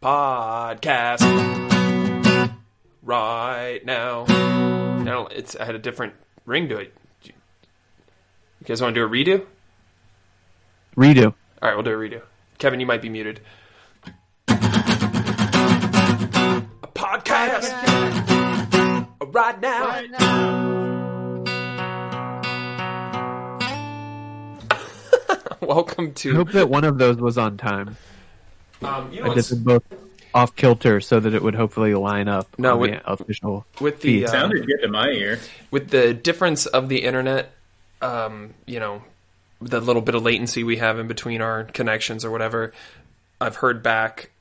podcast right now. Now I had a different ring to it. You guys want to do a redo? Redo. All right, we'll do a redo. Kevin, you might be muted. A podcast right now. Right now. Welcome to. I hope that one of those was on time. I did them both off kilter so that it would hopefully line up. No, on with, the official. With the It sounded good to my ear. With the difference of the internet, the little bit of latency we have in between our connections or whatever, I've heard back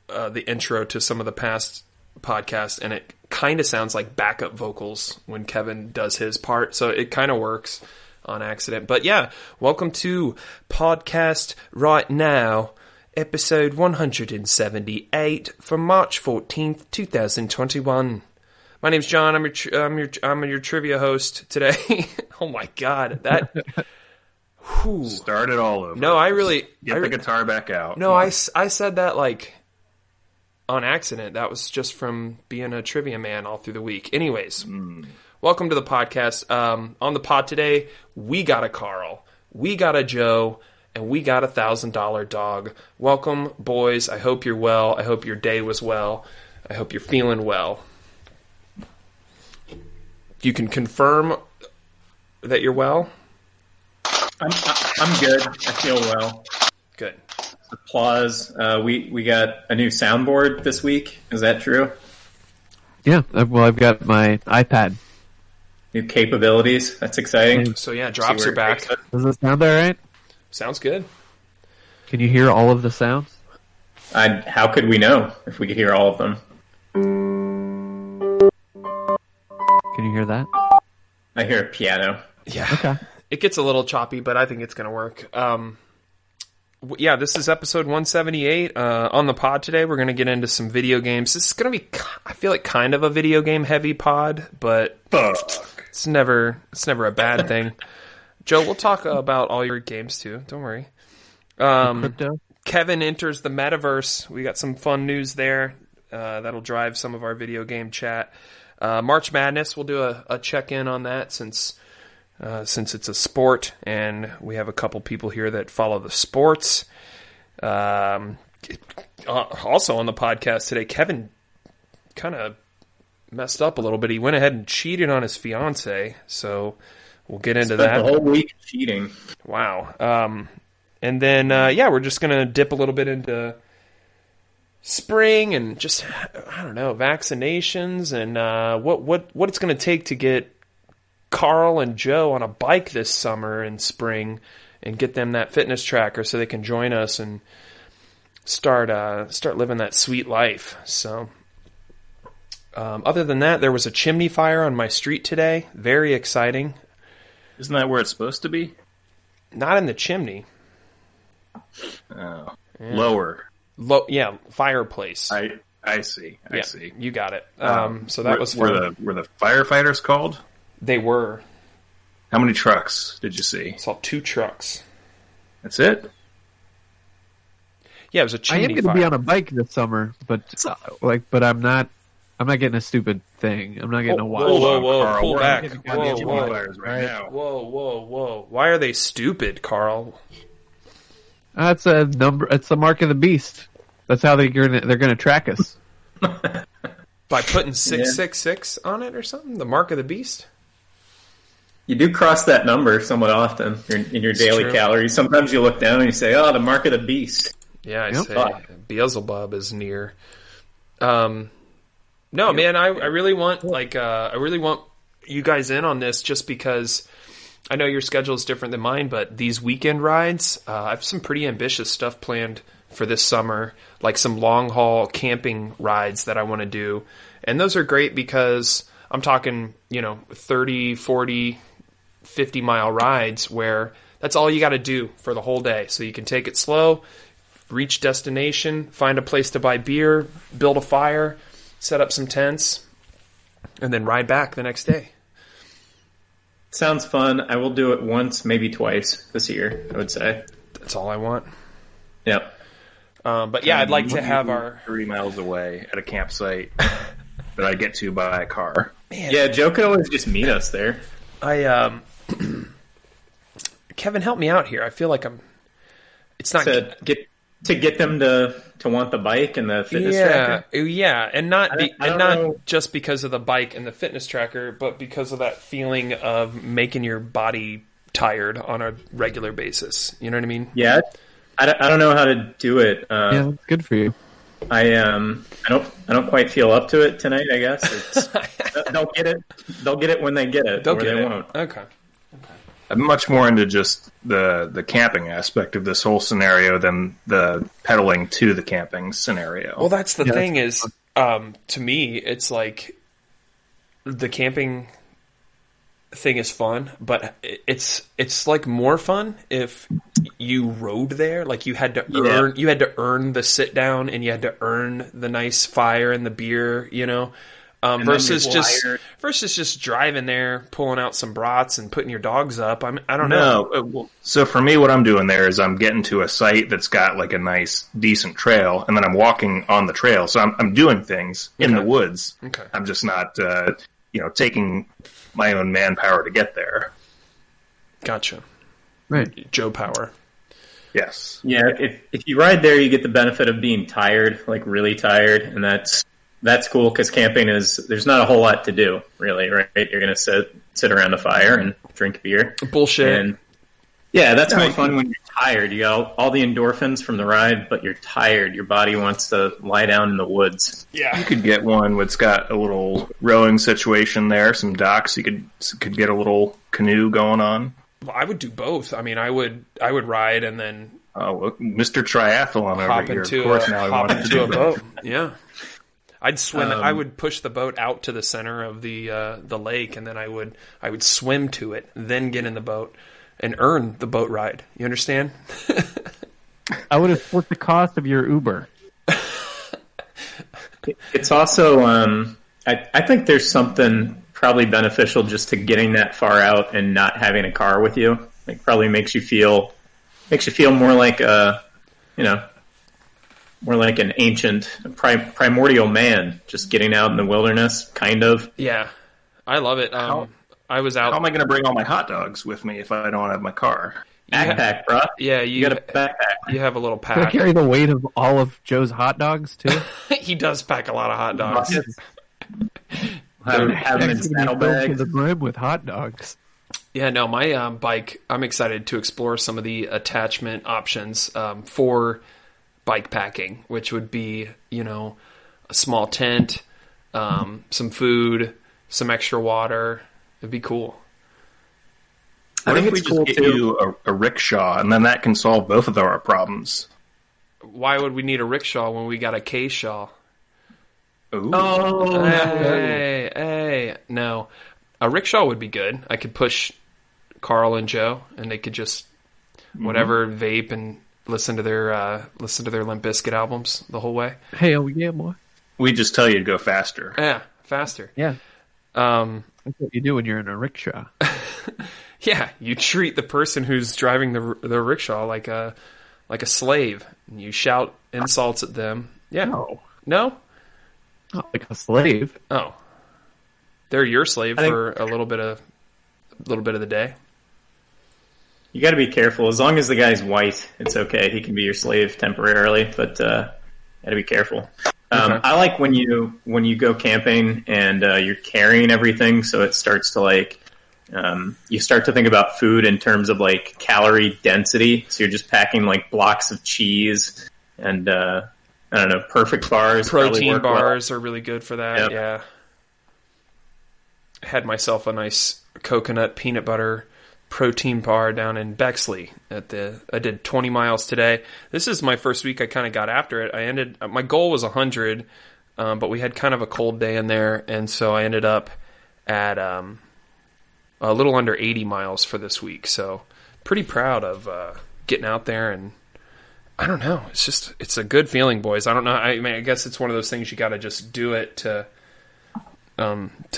the intro to some of the past podcasts, and it kind of sounds like backup vocals when Kevin does his part, so it kind of works on accident. But yeah, welcome to Podcast Right Now, episode 178 for March 14th, 2021. My name's John. I'm your trivia host today. Oh my god, that. Whew. Start it all over. No, Get the guitar back out. No, I said that like on accident. That was just from being a trivia man all through the week. Anyways, welcome to the podcast. On the pod today, we got a Carl, we got a Joe, and we got $1,000 dog. Welcome, boys. I hope you're well. I hope your day was well. I hope you're feeling well. You can confirm that you're well? I'm good. I feel well. Good. Applause. We got a new soundboard this week. Is that true? Yeah, well, I've got my iPad. New capabilities. That's exciting. So yeah, drops are back. Does it sound all right? Sounds good. Can you hear all of the sounds? How could we know if we could hear all of them? Can you hear that? I hear a piano. Yeah. Okay. It gets a little choppy, but I think it's going to work. Yeah, this is episode 178. On the pod today, we're going to get into some video games. This is going to be, I feel like, kind of a video game heavy pod, but it's never a bad thing. Joe, we'll talk about all your games too. Don't worry. Crypto? Kevin enters the metaverse. We got some fun news there. That'll drive some of our video game chat. March Madness, we'll do a check-in on that since it's a sport, and we have a couple people here that follow the sports. Also on the podcast today, Kevin kind of messed up a little bit. He went ahead and cheated on his fiance, so we'll get into that. The whole week cheating. Wow. And then, we're just going to dip a little bit into spring and just, I don't know, vaccinations and what it's going to take to get Carl and Joe on a bike this summer and spring and get them that fitness tracker so they can join us and start living that sweet life. So other than that, there was a chimney fire on my street today. Very exciting. Isn't that where it's supposed to be? Not in the chimney. Oh. Yeah. Lower. Fireplace. I see. I see. You got it. So that was fun. Were the firefighters called? They were. How many trucks did you see? Saw 2 trucks. That's it? Yeah, it was a I chimney am going to be on a bike this summer, but I'm not getting a stupid thing. I'm not getting a watch. Whoa, Carl, pull we're back. getting goddamn chimney fires right now. Whoa. Why are they stupid, Carl? That's a number. It's the mark of the beast. That's how they're gonna track us. By putting 666 on it or something? The mark of the beast? You do cross that number somewhat often in your daily true. calories. Sometimes you look down and you say, "Oh, the mark of the beast." Yeah, I Yep. say Beelzebub is near. No, man, I really want you guys in on this just because I know your schedule is different than mine, but these weekend rides, I have some pretty ambitious stuff planned for this summer, like some long haul camping rides that I want to do. And those are great because I'm talking, 30, 40, 50 mile rides where that's all you got to do for the whole day. So you can take it slow, reach destination, find a place to buy beer, build a fire, set up some tents, and then ride back the next day. Sounds fun. I will do it once, maybe twice this year, I would say. That's all I want. Yep. But yeah, I'd like to have our 3 miles away at a campsite that I get to by a car. Man. Yeah, Joe could always just meet us there. Kevin, help me out here. I feel like it's not to get them to want the bike and the fitness tracker. Yeah, and not know. just because of the bike and the fitness tracker, but because of that feeling of making your body tired on a regular basis. You know what I mean? Yeah, I don't know how to do it. Yeah, good for you. I don't quite feel up to it tonight. I guess they'll get it. They'll get it when they get it. They won't. Okay. I'm much more into just the camping aspect of this whole scenario than the pedaling to the camping scenario. Well, that's the thing is, to me, it's like the camping thing is fun, but it's like more fun if you rode there. Like you had to earn the sit down, and you had to earn the nice fire and the beer, you know. Versus just driving there, pulling out some brats and putting your dogs up. I don't know. No. So for me, what I'm doing there is I'm getting to a site that's got like a nice, decent trail, and then I'm walking on the trail. So I'm doing things in the woods. Okay. I'm just not, taking my own manpower to get there. Gotcha. Right. Joe power. Yes. Yeah. If you ride there, you get the benefit of being tired, like really tired, and that's cool because camping there's not a whole lot to do, really, right? You're going to sit around a fire and drink beer. Bullshit. And yeah, that's more fun when you're tired. You got all the endorphins from the ride, but you're tired. Your body wants to lie down in the woods. Yeah. You could get one that's got a little rowing situation there, some docks. You could get a little canoe going on. Well, I would do both. I mean, I would ride and then Mr. Triathlon hop over here. into Of course, now I want to do a boat. Yeah. I'd swim. I would push the boat out to the center of the lake, and then I would swim to it, then get in the boat and earn the boat ride. You understand? I would have split the cost of your Uber. It's also, I think there's something probably beneficial just to getting that far out and not having a car with you. It probably makes you feel more like more like an ancient, primordial man, just getting out in the wilderness, kind of. Yeah, I love it. I was out. How am I going to bring all my hot dogs with me if I don't have my car? Backpack, bro. Yeah, you got a backpack. You have a little Can I pack. carry the weight of all of Joe's hot dogs, too? He does pack a lot of hot dogs. Have them in saddlebags. To the brim with hot dogs. Yeah, no, my bike, I'm excited to explore some of the attachment options for bike packing, which would be, a small tent, some food, some extra water. It'd be cool. I think What if we it's cool just get too. you a rickshaw, and then that can solve both of our problems? Why would we need a rickshaw when we got a K-shaw? Ooh. Oh, Hey, no. A rickshaw would be good. I could push Carl and Joe, and they could just whatever vape and listen to their Limp Bizkit albums the whole way. Hell yeah, boy. We just tell you to go faster. Yeah, faster. Yeah. That's what you do when you're in a rickshaw. Yeah, you treat the person who's driving the rickshaw like a slave, and you shout insults at them. Yeah. No. No? Not like a slave. Oh. They're your slave for a little bit of the day. You got to be careful. As long as the guy's white, it's okay. He can be your slave temporarily, but got to be careful. Okay. I like when you go camping and you're carrying everything, so it starts to you start to think about food in terms of like calorie density. So you're just packing like blocks of cheese and I don't know, perfect bars. Protein bars are really good for that. Yep. Yeah. Had myself a nice coconut peanut butter protein bar down in Bexley I did 20 miles today. This is my first week I kind of got after it. My goal was 100, but we had kind of a cold day in there, and so I ended up at a little under 80 miles for this week. So pretty proud of getting out there, and I don't know. It's a good feeling, boys. I don't know. I mean, I guess it's one of those things you got to just do it to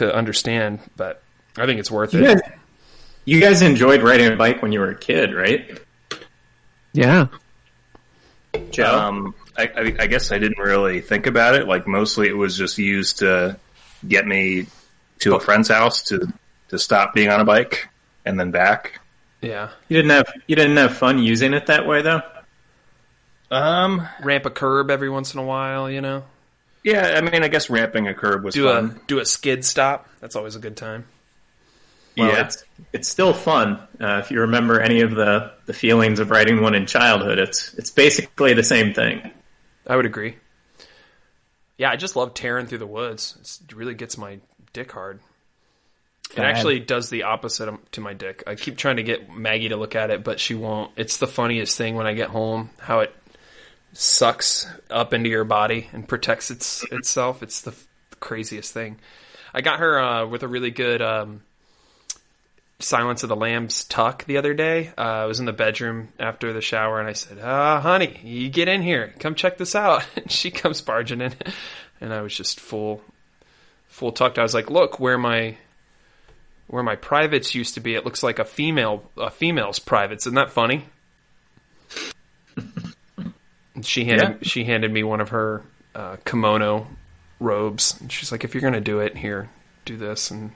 understand, but I think it's worth it. You guys enjoyed riding a bike when you were a kid, right? Yeah. Joe? I guess I didn't really think about it. Like, mostly it was just used to get me to a friend's house to stop being on a bike and then back. Yeah. You didn't have fun using it that way, though? Ramp a curb every once in a while, you know? Yeah, I mean, I guess ramping a curb was fun. Do a skid stop. That's always a good time. Well, yeah. It's still fun. If you remember any of the feelings of riding one in childhood, it's basically the same thing. I would agree. Yeah, I just love tearing through the woods. It really gets my dick hard. It actually does the opposite to my dick. I keep trying to get Maggie to look at it, but she won't. It's the funniest thing when I get home, how it sucks up into your body and protects itself. It's the craziest thing. I got her with a really good Silence of the Lambs tuck the other day. I was in the bedroom after the shower, and I said, honey, you get in here. Come check this out. And she comes barging in, and I was just full tucked. I was like, look, where my privates used to be, it looks like a female's privates. Isn't that funny? She handed me one of her kimono robes, and she's like, if you're gonna do it, here, do this, and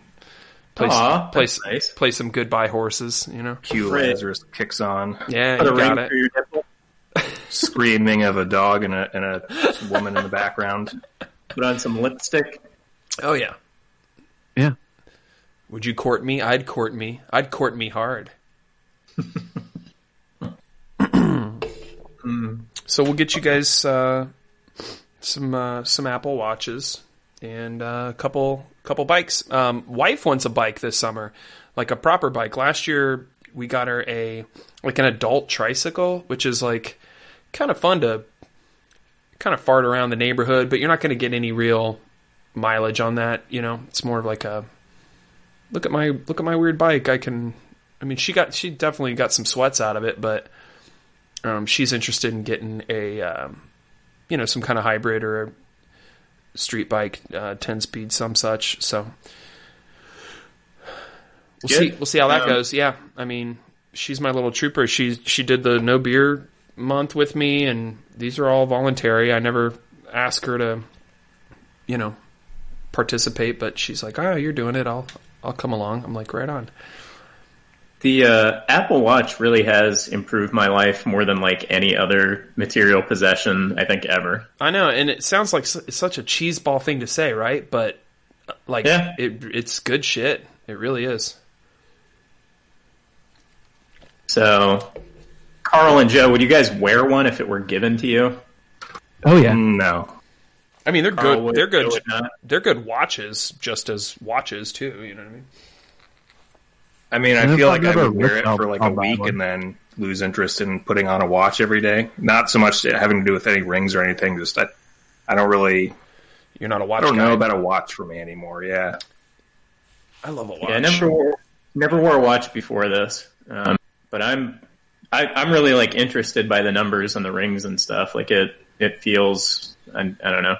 play some goodbye horses, you know. Cue Lazarus kicks on. Yeah, you got it. Screaming of a dog and a woman in the background. Put on some lipstick. Oh yeah. Yeah. Would you court me? I'd court me. I'd court me hard. So we'll get you guys some Apple Watches and a couple bikes. Wife wants a bike this summer, like a proper bike. Last year we got her an adult tricycle, which is like kind of fun to kind of fart around the neighborhood, but you're not going to get any real mileage on that. You know, it's more of like a look at my weird bike. She definitely got some sweats out of it, but she's interested in getting a some kind of hybrid or a street bike, 10-speed, some such. So we'll see how that goes. Yeah, I mean, she's my little trooper. She did the no beer month with me, and these are all voluntary. I never ask her to, participate, but she's like, "Oh, you're doing it. I'll come along." I'm like, "Right on." The Apple Watch really has improved my life more than like any other material possession I think ever. I know, and it sounds like it's such a cheeseball thing to say, right? But it's good shit. It really is. So, Carl and Joe, would you guys wear one if it were given to you? Oh yeah. No. I mean, they're Carl good. They're good. not. They're good watches, just as watches too. You know what I mean? I mean, I feel like I would wear it for like a week and then lose interest in putting on a watch every day. Not so much having to do with any rings or anything. Just I don't really. You're not a watch. I don't guy. know about a watch for me anymore. Yeah. I love a watch. Yeah, I never wore a watch before this, but I'm really like interested by the numbers and the rings and stuff. Like it feels I don't know.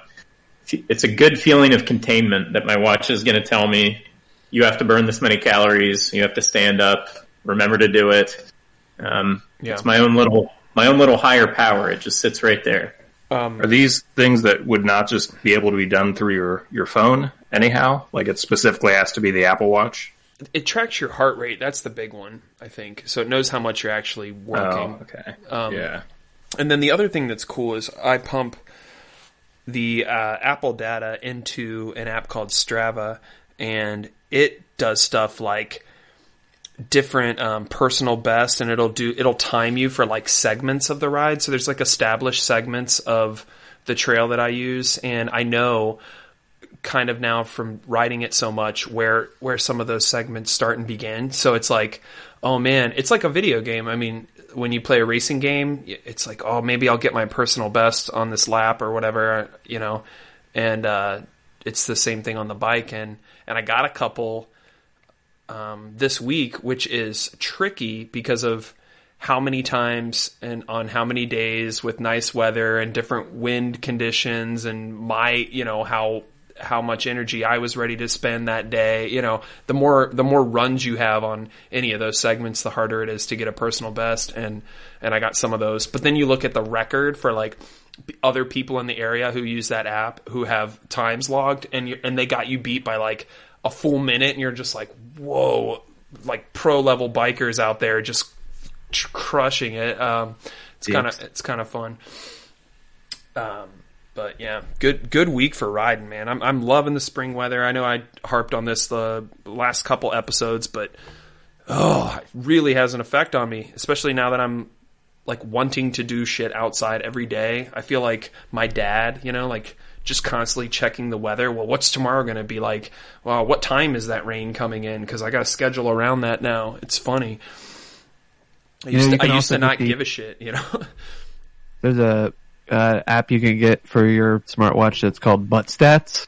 It's a good feeling of containment that my watch is going to tell me you have to burn this many calories. You have to stand up. Remember to do it. It's my own little higher power. It just sits right there. Are these things that would not just be able to be done through your phone anyhow? Like it specifically has to be the Apple Watch? It tracks your heart rate. That's the big one, I think. So it knows how much you're actually working. Oh, okay. Yeah. And then the other thing that's cool is I pump the Apple data into an app called Strava, and it does stuff like different personal best, and it'll time you for like segments of the ride. So there's like established segments of the trail that I use, and I know kind of now from riding it so much where some of those segments start and begin. So it's like, oh man, it's like a video game. I mean, when you play a racing game, it's like, oh, maybe I'll get my personal best on this lap or whatever, and it's the same thing on the bike. And I got a couple this week, which is tricky because of how many times and on how many days with nice weather and different wind conditions and my, how much energy I was ready to spend that day. You know, the more runs you have on any of those segments, the harder it is to get a personal best. And I got some of those. But then you look at the record for like other people in the area who use that app who have times logged, and they got you beat by like a full minute, and you're just like, whoa, like pro level bikers out there just crushing it. It's kind of fun. But yeah, good week for riding, man. I'm loving the spring weather. I know I harped on this the last couple episodes, but it really has an effect on me, especially now that I'm like wanting to do shit outside every day. I feel like my dad, you know, like just constantly checking the weather. Well, what's tomorrow going to be like? Well, what time is that rain coming in? Because I got to schedule around that now. It's funny. I used to not give a shit, you know. There's a app you can get for your smartwatch that's called Butt Stats.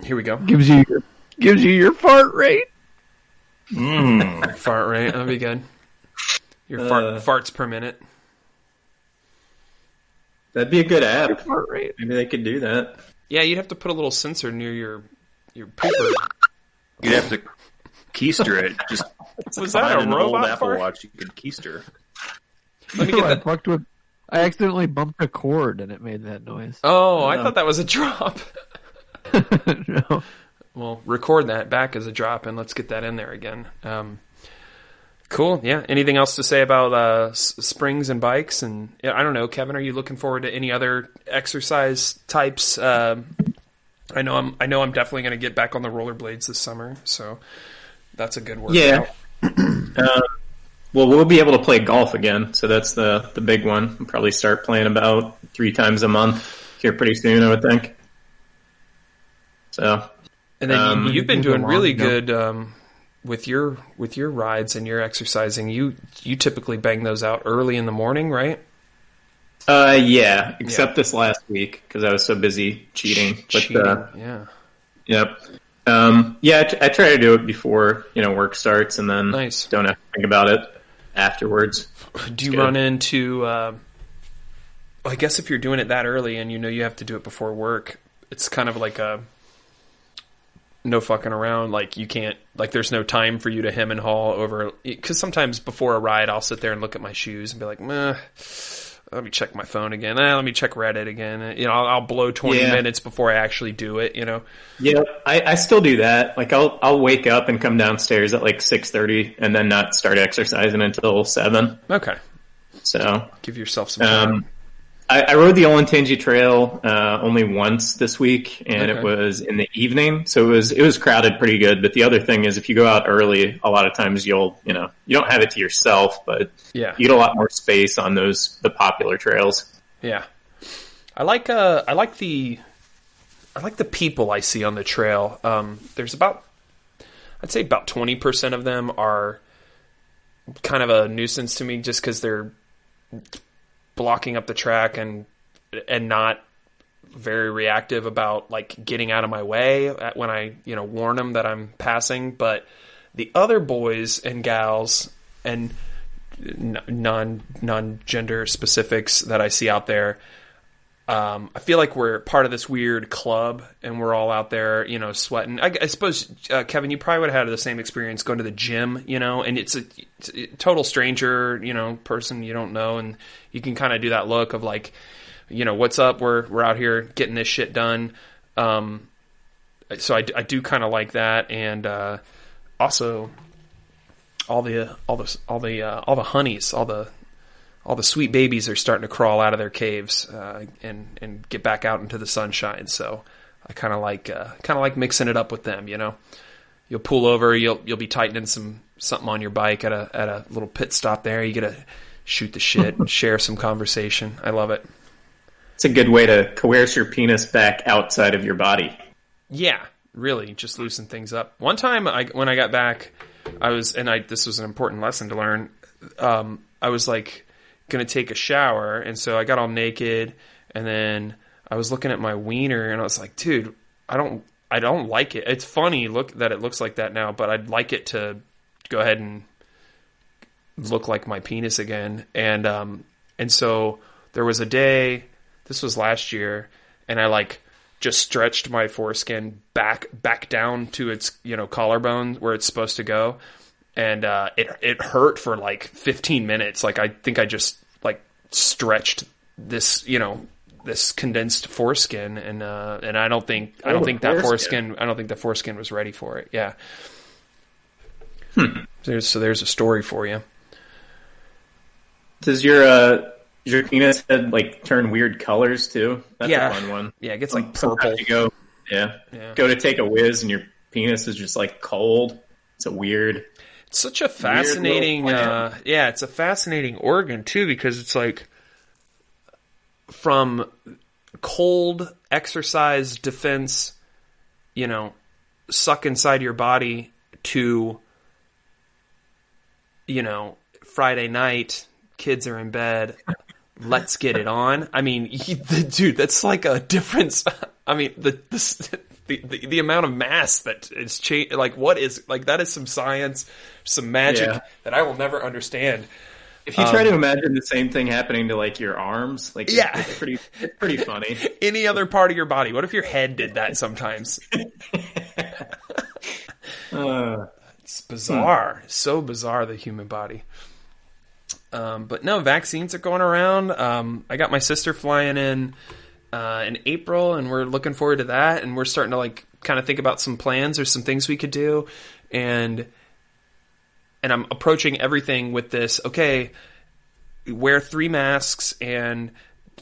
Here we go. Gives you your fart rate. Fart rate, that'd be good. Your farts per minute. That'd be a good app. Your fart rate. Maybe they could do that. Yeah, you'd have to put a little sensor near your pooper. You'd have to keister it. Just was that a robot old Apple fart? Watch you could keister. Let me get that. I accidentally bumped a cord and it made that noise. Oh, I thought that was a drop. No. Well, record that back as a drop and let's get that in there again. Cool. Yeah. Anything else to say about springs and bikes? And I don't know, Kevin, are you looking forward to any other exercise types? I know I'm definitely going to get back on the rollerblades this summer, so that's a good workout. Yeah. Well, we'll be able to play golf again, so that's the big one. We'll probably start playing about 3 times a month here pretty soon, I would think. So, and then you've been doing really good with your rides and your exercising. You typically bang those out early in the morning, right? Yeah, except this last week because I was so busy cheating. Yeah. Yep. I try to do it before work starts, and then don't have to think about it afterwards. Do you run into? I guess if you're doing it that early and you have to do it before work, it's kind of like a no fucking around. Like you can't. Like there's no time for you to hem and haw over. Because sometimes before a ride, I'll sit there and look at my shoes and be like, meh. Let me check my phone again. Let me check Reddit again. I'll blow 20 minutes before I actually do it. Yeah, I still do that. Like I'll wake up and come downstairs at like 6:30 and then not start exercising until 7. Okay. So give yourself some time. I rode the Olentangy Trail only once this week, and it was in the evening, so it was crowded pretty good. But the other thing is, if you go out early, a lot of times you don't have it to yourself, but you get a lot more space on the popular trails. Yeah, I like the people I see on the trail. There's I'd say about 20% of them are kind of a nuisance to me, just because they're blocking up the track and not very reactive about like getting out of my way when I warn them that I'm passing. But the other boys and gals and non-gender specifics that I see out there, I feel like we're part of this weird club and we're all out there, sweating. I suppose, Kevin, you probably would have had the same experience going to the gym, and it's a total stranger, person you don't know. And you can kind of do that look of like, what's up? We're out here getting this shit done. So I do kind of like that. And, also all the honeys, all the sweet babies are starting to crawl out of their caves and get back out into the sunshine. So I kind of like mixing it up with them. You'll pull over, you'll be tightening something on your bike at a little pit stop there. You get to shoot the shit and share some conversation. I love it. It's a good way to coerce your penis back outside of your body. Yeah, really, just loosen things up. One time when I got back, this was an important lesson to learn. I was like going to take a shower, and so I got all naked, and then I was looking at my wiener, and I was like, dude, I don't like it. It's funny that it looks like that now, but I'd like it to go ahead and look like my penis again. And so there was a day, this was last year, and I like just stretched my foreskin back down to its, collarbone where it's supposed to go. And it hurt for like 15 minutes. Like I think I just like stretched this, this condensed foreskin, and I don't think the foreskin was ready for it. Yeah. There's a story for you. Does your penis head like turn weird colors too? That's a fun one. Yeah, it gets like purple. You go to take a whiz and your penis is just like cold. It's such a fascinating, it's a fascinating organ too, because it's like from cold exercise defense, suck inside your body to, Friday night, kids are in bed, let's get it on. I mean, dude, that's like a difference. I mean, the amount of mass that is changed, like what is, like that is some science, some magic that I will never understand. If you try to imagine the same thing happening to like your arms, like it's pretty funny. Any other part of your body? What if your head did that sometimes? It's bizarre. So bizarre, the human body. But no, vaccines are going around. I got my sister flying in April, and we're looking forward to that. And we're starting to like kind of think about some plans or some things we could do. And I'm approaching everything with this. Okay, wear 3 masks, and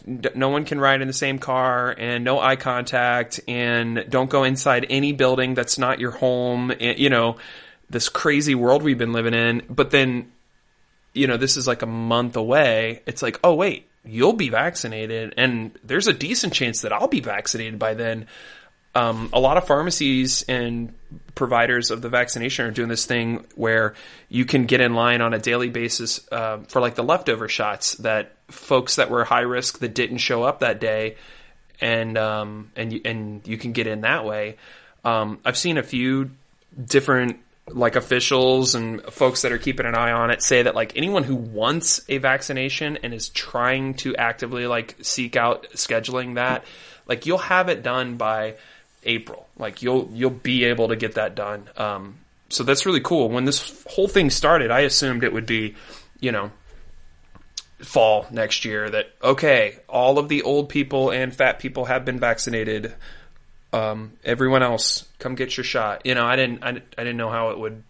no one can ride in the same car, and no eye contact, and don't go inside any building that's not your home. And, this crazy world we've been living in. But then, this is like a month away. It's like, oh wait, you'll be vaccinated, and there's a decent chance that I'll be vaccinated by then. A lot of pharmacies and providers of the vaccination are doing this thing where you can get in line on a daily basis for like the leftover shots that folks that were high risk that didn't show up that day, and you can get in that way. I've seen a few different like officials and folks that are keeping an eye on it say that like anyone who wants a vaccination and is trying to actively like seek out scheduling that, like you'll have it done by April. Like you'll be able to get that done. So that's really cool. When this whole thing started, I assumed it would be, fall next year, that, okay, all of the old people and fat people have been vaccinated. Everyone else, come get your shot. I didn't know how it would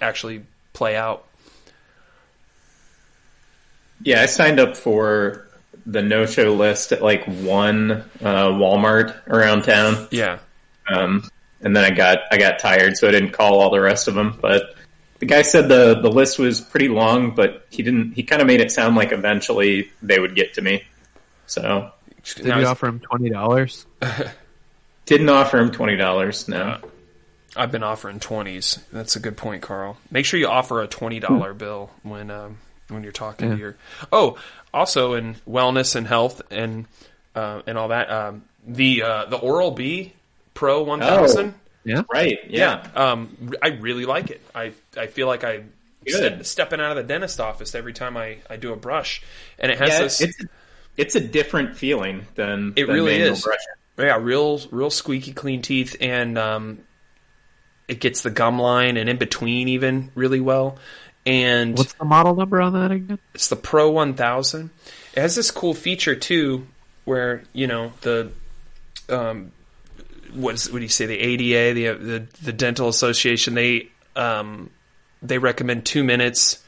actually play out. Yeah, I signed up for the no-show list at like one Walmart around town. Yeah. And then I got tired, so I didn't call all the rest of them. But the guy said the list was pretty long, but he kind of made it sound like eventually they would get to me. So did you offer him $20? Didn't offer him $20. No. I've been offering 20s. That's a good point, Carl. Make sure you offer a $20 bill when you're talking to your. Oh, also in wellness and health and all that. The Oral-B Pro 1000. Oh, yeah. Right. Yeah. I really like it. I feel like I'm stepping out of the dentist office every time I do a brush, and it has this. It's a different feeling than really is. Brushing. Yeah, real squeaky clean teeth, and it gets the gum line and in between even really well. And what's the model number on that again? It's the Pro 1000. It has this cool feature too, where the what do you say, the ADA, the Dental Association, they recommend 2 minutes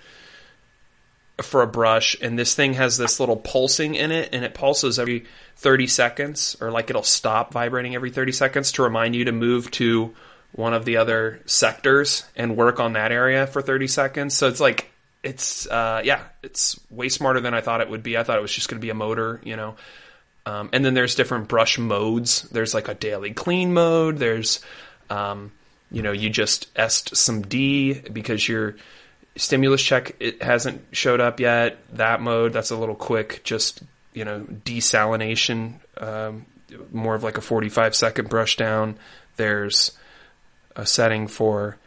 for a brush, and this thing has this little pulsing in it, and it pulses every 30 seconds, or like it'll stop vibrating every 30 seconds to remind you to move to one of the other sectors and work on that area for 30 seconds. So it's like, it's way smarter than I thought it would be. I thought it was just going to be a motor, and then there's different brush modes. There's like a daily clean mode. There's, you just est some D because your stimulus check, it hasn't showed up yet. That mode, that's a little quick, just, desalination, more of like a 45-second brush down. There's a setting for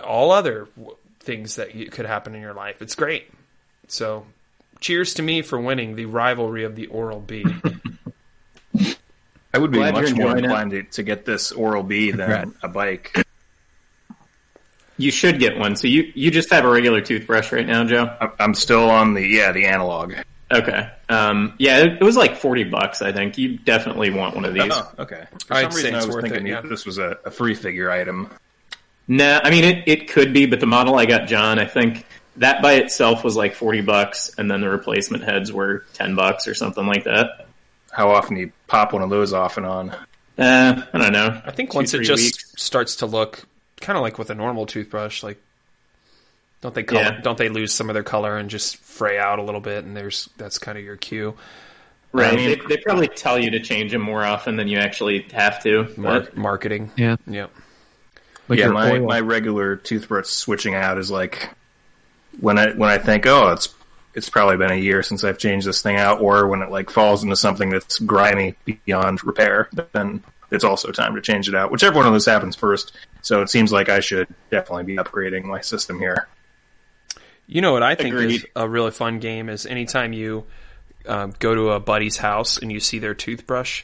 all other things that could happen in your life. It's great. So cheers to me for winning the rivalry of the Oral-B. I would be much more inclined to get this Oral-B than a bike. You should get one. So you just have a regular toothbrush right now, Joe? I'm still on the analog. Okay. It was like $40, I think. You definitely want one of these. Oh, okay. For some reason, I was thinking this was a free figure item. No, I mean, it could be, but the model I got John, I think that by itself was like $40, and then the replacement heads were $10 or something like that. How often do you pop one of those off and on? I don't know. I think once it just starts to look kind of like with a normal toothbrush, like don't they lose some of their color and just fray out a little bit, and that's kind of your cue. Right. They probably tell you to change them more often than you actually have to. Marketing. Yeah. Yep. Like my regular toothbrush switching out is like when I think, oh, it's probably been a year since I've changed this thing out, or when it like falls into something that's grimy beyond repair, then it's also time to change it out. Whichever one of those happens first. So it seems like I should definitely be upgrading my system here. You know what I think is a really fun game is anytime you go to a buddy's house and you see their toothbrush,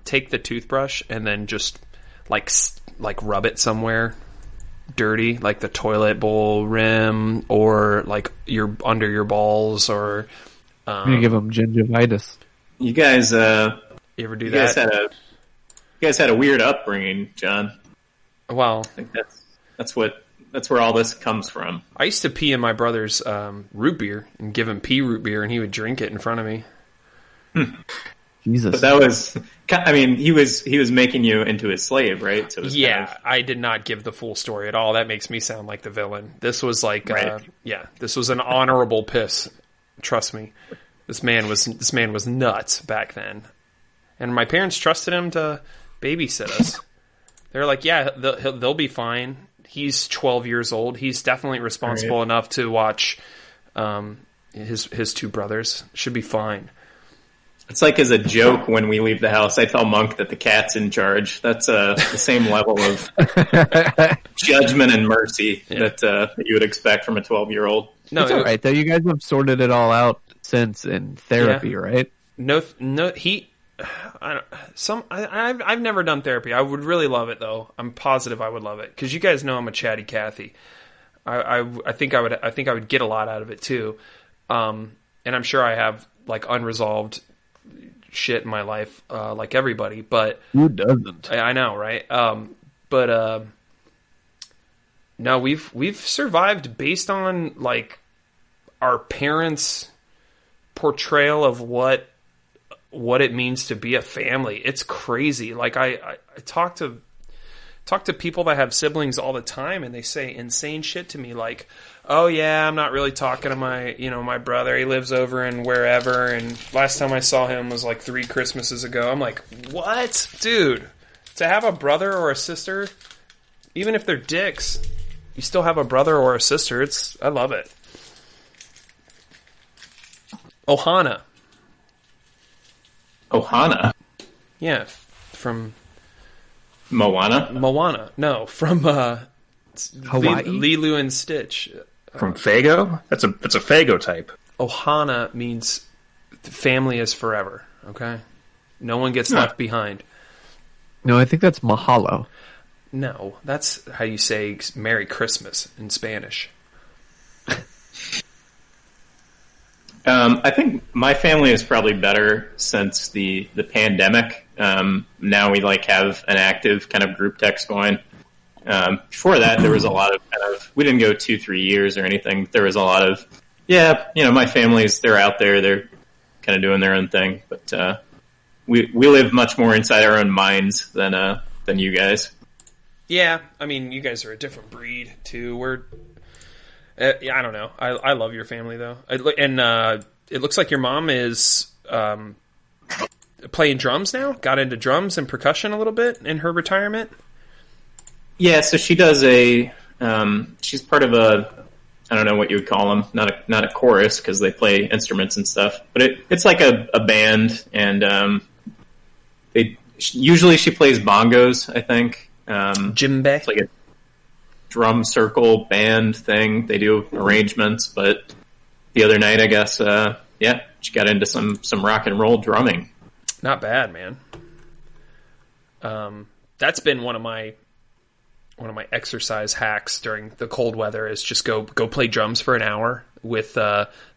take the toothbrush and then just like rub it somewhere dirty, like the toilet bowl rim or like under your balls, or I'm gonna give them gingivitis. You guys, you ever do that? You guys had a weird upbringing, John. Well, I think that's where all this comes from. I used to pee in my brother's root beer and give him pee root beer, and he would drink it in front of me. Jesus. But that was, I mean, he was making you into his slave, right? So I did not give the full story at all. That makes me sound like the villain. This was like, this was an honorable piss. Trust me, this man was nuts back then, and my parents trusted him to babysit us. They're like, yeah, they'll be fine. He's 12 years old. He's definitely responsible enough to watch his two brothers. Should be fine. It's like as a joke when we leave the house, I tell Monk that the cat's in charge. That's the same level of judgment and mercy that you would expect from a 12-year-old. No, it's all right, though. You guys have sorted it all out since in therapy, right? No, I've never done therapy. I would really love it, though. I'm positive I would love it because you guys know I'm a chatty Cathy. I think I would get a lot out of it too, and I'm sure I have like unresolved shit in my life, like everybody. But who doesn't? I know, right? No, we've survived based on like our parents' portrayal of what it means to be a family. It's crazy. Like I talk to people that have siblings all the time, and they say insane shit to me like, oh yeah, I'm not really talking to my brother. He lives over in wherever, and last time I saw him was like 3 Christmases ago. I'm like, what? Dude, to have a brother or a sister, even if they're dicks, you still have a brother or a sister. I love it. Ohana. Yeah, from Moana? No, from Hawaii? Lilo and Stitch. From Fago? That's a Fago type. Ohana means family is forever, okay? No one gets left behind. No, I think that's mahalo. No, that's how you say Merry Christmas in Spanish. I think my family is probably better since the pandemic. Now we like have an active kind of group text going. Before that, there was a lot of we didn't go 2-3 years or anything. There was a lot of, my family's, they're out there. They're kind of doing their own thing. But we live much more inside our own minds than you guys. Yeah, I mean, you guys are a different breed, too. I don't know. I love your family, though. And it looks like your mom is playing drums now? Got into drums and percussion a little bit in her retirement? Yeah, so she does she's part of I don't know what you would call them, not a chorus, because they play instruments and stuff. But it's like a band, and usually she plays bongos, I think. Djembe? It's like a drum circle band thing. They do arrangements, but the other night, I guess, she got into some rock and roll drumming. Not bad, man. That's been one of my exercise hacks during the cold weather is just go play drums for an hour with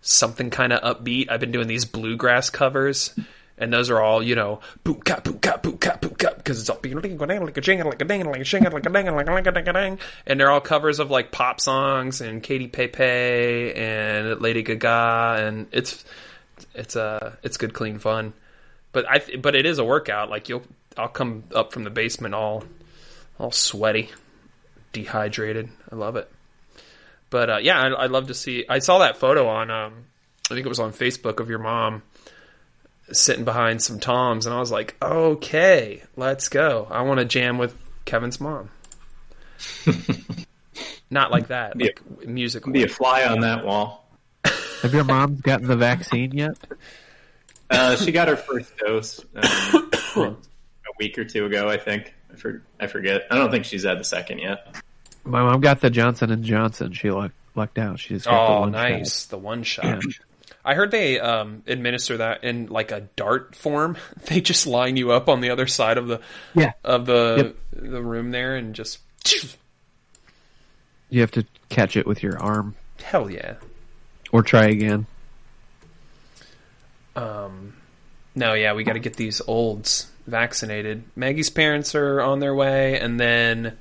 something kind of upbeat. I've been doing these bluegrass covers, and those are all, boop cat boop cat boop cat boop cat, because it's all and they're all covers of like pop songs and Katy Perry and Lady Gaga, and it's good clean fun. But it is a workout. Like I'll come up from the basement all sweaty, dehydrated. I love it. But I'd love to see. I saw that photo on I think it was on Facebook of your mom sitting behind some toms, and I was like, okay, let's go. I want to jam with Kevin's mom. Not like that, like musically. Be a fly on that wall. Have your moms gotten the vaccine yet? She got her first dose a week or two ago, I think. I forget. I don't think she's had the second yet. My mom got the Johnson & Johnson. She lucked out. She's got the one nice. shot. The one shot. Yeah. I heard they administer that in like a dart form. They just line you up on the other side of the room there and just. You have to catch it with your arm. Hell yeah. Or try again. No, yeah, we got to get these olds vaccinated. Maggie's parents are on their way, and then,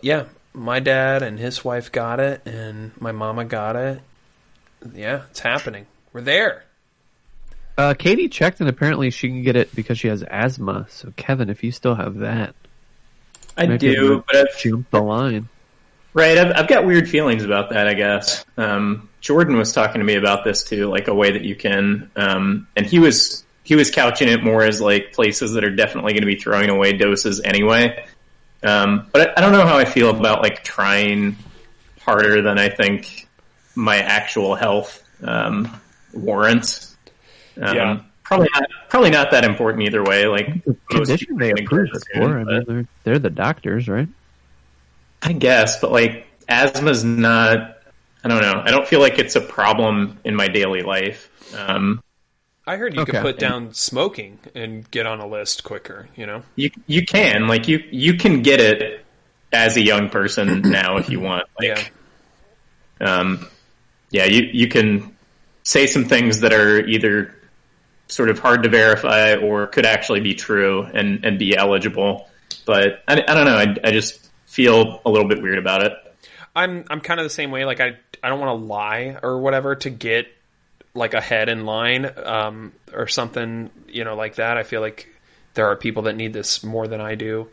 yeah, my dad and his wife got it, and my mama got it. Yeah, it's happening. We're there. Katie checked, and apparently she can get it because she has asthma. So, Kevin, if you still have that, I do, but I've jumped the line. Right, I've got weird feelings about that, I guess. Jordan was talking to me about this too, like a way that you can, and he was couching it more as like places that are definitely going to be throwing away doses anyway. But I don't know how I feel about like trying harder than I think my actual health warrants. Probably not that important either way. Like the condition they approve it for. I mean, they're the doctors, right? I guess, but like asthma's not. I don't know. I don't feel like it's a problem in my daily life. I heard you could put down smoking and get on a list quicker. You can you can get it as a young person now if you want. Like, you can say some things that are either sort of hard to verify or could actually be true and be eligible. But I don't know. I just feel a little bit weird about it. I'm kind of the same way. Like I don't want to lie or whatever to get like ahead in line or something, like that. I feel like there are people that need this more than I do.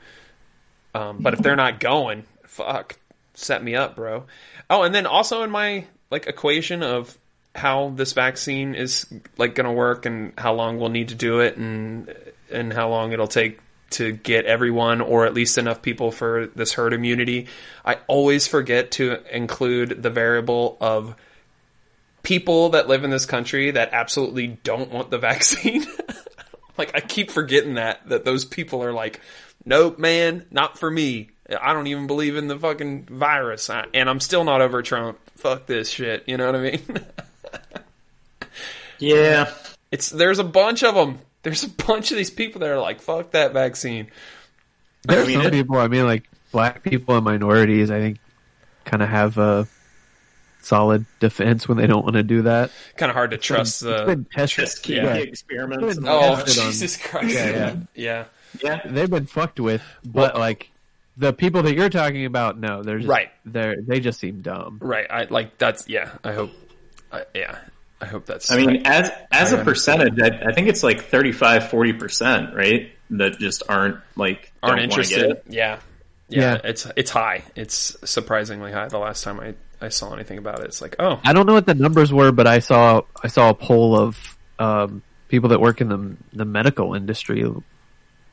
But if they're not going, fuck, set me up, bro. Oh, and then also in my like equation of how this vaccine is like going to work and how long we'll need to do it and how long it'll take to get everyone or at least enough people for this herd immunity, I always forget to include the variable of people that live in this country that absolutely don't want the vaccine. Like, I keep forgetting that those people are like, nope, man, not for me. I don't even believe in the fucking virus. And I'm still not over Trump. Fuck this shit. You know what I mean? Yeah. There's a bunch of them. There's a bunch of these people that are like, fuck that vaccine. There's some people, like black people and minorities, I think, kind of have a solid defense when they don't want to do that. Kind of hard to trust the experiments. Jesus Christ. Yeah. They've been fucked with, but like the people that you're talking about, no, they're just, they just seem dumb. Right. I hope. I hope that's. I mean, as a percentage, I think it's like 35-40%, right? That just aren't interested. Yeah. It's high. It's surprisingly high. The last time I saw anything about it, it's like, oh, I don't know what the numbers were, but I saw a poll of people that work in the medical industry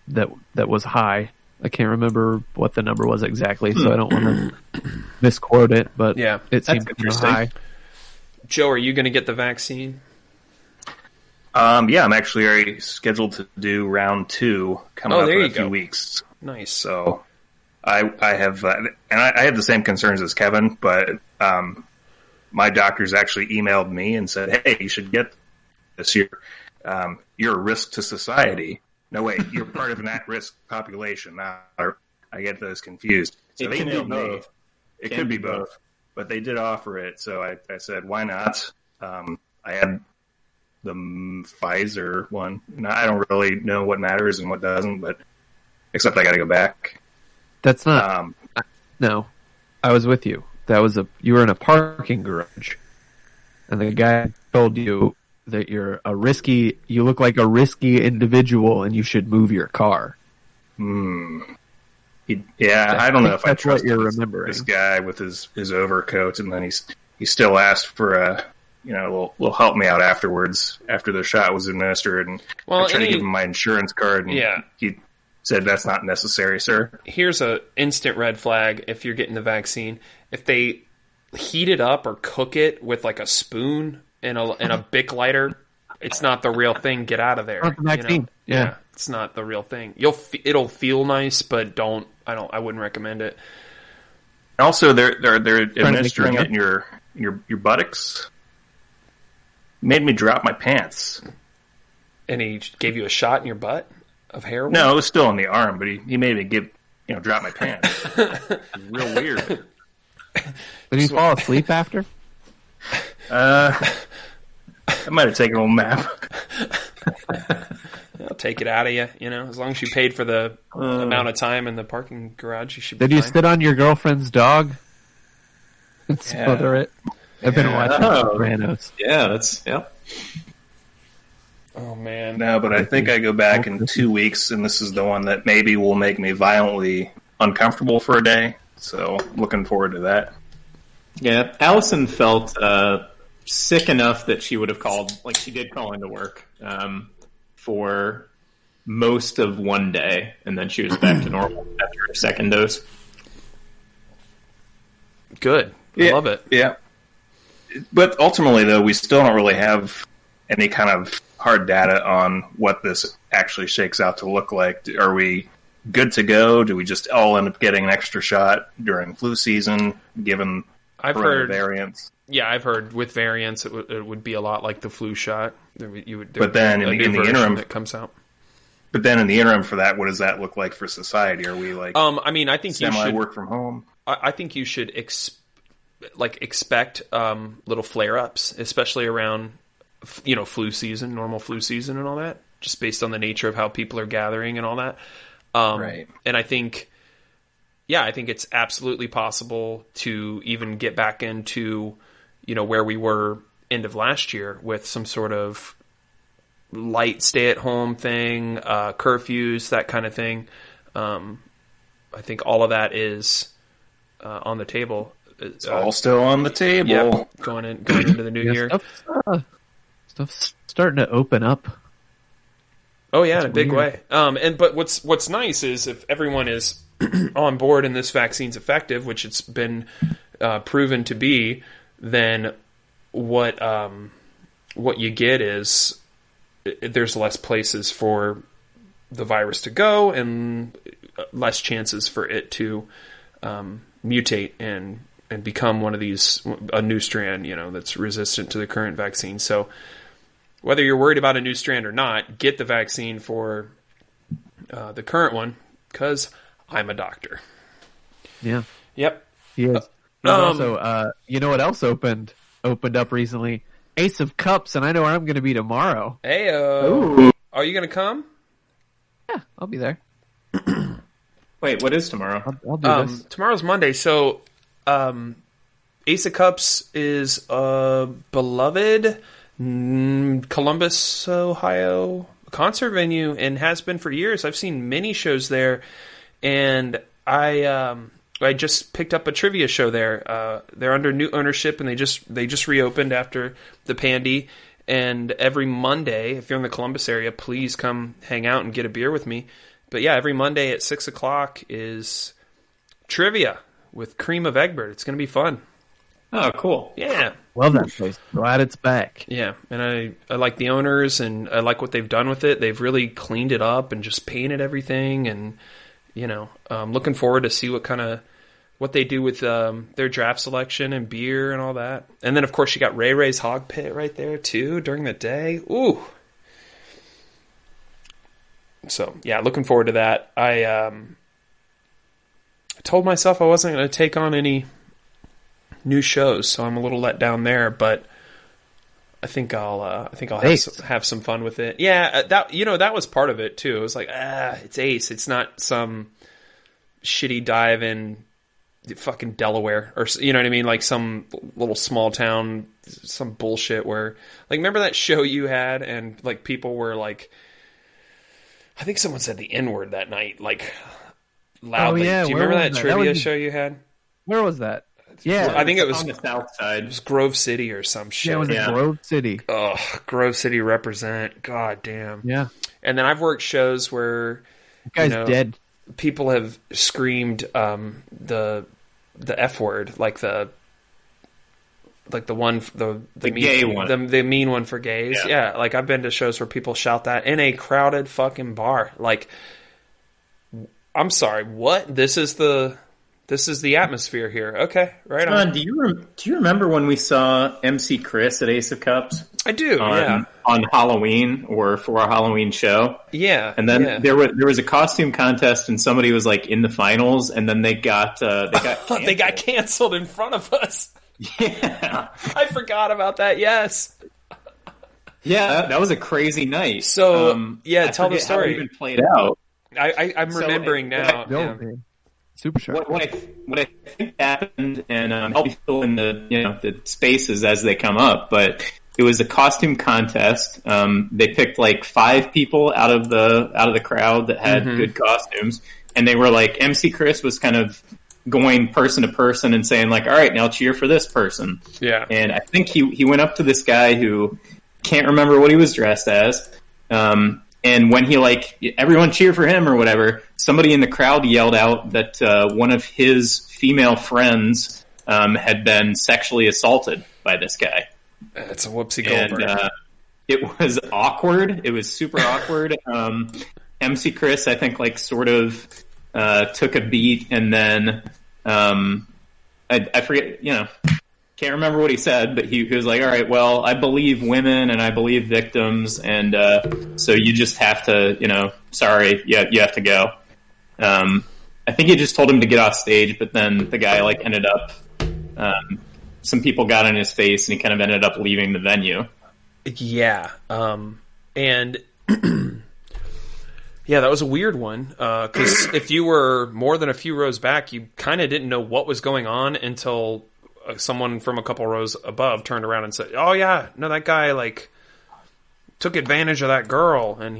that was high. I can't remember what the number was exactly, so I don't want to misquote it. But it seemed high. Joe, are you going to get the vaccine? I'm actually already scheduled to do round 2 coming up in a few weeks. Nice. So I have, and I have the same concerns as Kevin, but my doctors actually emailed me and said, "Hey, you should get this. You're a risk to society." No, wait, you're part of an at-risk population. Now, I get those confused. So It they can be nailed me. both. It could be both, but they did offer it. So I said, why not? I had the Pfizer one. Now, I don't really know what matters and what doesn't, but except I got to go back. That's not. No, I was with you. You were in a parking garage, and the guy told you that you look like a risky individual, and you should move your car. I don't know if I trust what you're remembering. This guy with his overcoat, and then he still asked for will help me out afterwards after the shot was administered, and I tried to give him my insurance card, and he said that's not necessary, sir. Here's a instant red flag if you're getting the vaccine. If they heat it up or cook it with like a spoon and a Bic lighter, it's not the real thing. Get out of there. Not the vaccine. Yeah, it's not the real thing. It'll feel nice, but I wouldn't recommend it. Also, they're administering it in your buttocks. Made me drop my pants. And he gave you a shot in your butt of heroin? No, it was still in the arm, but he made me drop my pants. It was real weird. Did he fall asleep after? I might have taken a little nap. I'll take it out of you, as long as you paid for the amount of time in the parking garage, you should be fine. Did you sit on your girlfriend's dog and smother it? I've been watching Sopranos. Yeah, Oh, man. No, but I think I go back in 2 weeks, and this is the one that maybe will make me violently uncomfortable for a day. So, looking forward to that. Yeah, Allison felt sick enough that she would have called, like she did call into work for most of one day, and then she was back to normal after her second dose. Good. I love it. Yeah. But ultimately, though, we still don't really have any kind of hard data on what this actually shakes out to look like. Are we good to go? Do we just all end up getting an extra shot during flu season, given variants? Yeah, I've heard with variants it would be a lot like the flu shot. But then in the interim that comes out. But then in the interim for that, what does that look like for society? Are we like? I think you should work from home. I think you should expect little flare-ups, especially around flu season, normal flu season, and all that. Just based on the nature of how people are gathering and all that. Right. And I think it's absolutely possible to even get back into, where we were end of last year with some sort of light stay-at-home thing, curfews, that kind of thing. I think all of that is on the table. It's all still on the table. Yep, going into the new year. Stuff's starting to open up. Oh yeah, in a big way. But what's nice is if everyone is on board and this vaccine's effective, which it's been proven to be, then what you get is there's less places for the virus to go and less chances for it to mutate and become one of these, a new strand, that's resistant to the current vaccine. So whether you're worried about a new strand or not, get the vaccine for the current one, because I'm a doctor. Yeah. Yep. He is. Also, you know what else opened up recently? Ace of Cups, and I know where I'm going to be tomorrow. Heyo. Are you going to come? Yeah, I'll be there. Wait, what is tomorrow? I'll do this. Tomorrow's Monday, so Ace of Cups is a beloved Columbus, Ohio concert venue and has been for years. I've seen many shows there, and I just picked up a trivia show there. They're under new ownership, and they just reopened after the pandy. And every Monday, if you're in the Columbus area, please come hang out and get a beer with me. But yeah, every Monday at 6:00 is trivia with Cream of Egbert. It's going to be fun. Oh, cool. Yeah. Love that place. Glad it's back. Yeah, and I like the owners, and I like what they've done with it. They've really cleaned it up and just painted everything, and I'm looking forward to see what they do with their draft selection and beer and all that. And then, of course, you got Ray Ray's Hog Pit right there, too, during the day. Ooh. So yeah, looking forward to that. I told myself I wasn't going to take on any new shows, so I'm a little let down there, but I think I'll have some fun with it. Yeah, that was part of it too. It was like, it's Ace. It's not some shitty dive in fucking Delaware, or you know what I mean, like some little small town, some bullshit where, like, remember that show you had, and like people were like, I think someone said the N-word that night, like loudly. Oh, yeah. Do you remember that trivia show you had? Where was that? Yeah, I think it was on the south side. It was Grove City or some shit. Yeah, it was in Grove City. Oh, Grove City represent. God damn. Yeah. And then I've worked shows where that guy's dead. People have screamed the F word, like the one the gay one, the mean one for gays. Yeah, like I've been to shows where people shout that in a crowded fucking bar. Like, I'm sorry, what? This is the atmosphere here. Okay, right on. Do you remember when we saw MC Chris at Ace of Cups? I do. On Halloween, or for our Halloween show. Yeah. And then there was a costume contest, and somebody was like in the finals, and then they got canceled. They got canceled in front of us. Yeah, I forgot about that. Yes. Yeah, that was a crazy night. So tell the story. How it even played out. I'm remembering now. Super sharp. What I think happened, and I'll be filling the spaces as they come up, but it was a costume contest. They picked like 5 people out of the crowd that had good costumes, and they were like, MC Chris was kind of going person to person and saying like, all right, now cheer for this person. Yeah. And I think he went up to this guy who can't remember what he was dressed as. And when he everyone cheer for him or whatever, somebody in the crowd yelled out that one of his female friends had been sexually assaulted by this guy. It's a whoopsie Goldberg. And it was awkward. It was super awkward. MC Chris, I think, sort of took a beat, and then I forget, can't remember what he said, but he was like, all right, well, I believe women and I believe victims, and so you just have to, sorry, you have to go. I think he just told him to get off stage, but then the guy ended up, some people got in his face, and he kind of ended up leaving the venue. Yeah, and yeah, that was a weird one, because if you were more than a few rows back, you kind of didn't know what was going on until someone from a couple rows above turned around and said, oh yeah, no, that guy took advantage of that girl, and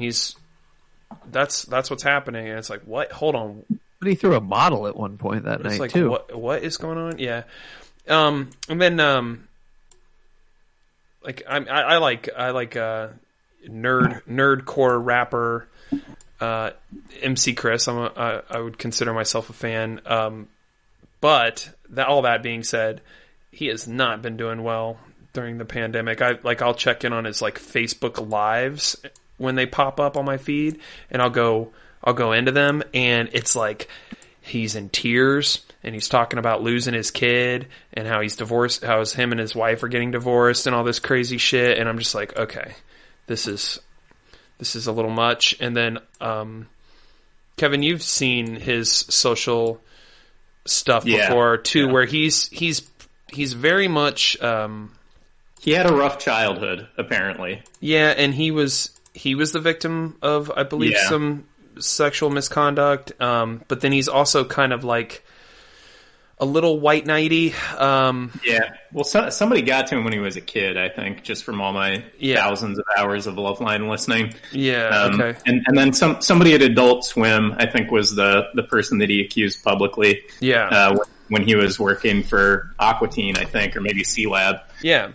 that's what's happening. And it's like, what? Hold on. But he threw a bottle at one point that night too. What is going on? Yeah. And then I like nerdcore rapper MC Chris. I would consider myself a fan. But all that being said, he has not been doing well during the pandemic. I'll check in on his Facebook lives when they pop up on my feed, and I'll go into them, and it's like he's in tears, and he's talking about losing his kid and how he's divorced, how him and his wife are getting divorced and all this crazy shit, and I'm just like, okay, this is a little much. And then Kevin, you've seen his social stuff before too, where he's very much he had a rough childhood, apparently. Yeah, and he was the victim of, I believe, some sexual misconduct, but then he's also kind of a little white knighty. Well, somebody got to him when he was a kid, I think, just from all my thousands of hours of Loveline listening. Yeah, okay. And then somebody at Adult Swim, I think, was the person that he accused publicly. Yeah. When he was working for Aqua Teen, I think, or maybe C Lab. Yeah.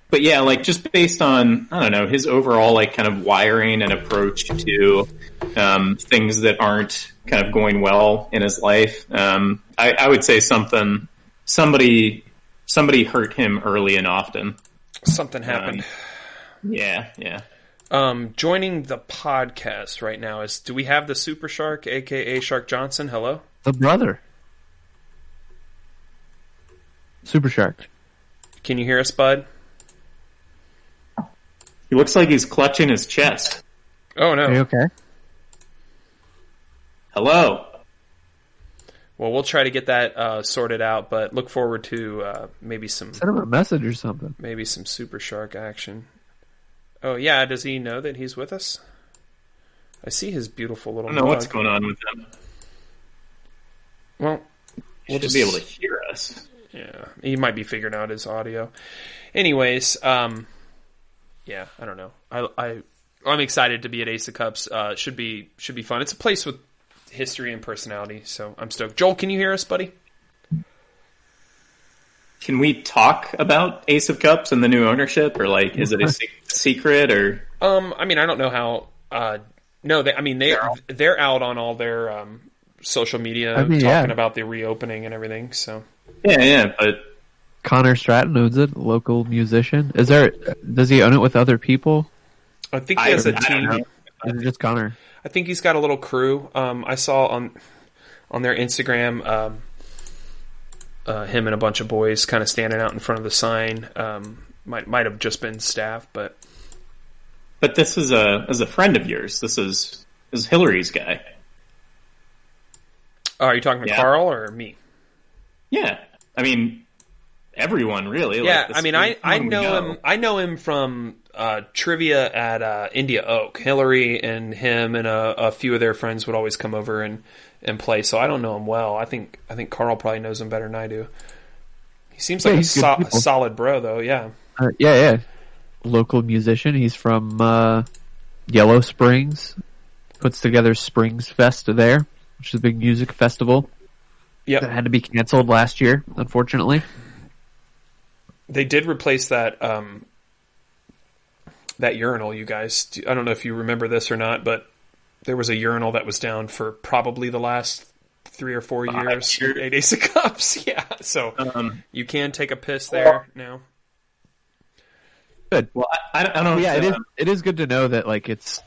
But yeah, just based on, I don't know, his overall kind of wiring and approach to things that aren't kind of going well in his life, I would say somebody hurt him early and often. Something happened. Yeah. Joining the podcast right now do we have the Super Shark, aka Shark Johnson? Hello? The brother. Super Shark. Can you hear us, bud? He looks like he's clutching his chest. Oh, no. Are you okay? Hello. Well, we'll try to get that sorted out, but look forward to maybe some Send him a message or something. maybe some Super Shark action. Oh yeah, does he know that he's with us? I see his beautiful little. I don't know mug. what's going on with them. Well, We'll just be able to hear us. Yeah, he might be figuring out his audio. Anyways, yeah, I don't know. I'm excited to be at Ace of Cups. Should be fun. It's a place with history and personality, so I'm stoked. Joel, can you hear us, buddy? Can we talk about Ace of Cups and the new ownership, or like, is it a secret, or? I mean, I don't know how. No, they're out on all their social media talking about the reopening and everything. So Yeah, but Connor Stratton owns it, local musician. Does he own it with other people? I think he has a I don't team. know. Or is it just Connor? I think he's got a little crew. I saw on their Instagram him and a bunch of boys kind of standing out in front of the sign. Might have just been staff, but this is a friend of yours. This is Hillary's guy. oh, are you talking to Carl or me? Yeah, I mean everyone really. Yeah, like, I mean I know him. I know him from trivia at India Oak. Hillary and him and a few of their friends would always come over and play. So I don't know him well. I think Carl probably knows him better than I do. He seems like a solid bro, though. Yeah. Yeah. Local musician. He's from Yellow Springs. Puts together Springs Fest there, which is a big music festival. Yeah. That had to be canceled last year, unfortunately. They did replace that that urinal, you guys. I don't know if you remember this or not, but there was a urinal that was down for probably the last 3 or 4 years at Ace of Cups. Yeah, so you can take a piss there now. Good. Well, I don't know. Yeah, it is good to know that like it's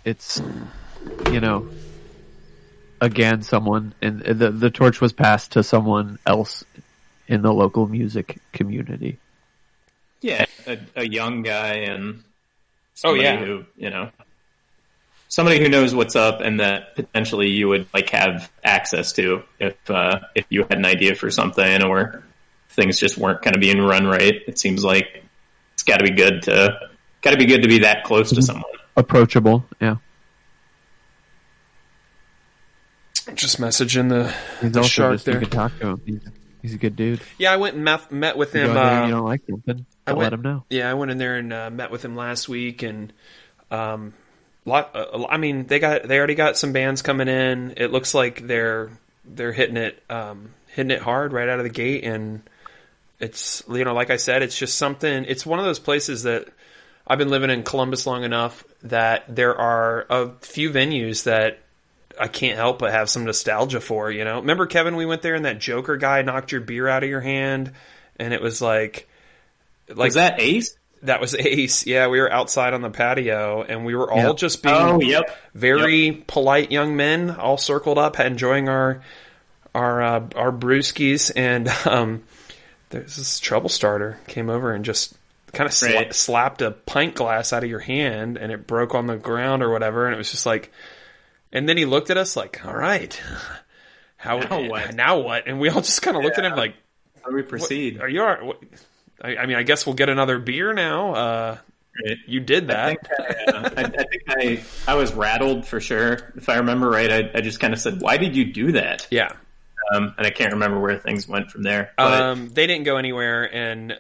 again someone and the torch was passed to someone else in the local music community. Yeah, a young guy and somebody who somebody who knows what's up and that potentially you would like have access to if you had an idea for something or things just weren't kind of being run right. It seems like it's got to be good to be that close to someone. Approachable, yeah. Just messaging the also shark there. You can talk to him. He's a good dude. Yeah, I went and met with him. You don't like something? Let him know. Yeah, I went in there and met with him last week, and I mean, they already got some bands coming in. It looks like they're hitting it hard right out of the gate, and it's like I said, it's just something. It's one of those places that I've been living in Columbus long enough that there are a few venues that I can't help but have some nostalgia for. Remember, Kevin, we went there and that Joker guy knocked your beer out of your hand, and it was like was that Ace? That was Ace. Yeah, we were outside on the patio, and we were all just being very polite young men, all circled up, enjoying our brewskis, and there's this trouble starter came over and just kind of slapped a pint glass out of your hand, and it broke on the ground or whatever, and it was just like, and then he looked at us like, all right, now what? And we all just kind of looked at him like, how do we proceed? Are you all right? I mean, I guess we'll get another beer now. You did that. I think I was rattled for sure. If I remember right, I just kind of said, why did you do that? Yeah. And I can't remember where things went from there. But they didn't go anywhere, and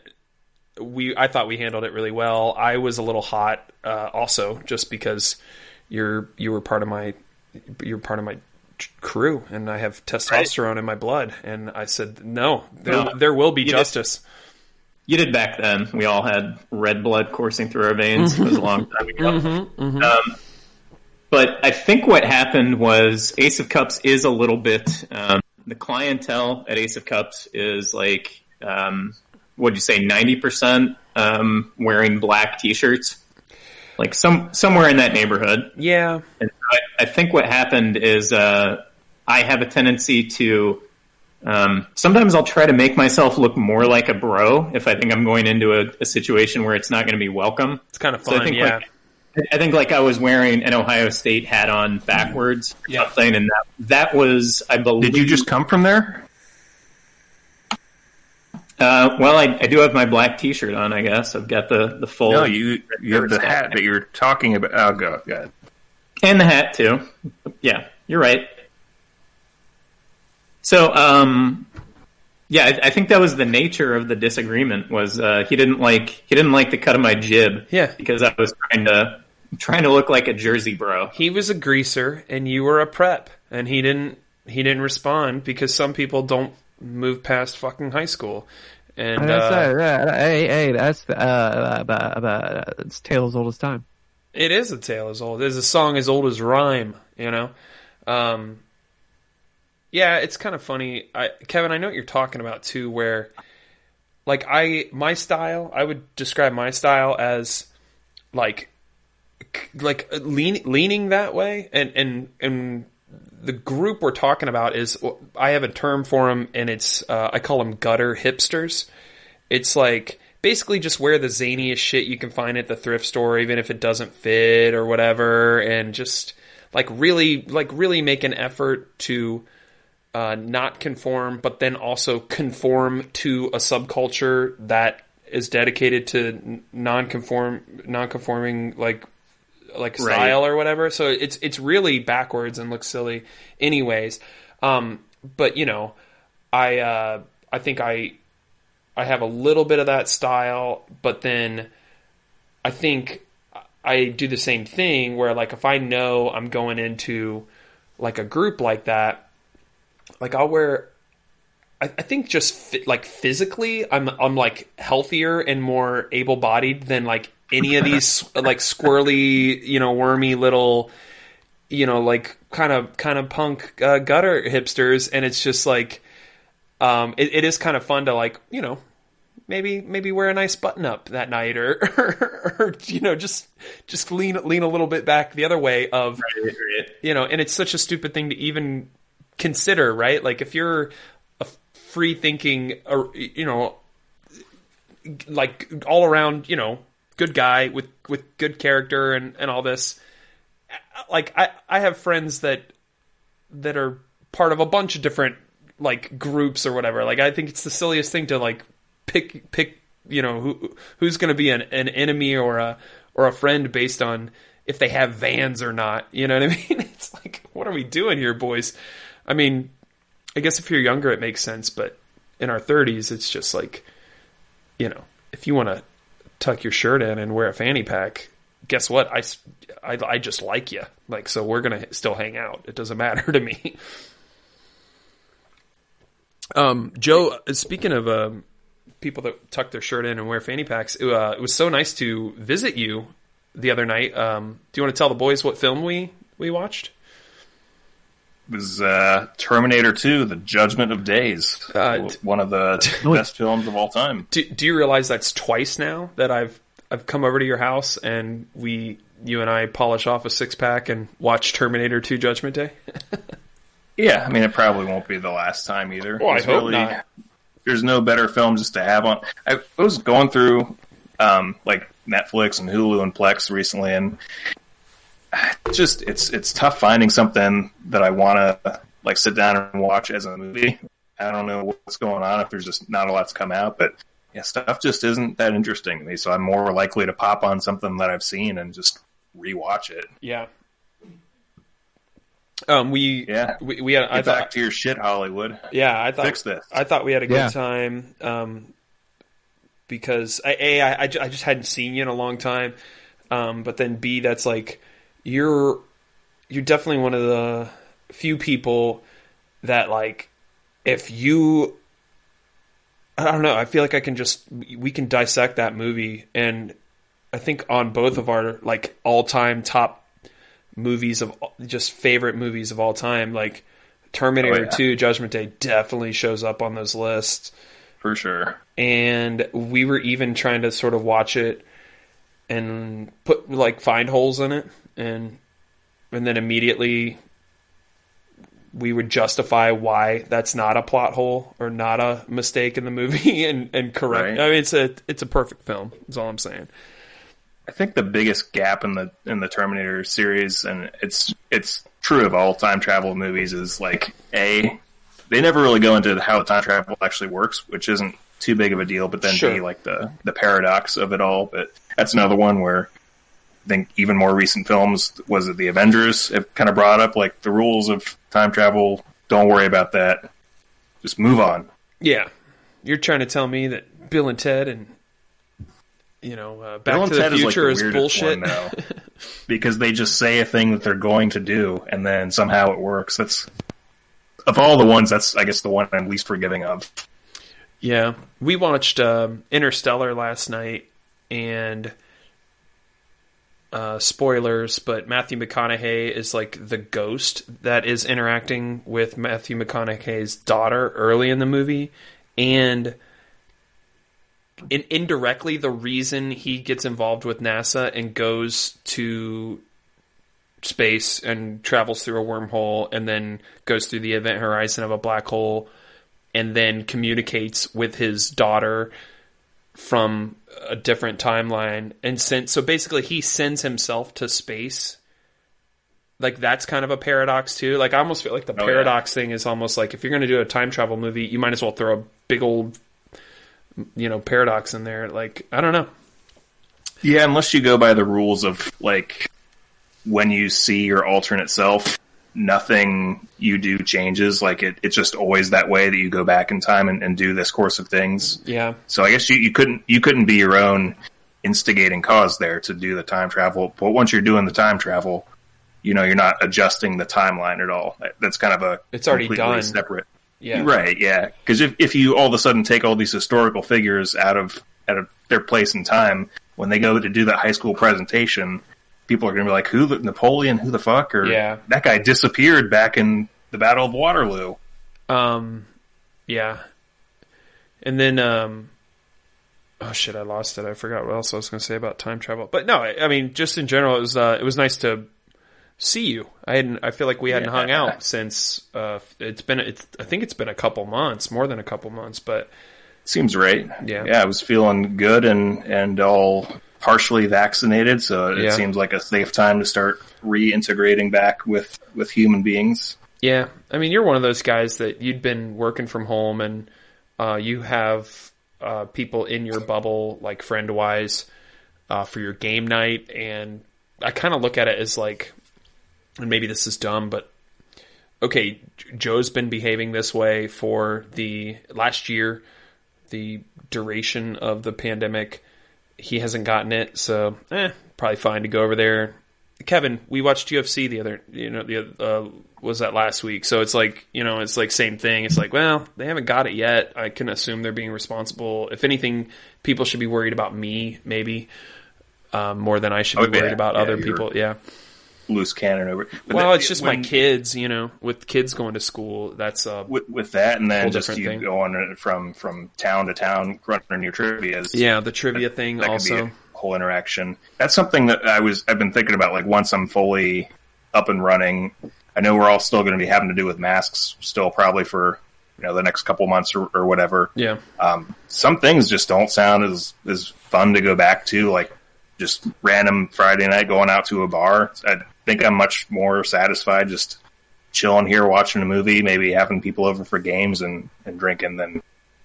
I thought we handled it really well. I was a little hot, also, just because you were part of my crew, and I have testosterone in my blood. And I said, no, there will be justice. You did back then. We all had red blood coursing through our veins. It was a long time ago. But I think what happened was Ace of Cups is a little bit. The clientele at Ace of Cups is like, what'd you say, 90% wearing black T-shirts, like somewhere in that neighborhood. Yeah. And I think what happened is I have a tendency to. Sometimes I'll try to make myself look more like a bro if I think I'm going into a situation where it's not going to be welcome. It's kind of fun, I think I think like I was wearing an Ohio State hat on backwards or something, and that was, I believe. Did you just come from there? Well, I do have my black T-shirt on. I guess I've got the full. No, you have the hat that you're talking about. Oh, go ahead. And the hat too. Yeah, you're right. So, yeah, I think that was the nature of the disagreement. Was he didn't like the cut of my jib? Yeah, because I was trying to look like a Jersey bro. He was a greaser, and you were a prep, and he didn't respond because some people don't move past fucking high school. And that's it's tale as old as time. It is a tale as old. There's a song as old as rhyme. You know. Yeah, it's kind of funny. Kevin, I know what you're talking about too, where like my style, I would describe my style as like leaning that way, and the group we're talking about is, I have a term for them, and it's I call them gutter hipsters. It's like basically just wear the zaniest shit you can find at the thrift store, even if it doesn't fit or whatever, and just really make an effort to not conform, but then also conform to a subculture that is dedicated to non-conforming like style or whatever. So it's really backwards and looks silly anyways. But you know, I think I have a little bit of that style, but then I think I do the same thing where like if I know I'm going into like a group like that, like I'll wear, I think just physically I'm like healthier and more able-bodied than like any of these like squirrely, you know, wormy little, you know, like kind of punk gutter hipsters. And it's just like, it is kind of fun to like, you know, maybe wear a nice button up that night or you know, just lean a little bit back the other way of, right. You know, and it's such a stupid thing to even consider, right? Like if you're a free thinking, you know, like all around, you know, good guy with good character and all this, like I have friends that are part of a bunch of different like groups or whatever. Like I think it's the silliest thing to like pick you know who's going to be an enemy or a friend based on if they have Vans or not. You know what I mean? It's like, what are we doing here, boys? I mean, I guess if you're younger, it makes sense, but in our 30s, it's just like, you know, if you want to tuck your shirt in and wear a fanny pack, guess what? I just like you. Like, so we're going to still hang out. It doesn't matter to me. Joe, speaking of people that tuck their shirt in and wear fanny packs, it was so nice to visit you the other night. Do you want to tell the boys what film we watched? It was Terminator 2, The Judgment of Days. One of the best films of all time. Do you realize that's twice now that I've come over to your house and you and I polish off a 6-pack and watch Terminator 2 Judgment Day? Yeah, I mean, it probably won't be the last time either. Well, I hope not. There's no better film just to have on. I was going through like Netflix and Hulu and Plex recently, and just it's tough finding something that I want to like sit down and watch as a movie. I don't know what's going on, if there's just not a lot to come out, but yeah, stuff just isn't that interesting to me. So I'm more likely to pop on something that I've seen and just rewatch it. Yeah. We had. Get back to your shit, Hollywood. Yeah, I thought fix this. I thought we had a good time. Because I just hadn't seen you in a long time. But then B, that's like you're definitely one of the few people that like if you, I don't know, I feel like we can dissect that movie, and I think on both of our like all-time top movies of just favorite movies of all time, like Terminator 2 Judgment Day definitely shows up on those lists. For sure. And we were even trying to sort of watch it and find holes in it, and then immediately we would justify why that's not a plot hole or not a mistake in the movie and correct. Right. I mean, it's a perfect film. Is all I'm saying. I think the biggest gap in the Terminator series, and it's true of all time travel movies, is like they never really go into how time travel actually works, which isn't too big of a deal. But then B, like the paradox of it all. But that's another one where I think even more recent films, was it the Avengers, have kind of brought up like the rules of time travel. Don't worry about that. Just move on. Yeah, you're trying to tell me that Bill and Ted and Back to the Future is bullshit now, because they just say a thing that they're going to do, and then somehow it works. That's, of all the ones, that's I guess the one I'm least forgiving of. Yeah, we watched Interstellar last night, and spoilers, but Matthew McConaughey is like the ghost that is interacting with Matthew McConaughey's daughter early in the movie, and indirectly the reason he gets involved with NASA and goes to space and travels through a wormhole and then goes through the event horizon of a black hole and then communicates with his daughter from a different timeline. And so basically he sends himself to space. Like, that's kind of a paradox too. Like, I almost feel like the paradox thing is almost like, if you're going to do a time travel movie, you might as well throw a big old paradox in there. Like, I don't know. Yeah, unless you go by the rules of, like, when you see your alternate self, nothing you do changes. Like, it's just always that way, that you go back in time and do this course of things. Yeah. So I guess you couldn't be your own instigating cause there to do the time travel. But once you're doing the time travel, you're not adjusting the timeline at all. That's kind of it's already done. Separate. Yeah. Right, yeah. Because if you all of a sudden take all these historical figures out of their place in time, when they go to do that high school presentation, people are going to be like, Napoleon, who the fuck? Or, that guy disappeared back in the Battle of Waterloo. Yeah. And then, oh shit, I lost it. I forgot what else I was going to say about time travel. But no, I mean, just in general, it was nice to see you. I feel like we hadn't hung out since I think it's been a couple months, more than a couple months, but seems right. Yeah, I was feeling good and all partially vaccinated, so it seems like a safe time to start reintegrating back with human beings. Yeah, I mean, you're one of those guys that you'd been working from home, and you have people in your bubble, like friend wise, for your game night, and I kind of look at it as like, and maybe this is dumb, but okay, Joe's been behaving this way for the last year, the duration of the pandemic. He hasn't gotten it, so probably fine to go over there. Kevin, we watched UFC was that last week? So it's like, it's like same thing. It's like, well, they haven't got it yet. I can assume they're being responsible. If anything, people should be worried about me, maybe more than I should be worried about other people. Yeah. Loose cannon over. Well, it's just my kids, with kids going to school. That's with that, and then just you go on from town to town running your trivias. Yeah, the trivia thing that also. Could be a whole interaction. That's something that I've been thinking about. Like, once I'm fully up and running, I know we're all still going to be having to do with masks still, probably for the next couple months or whatever. Yeah. Some things just don't sound as fun to go back to, like just random Friday night going out to a bar. I think I'm much more satisfied just chilling here, watching a movie, maybe having people over for games and drinking than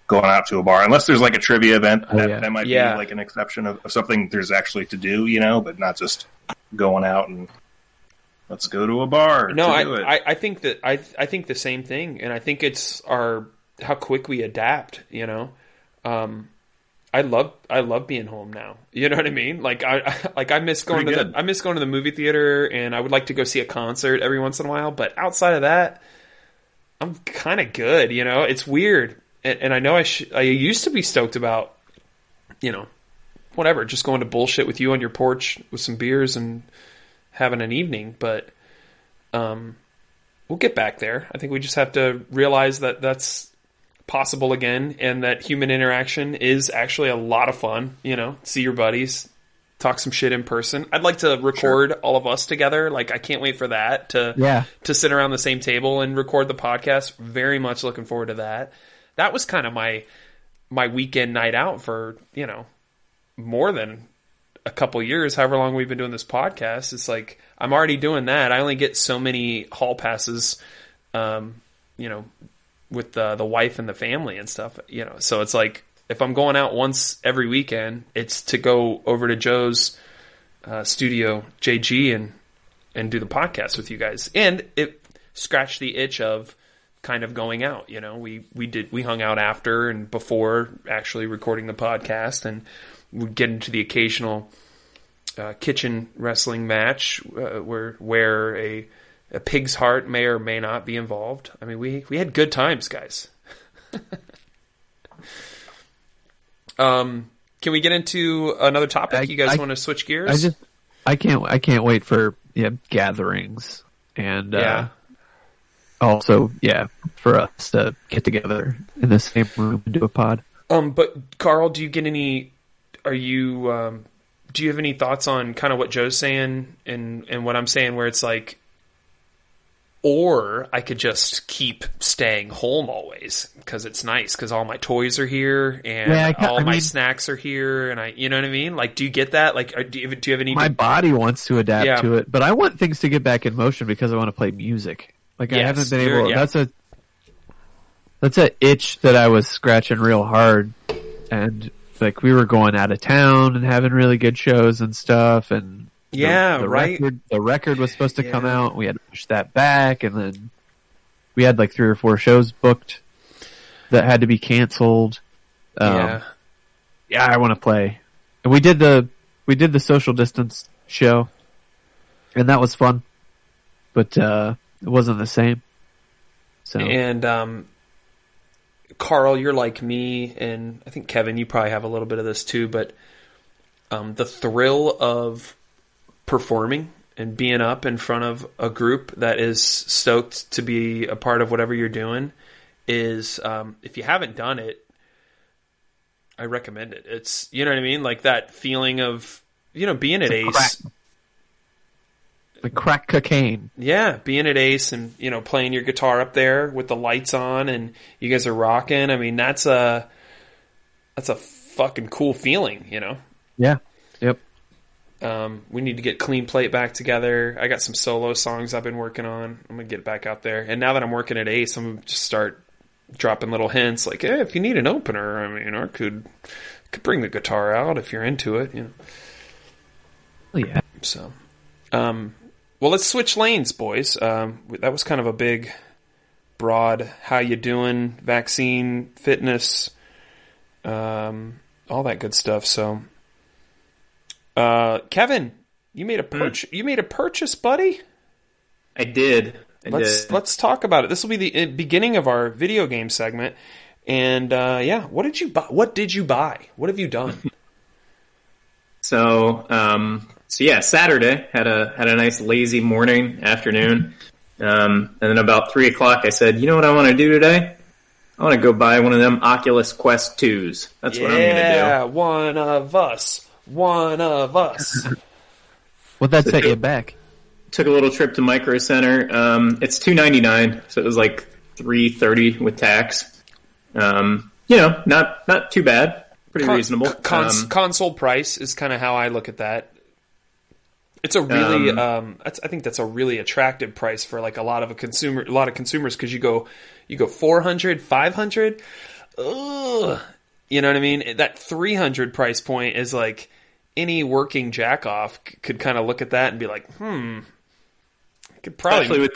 going out to a bar. Unless there's like a trivia event, that might be like an exception of something there's actually to do, but not just going out and let's go to a bar. No, I think that I think the same thing, and I think it's how quick we adapt. I love being home now. You know what I mean? Like I miss going to the movie theater, and I would like to go see a concert every once in a while. But outside of that, I'm kind of good. It's weird, and I know I used to be stoked about, whatever, just going to bullshit with you on your porch with some beers and having an evening. But we'll get back there. I think we just have to realize that that's possible again, and that human interaction is actually a lot of fun. See your buddies, talk some shit in person. I'd like to record all of us together. Like, I can't wait for that to sit around the same table and record the podcast. Very much looking forward to that. That was kind of my weekend night out for more than a couple years, however long we've been doing this podcast, it's like I'm already doing that. I only get so many hall passes, with the wife and the family and stuff, So it's like if I'm going out once every weekend, it's to go over to Joe's studio, JG, and do the podcast with you guys, and it scratched the itch of kind of going out. We hung out after and before actually recording the podcast, and we get into the occasional kitchen wrestling match where a pig's heart may or may not be involved. I mean, we had good times, guys. Can we get into another topic? You guys want to switch gears? I can't wait for gatherings and also for us to get together in the same room and do a pod. But Carl, do you get any? Do you have any thoughts on kind of what Joe's saying and what I'm saying, where it's like, or I could just keep staying home always because it's nice because all my toys are here and my snacks are here, and you know what I mean? Like, do you get that? Like, do you have any? My body wants to adapt to it, but I want things to get back in motion because I want to play music. Like, I haven't been able. Yeah. That's a itch that I was scratching real hard, and like we were going out of town and having really good shows and stuff, and the record was supposed to come out. We had to push that back, and then we had like 3 or 4 shows booked that had to be canceled. I want to play, and we did the social distance show, and that was fun, but it wasn't the same. So and Carl, you're like me, and I think Kevin, you probably have a little bit of this too, but the thrill of performing and being up in front of a group that is stoked to be a part of whatever you're doing is, if you haven't done it, I recommend it. It's, you know what I mean? Like that feeling of, being at Ace. Like crack cocaine. Yeah, being at Ace and, playing your guitar up there with the lights on and you guys are rocking. I mean, that's a fucking cool feeling, Yeah. Yep. We need to get Clean Plate back together. I got some solo songs I've been working on. I'm going to get it back out there. And now that I'm working at Ace, I'm going to just start dropping little hints like, hey, if you need an opener, I mean, I could bring the guitar out if you're into it, Oh, yeah. So, well, let's switch lanes, boys. That was kind of a big, broad, how you doing, vaccine, fitness, all that good stuff. So, Kevin, you made a purchase, buddy? I did. Let's talk about it. This will be the beginning of our video game segment. And what did you buy? What did you buy? What have you done? So Saturday had a nice lazy afternoon, and then about 3:00 I said, you know what I want to do today? I want to go buy one of them Oculus Quest 2s. That's what I'm going to do. Yeah, one of us. What'd that set you back? Took a little trip to Micro Center. It's $299, so it was like $330 with tax. Not too bad. Pretty reasonable. Console price is kind of how I look at that. It's a really, I think that's a really attractive price for like a lot of consumers because you go 400, 500. Ugh. You know what I mean? That 300 price point is like any working jackoff could kind of look at that and be like, could probably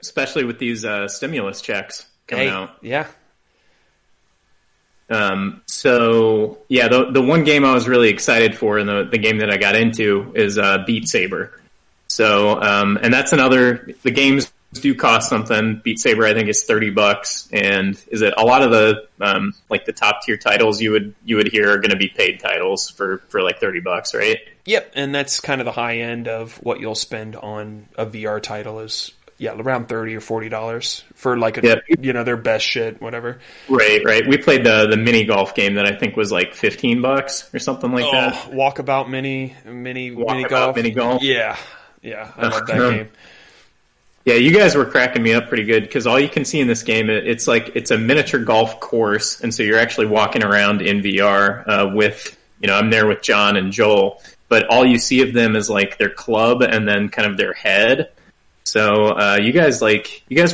especially with these stimulus checks coming out. Yeah. The one game I was really excited for and the game that I got into is Beat Saber. So, and that's the games do cost something. Beat Saber, I think, is $30, and is it a lot of the the top tier titles you would hear are going to be paid titles for like $30, right? Yep, and that's kind of the high end of what you'll spend on a VR title is around $30 or $40 for like their best shit, whatever. Right. We played the mini golf game that I think was like $15 or something like that. Walkabout mini golf. Yeah, I love that game. Yeah, you guys were cracking me up pretty good because all you can see in this game, it's a miniature golf course, and so you're actually walking around in VR with, I'm there with John and Joel, but all you see of them is like their club and then kind of their head. So you guys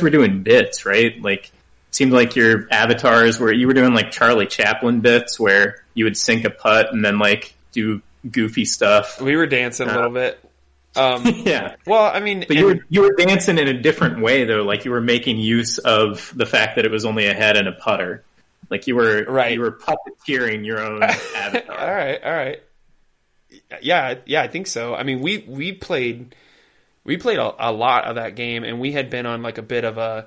were doing bits, right? Like, it seemed like your avatars you were doing like Charlie Chaplin bits where you would sink a putt and then like do goofy stuff. We were dancing a little bit. Yeah. Well, I mean, but you were dancing in a different way though. Like you were making use of the fact that it was only a head and a putter. Like you were puppeteering your own avatar. All right. Yeah, I think so. I mean, we played a lot of that game, and we had been on like a bit of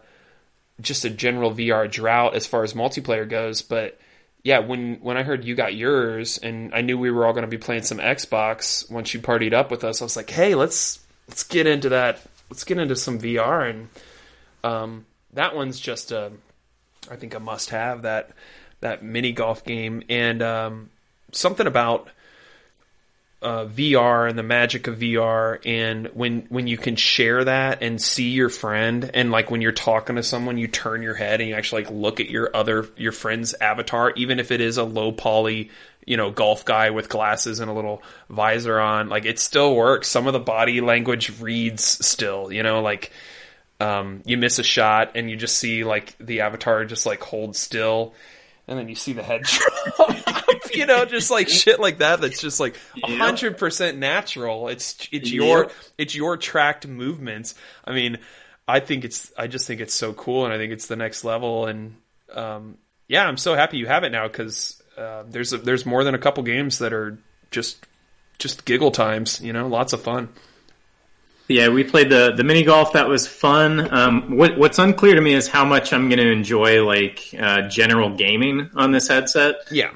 just a general VR drought as far as multiplayer goes. But yeah, when I heard you got yours, and I knew we were all going to be playing some Xbox once you partied up with us, I was like, hey, let's get into that. Let's get into some VR, and that one's just I think a must-have, that mini golf game, and something about VR and the magic of VR, and when you can share that and see your friend, and like when you're talking to someone, you turn your head and you actually like look at your friend's avatar, even if it is a low poly, golf guy with glasses and a little visor on, like it still works. Some of the body language reads still, like you miss a shot and you just see like the avatar just like hold still. And then you see the head drop, just like shit like that. That's just like 100% natural. It's your tracked movements. I mean, I just think it's so cool, and I think it's the next level. And I'm so happy you have it now, because there's more than a couple games that are just giggle times. Lots of fun. Yeah, we played the mini golf. That was fun. What's unclear to me is how much I'm going to enjoy like general gaming on this headset. Yeah.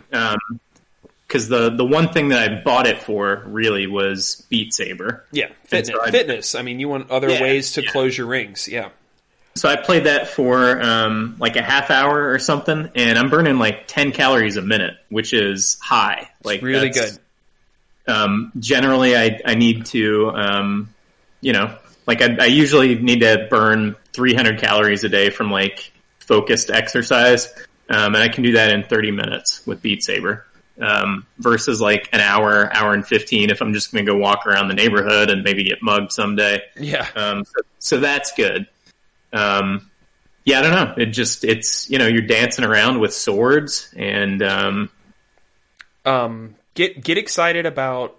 Because the one thing that I bought it for really was Beat Saber. Yeah, fitness. I mean, you want other ways to close your rings. Yeah. So I played that for like a half hour or something, and I'm burning like 10 calories a minute, which is high. Like it's really good. Generally, I need to. I usually need to burn 300 calories a day from like focused exercise. And I can do that in 30 minutes with Beat Saber, versus like an hour and 15 if I'm just going to go walk around the neighborhood and maybe get mugged someday. Yeah. So that's good. I don't know. It's you're dancing around with swords, and get excited about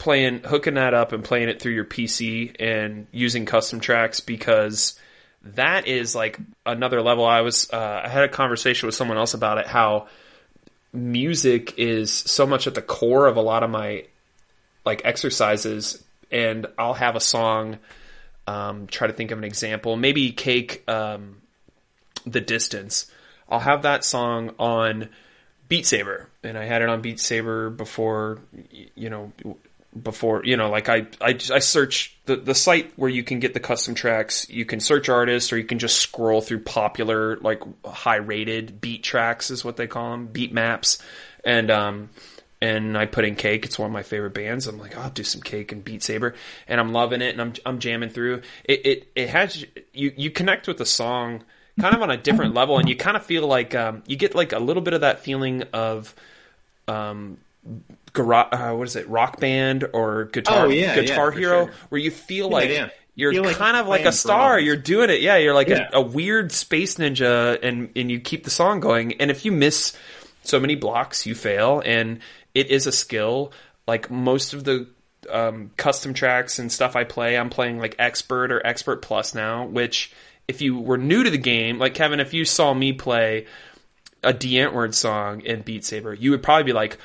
hooking that up and playing it through your PC and using custom tracks, because that is like another level. I had a conversation with someone else about it, how music is so much at the core of a lot of my like exercises, and I'll have a song, try to think of an example, maybe Cake, The Distance. I'll have that song on Beat Saber, and I had it on Beat Saber before like I search the site where you can get the custom tracks. You can search artists, or you can just scroll through popular, like high rated beat tracks is what they call them, beat maps. And I put in Cake. It's one of my favorite bands. I'm like, I'll do some Cake and Beat Saber, and I'm loving it. And I'm jamming through it. It has you connect with the song kind of on a different level, and you kind of feel like you get like a little bit of that feeling of what is it, Rock Band or Guitar Hero, sure, where you feel like you're like kind of like a star. You're doing it. Yeah, you're like a weird space ninja, and you keep the song going. And if you miss so many blocks, you fail. And it is a skill. Like most of the custom tracks and stuff I play, I'm playing like Expert or Expert Plus now, which if you were new to the game, like Kevin, if you saw me play a D. Antwoord song in Beat Saber, you would probably be like,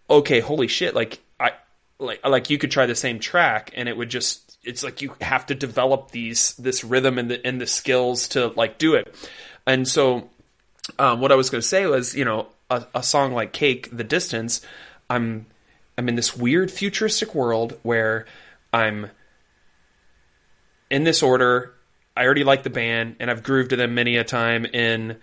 okay, holy shit, like you could try the same track, and it would just, it's like you have to develop this rhythm and the skills to like do it. And so what I was going to say was, a song like Cake, The Distance, I'm in this weird futuristic world where I'm in this order. I already like the band, and I've grooved to them many a time in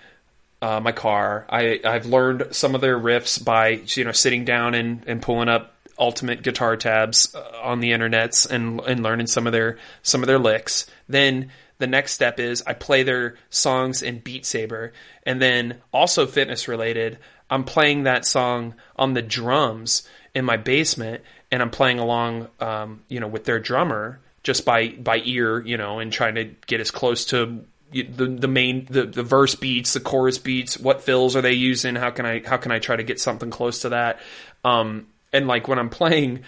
my car. I've learned some of their riffs by sitting down and pulling up Ultimate guitar tabs on the internets and learning some of their licks. Then the next step is I play their songs in Beat Saber, and then also fitness related, I'm playing that song on the drums in my basement, and I'm playing along, with their drummer just by ear, and trying to get as close to the verse beats, the chorus beats, what fills are they using? How can I try to get something close to that? And like when I'm playing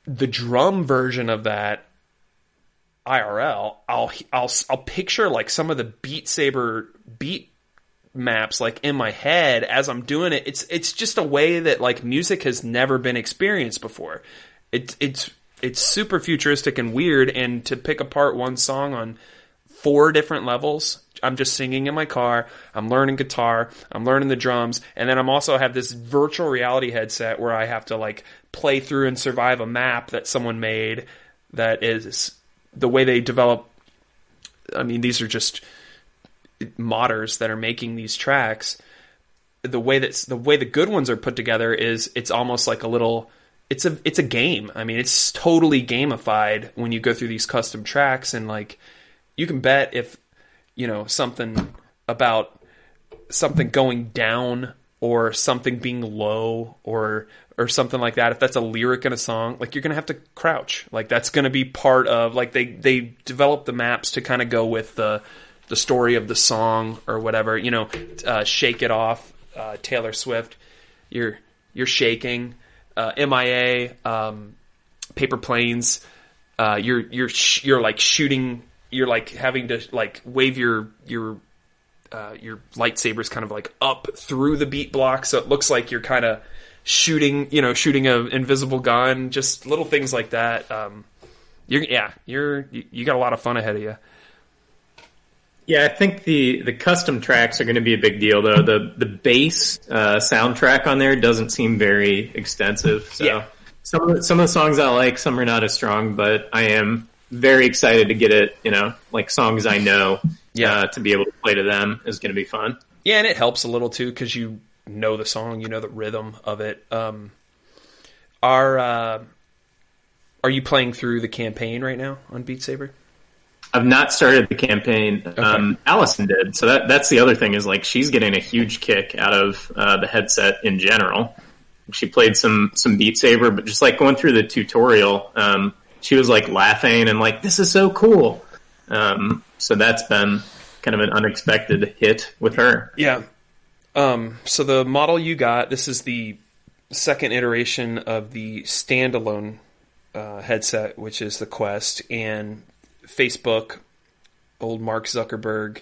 the drum version of that IRL, I'll picture like some of the Beat Saber beat maps like in my head as I'm doing it. It's just a way that like music has never been experienced before. It's super futuristic and weird, and to pick apart one song on 4 different levels. I'm just singing in my car, I'm learning guitar, I'm learning the drums, and then I'm also have this virtual reality headset where I have to like play through and survive a map that someone made that is the way they develop. I mean, these are just modders that are making these tracks. The way the good ones are put together is it's almost like it's a game. I mean, it's totally gamified when you go through these custom tracks, and like you can bet if something about something going down or something being low or something like that, if that's a lyric in a song, like you're gonna have to crouch. Like that's gonna be part of like they develop the maps to kind of go with the story of the song or whatever. Shake It Off, Taylor Swift, you're shaking. MIA, Paper Planes, you're like shooting. You're like having to like wave your lightsabers kind of like up through the beat block, so it looks like you're kind of shooting an invisible gun. Just little things like that. You got a lot of fun ahead of you. Yeah, I think the custom tracks are going to be a big deal, though. The bass soundtrack on there doesn't seem very extensive. So yeah. Some of the songs I like, some are not as strong, but I am very excited to get it. Like songs I know, to be able to play to them is going to be fun. Yeah, and it helps a little too because you know the song, you know the rhythm of it. Are you playing through the campaign right now on Beat Saber? I've not started the campaign. Okay. Allison did. So that's the other thing is like she's getting a huge kick out of the headset in general. She played some Beat Saber, but just like going through the tutorial, she was like laughing and like, this is so cool. So that's been kind of an unexpected hit with her. Yeah. So the model you got, this is the second iteration of the standalone headset, which is the Quest, and Facebook, old Mark Zuckerberg.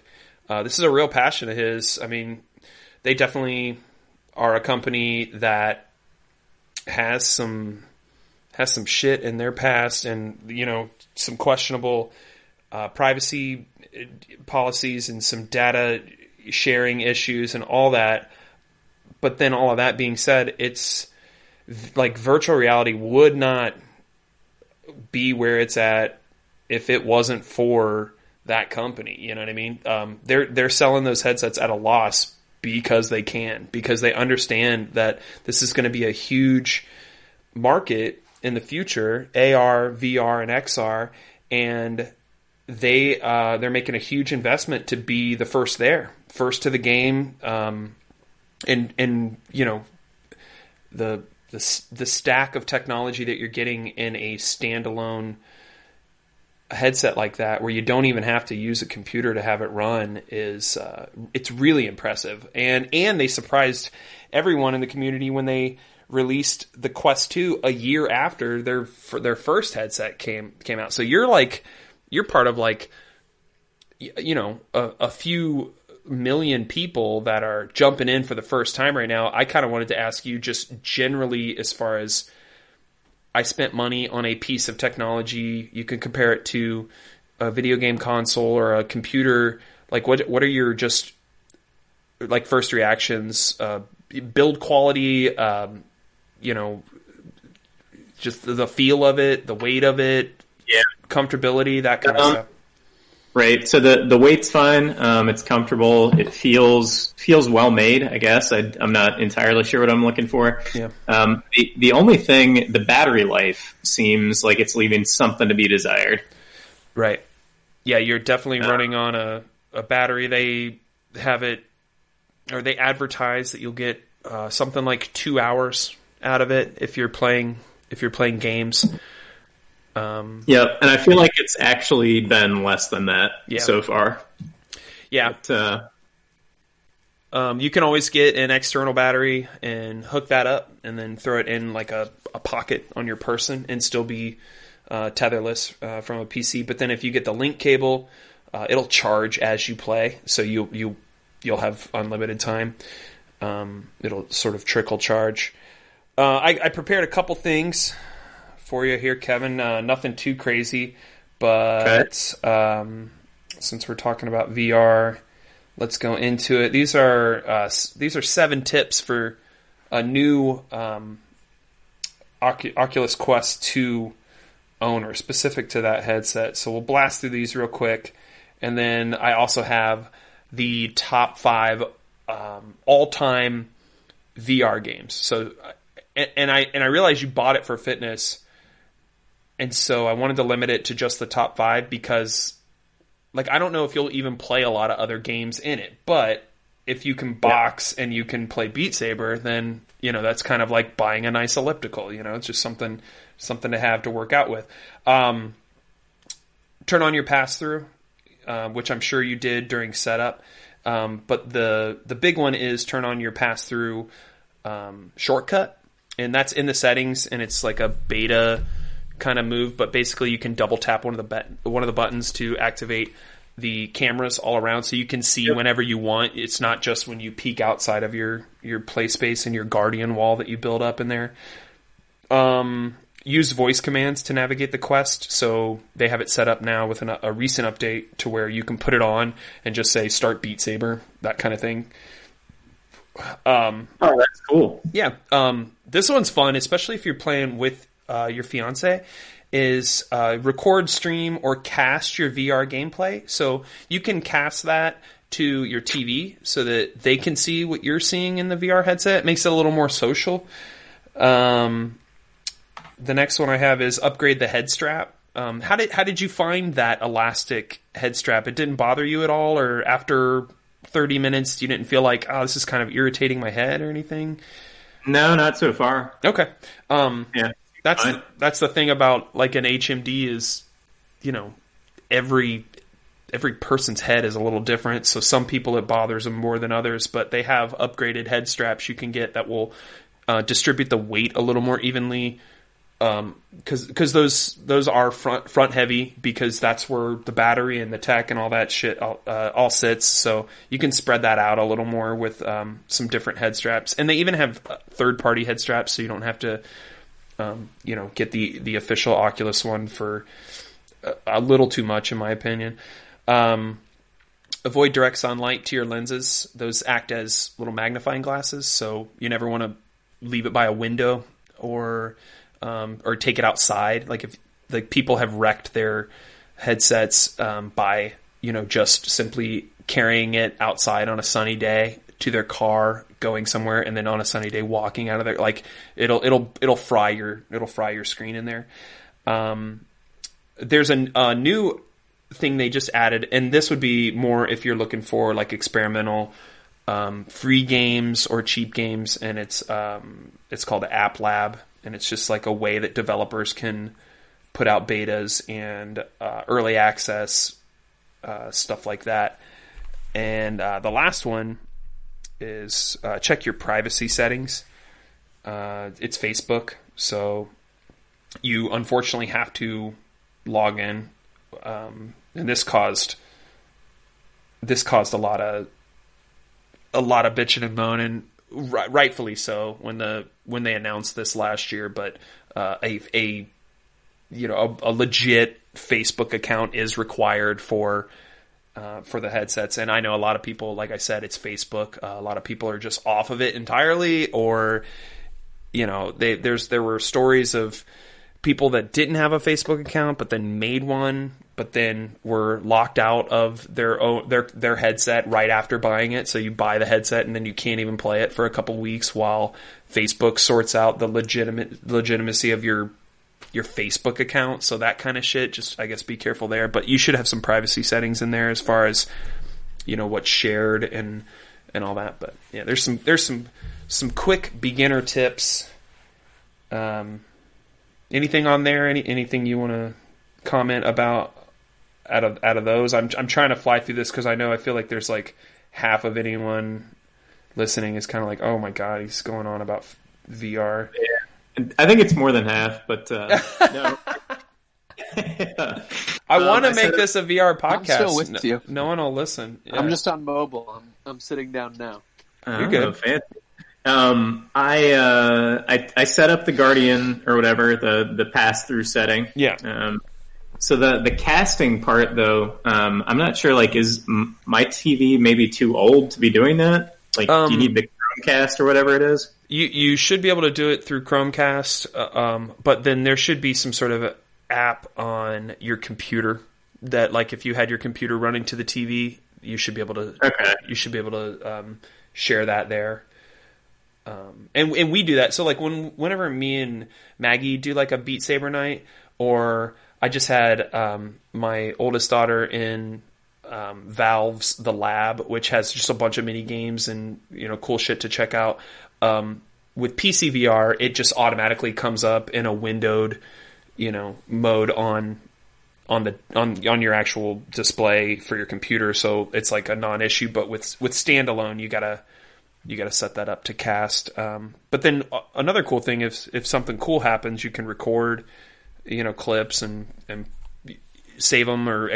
This is a real passion of his. I mean, they definitely are a company that has some shit in their past, and some questionable privacy policies and some data sharing issues and all that. But then all of that being said, it's like virtual reality would not be where it's at if it wasn't for that company. You know what I mean? They're selling those headsets at a loss because they can, because they understand that this is going to be a huge market in the future, AR, VR, and XR, and they're making a huge investment to be the first to the game, and the stack of technology that you're getting in a standalone headset like that, where you don't even have to use a computer to have it run, is it's really impressive. And they surprised everyone in the community when they released the Quest 2 a year after their first headset came out. So you're part of like a few million people that are jumping in for the first time right now. I kind of wanted to ask you just generally, as far as I spent money on a piece of technology, you can compare it to a video game console or a computer. Like what are your just like first reactions, build quality, just the feel of it, the weight of it, comfortability, that kind of stuff. Right. So the weight's fine. It's comfortable. It feels well made, I guess. I'm not entirely sure what I'm looking for. Yeah. The only thing, the battery life seems like it's leaving something to be desired. Right. Yeah, you're definitely running on a battery. They have it, or they advertise that you'll get something like 2 hours out of it if you're playing if you're playing games. Yep, and I feel like it's actually been less than that so far. Yeah. But, you can always get an external battery and hook that up and then throw it in like a pocket on your person and still be tetherless from a PC. But then if you get the link cable, it'll charge as you play, so you'll have unlimited time. It'll sort of trickle charge. I prepared a couple things for you here, Kevin. Nothing too crazy, but since we're talking about VR, let's go into it. These are 7 tips for a new Oculus Quest 2 owner, specific to that headset. So we'll blast through these real quick, and then I also have the top 5 all-time VR games. So, and I realize you bought it for fitness, and so I wanted to limit it to just the top 5 because, like, I don't know if you'll even play a lot of other games in it, but if you can box and you can play Beat Saber, then, you know, that's kind of like buying a nice elliptical, you know, it's just something to have to work out with. Turn on your pass-through, which I'm sure you did during setup. But the big one is turn on your pass-through shortcut, and that's in the settings, and it's like a beta kind of move, but basically you can double tap one of the buttons to activate the cameras all around, so you can see whenever you want. It's not just when you peek outside of your play space and your Guardian wall that you build up in there. Use voice commands to navigate the Quest, so they have it set up now with a recent update to where you can put it on and just say start Beat Saber, that kind of thing. oh, that's cool. Yeah, this one's fun, especially if you're playing with your fiance, is record, stream, or cast your VR gameplay. So you can cast that to your TV so that they can see what you're seeing in the VR headset. It makes it a little more social. The next one I have is upgrade the head strap. How did you find that elastic head strap? It didn't bother you at all, or after 30 minutes you didn't feel like, oh, this is kind of irritating my head or anything? No, not so far. Okay. Yeah. That's the thing about like an HMD is, you know, every person's head is a little different. So some people it bothers them more than others, but they have upgraded head straps you can get that will distribute the weight a little more evenly. Because those are front heavy, because that's where the battery and the tech and all that shit all sits. So you can spread that out a little more with some different head straps, and they even have third party head straps, so you don't have to get the official Oculus one for a little too much, in my opinion. Avoid direct sunlight to your lenses. Those act as little magnifying glasses, so you never want to leave it by a window or take it outside. Like if people have wrecked their headsets by just simply carrying it outside on a sunny day to their car, going somewhere, and then on a sunny day walking out of there. Like it'll fry your screen in there. There's a new thing they just added, and this would be more if you're looking for like experimental free games or cheap games, and it's called the App Lab. And it's just like a way that developers can put out betas and early access, stuff like that. And the last one is check your privacy settings. It's Facebook, so you unfortunately have to log in. And this caused a lot of bitching and moaning. Rightfully so when they announced this last year, but a legit Facebook account is required for the headsets. And I know a lot of people, like I said, it's Facebook. A lot of people are just off of it entirely, or there were stories of people that didn't have a Facebook account but then made one, but then were locked out of their headset right after buying it. So you buy the headset and then you can't even play it for a couple weeks while Facebook sorts out the legitimacy of your Facebook account. So that kind of shit, just I guess be careful there. But you should have some privacy settings in there as far as what's shared and all that. But yeah, there's some quick beginner tips. Anything on there? Anything you want to comment about out of those? I'm trying to fly through this because I feel like there's like half of anyone listening is kind of like, oh my god, he's going on about VR. Yeah. I think it's more than half, but no. I want to make this a VR podcast. I'm still with you. No one will listen. Yeah. I'm just on mobile. I'm sitting down now. You're good. Fancy. I set up the Guardian or whatever, the pass through setting. Yeah. So the casting part though, I'm not sure. Like, is my TV maybe too old to be doing that? Like, do you need the Chromecast or whatever it is? You should be able to do it through Chromecast, but then there should be some sort of app on your computer that, like, if you had your computer running to the TV, you should be able to. Okay. You should be able to share that there. And we do that. So like whenever me and Maggie do like a Beat Saber night, or I just had my oldest daughter in Valve's The Lab, which has just a bunch of mini games and cool shit to check out. With PC VR, it just automatically comes up in a windowed mode on your actual display for your computer, so it's like a non-issue. But with standalone, you gotta set that up to cast. But then another cool thing, if something cool happens, you can record, clips and save them, or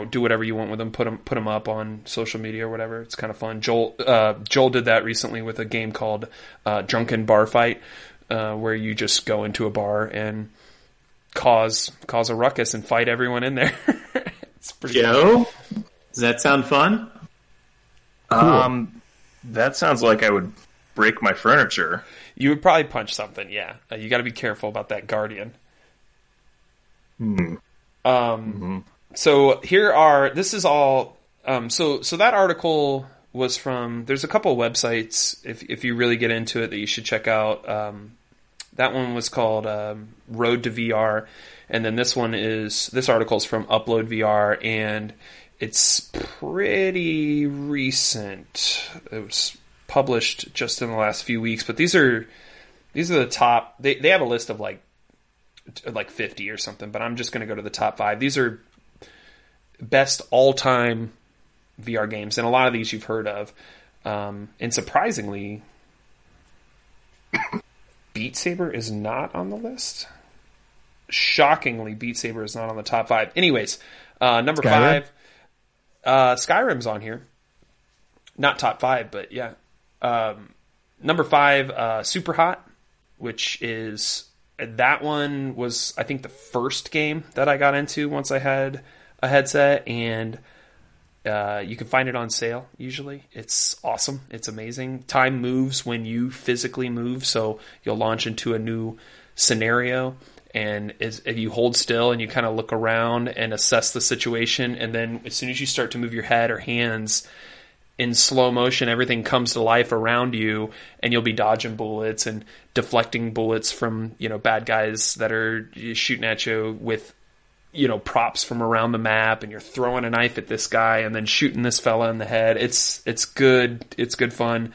do whatever you want with them. Put them up on social media or whatever. It's kind of fun. Joel did that recently with a game called Drunken Bar Fight, where you just go into a bar and cause a ruckus and fight everyone in there. It's pretty Joe, fun. Does that sound fun? Cool. That sounds like I would break my furniture. You would probably punch something, yeah. You got to be careful about that Guardian. So this is all. So that article was from. There's a couple of websites if you really get into it that you should check out. That one was called Road to VR, and then this article is from Upload VR, and it's pretty recent. It was published just in the last few weeks, but these are the top. They have a list of like 50 or something, but I'm just going to go to the top 5. These are best all-time VR games, and a lot of these you've heard of. And surprisingly, Beat Saber is not on the list. Shockingly, Beat Saber is not on the top 5. Anyways, number Skyrim? 5, Skyrim's on here. Not top 5, but yeah. Number 5, Super Hot, which is... That one was, I think, the first game that I got into once I had a headset, and you can find it on sale, usually. It's awesome. It's amazing. Time moves when you physically move, so you'll launch into a new scenario, and if you hold still and you kind of look around and assess the situation, and then as soon as you start to move your head or hands in slow motion, everything comes to life around you, and you'll be dodging bullets and deflecting bullets from, bad guys that are shooting at you with, props from around the map, and you're throwing a knife at this guy and then shooting this fella in the head. It's good. It's good fun.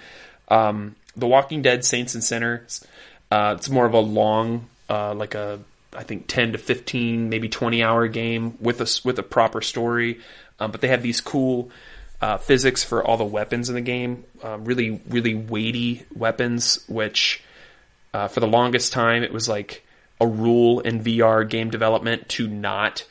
The Walking Dead Saints and Sinners, it's more of a long, I think 10 to 15, maybe 20 hour game with a proper story. But they have these cool, physics for all the weapons in the game, really, really weighty weapons, which for the longest time it was like a rule in VR game development to not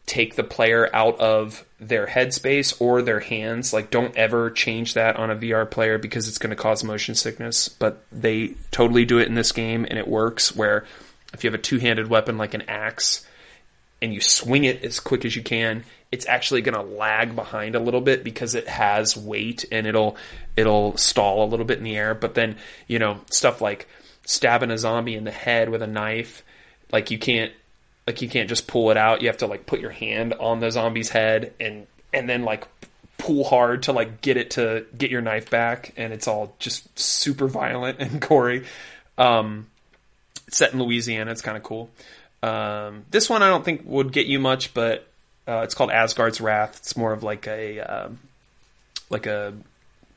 take the player out of their headspace or their hands. Like, don't ever change that on a VR player because it's going to cause motion sickness. But they totally do it in this game, and it works, where if you have a two-handed weapon like an axe and you swing it as quick as you can, it's actually going to lag behind a little bit because it has weight, and it'll stall a little bit in the air. But then, stuff like stabbing a zombie in the head with a knife, you can't just pull it out. You have to put your hand on the zombie's head and then pull hard to get your knife back, and it's all just super violent and gory. It's set in Louisiana. It's kind of cool. This one I don't think would get you much, but it's called Asgard's Wrath. It's more of a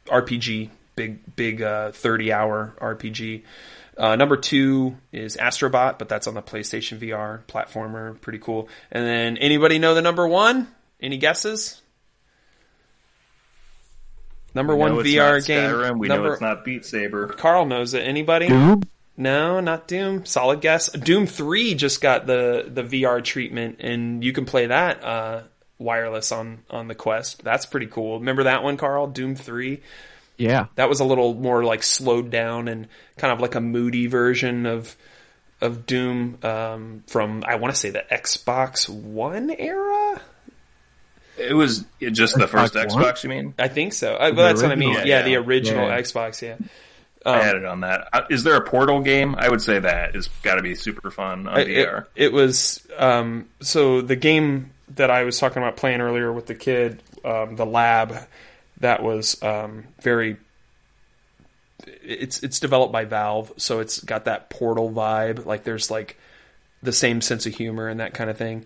RPG, big 30-hour RPG. Number 2 is Astrobot, but that's on the PlayStation VR platformer. Pretty cool. And then anybody know the number 1? Any guesses? Number 1 VR game. Skyrim. We know it's not Beat Saber. Carl knows it. Anybody? Doom? No, not Doom. Solid guess. Doom 3 just got the VR treatment, and you can play that wireless on the Quest. That's pretty cool. Remember that one, Carl? Doom 3? Yeah. That was a little more like slowed down and kind of like a moody version of Doom from, I want to say, the Xbox One era? It was just the first Xbox Xbox, One? you mean? I think so. Well, that's what I mean. original? Yeah, the original Yeah. Xbox, yeah. I had it on that. Is there a Portal game? I would say that has got to be super fun on VR. It was so the game that I was talking about playing earlier with the kid, the lab, that was very. It's developed by Valve, so it's got that Portal vibe. Like there's like the same sense of humor and that kind of thing.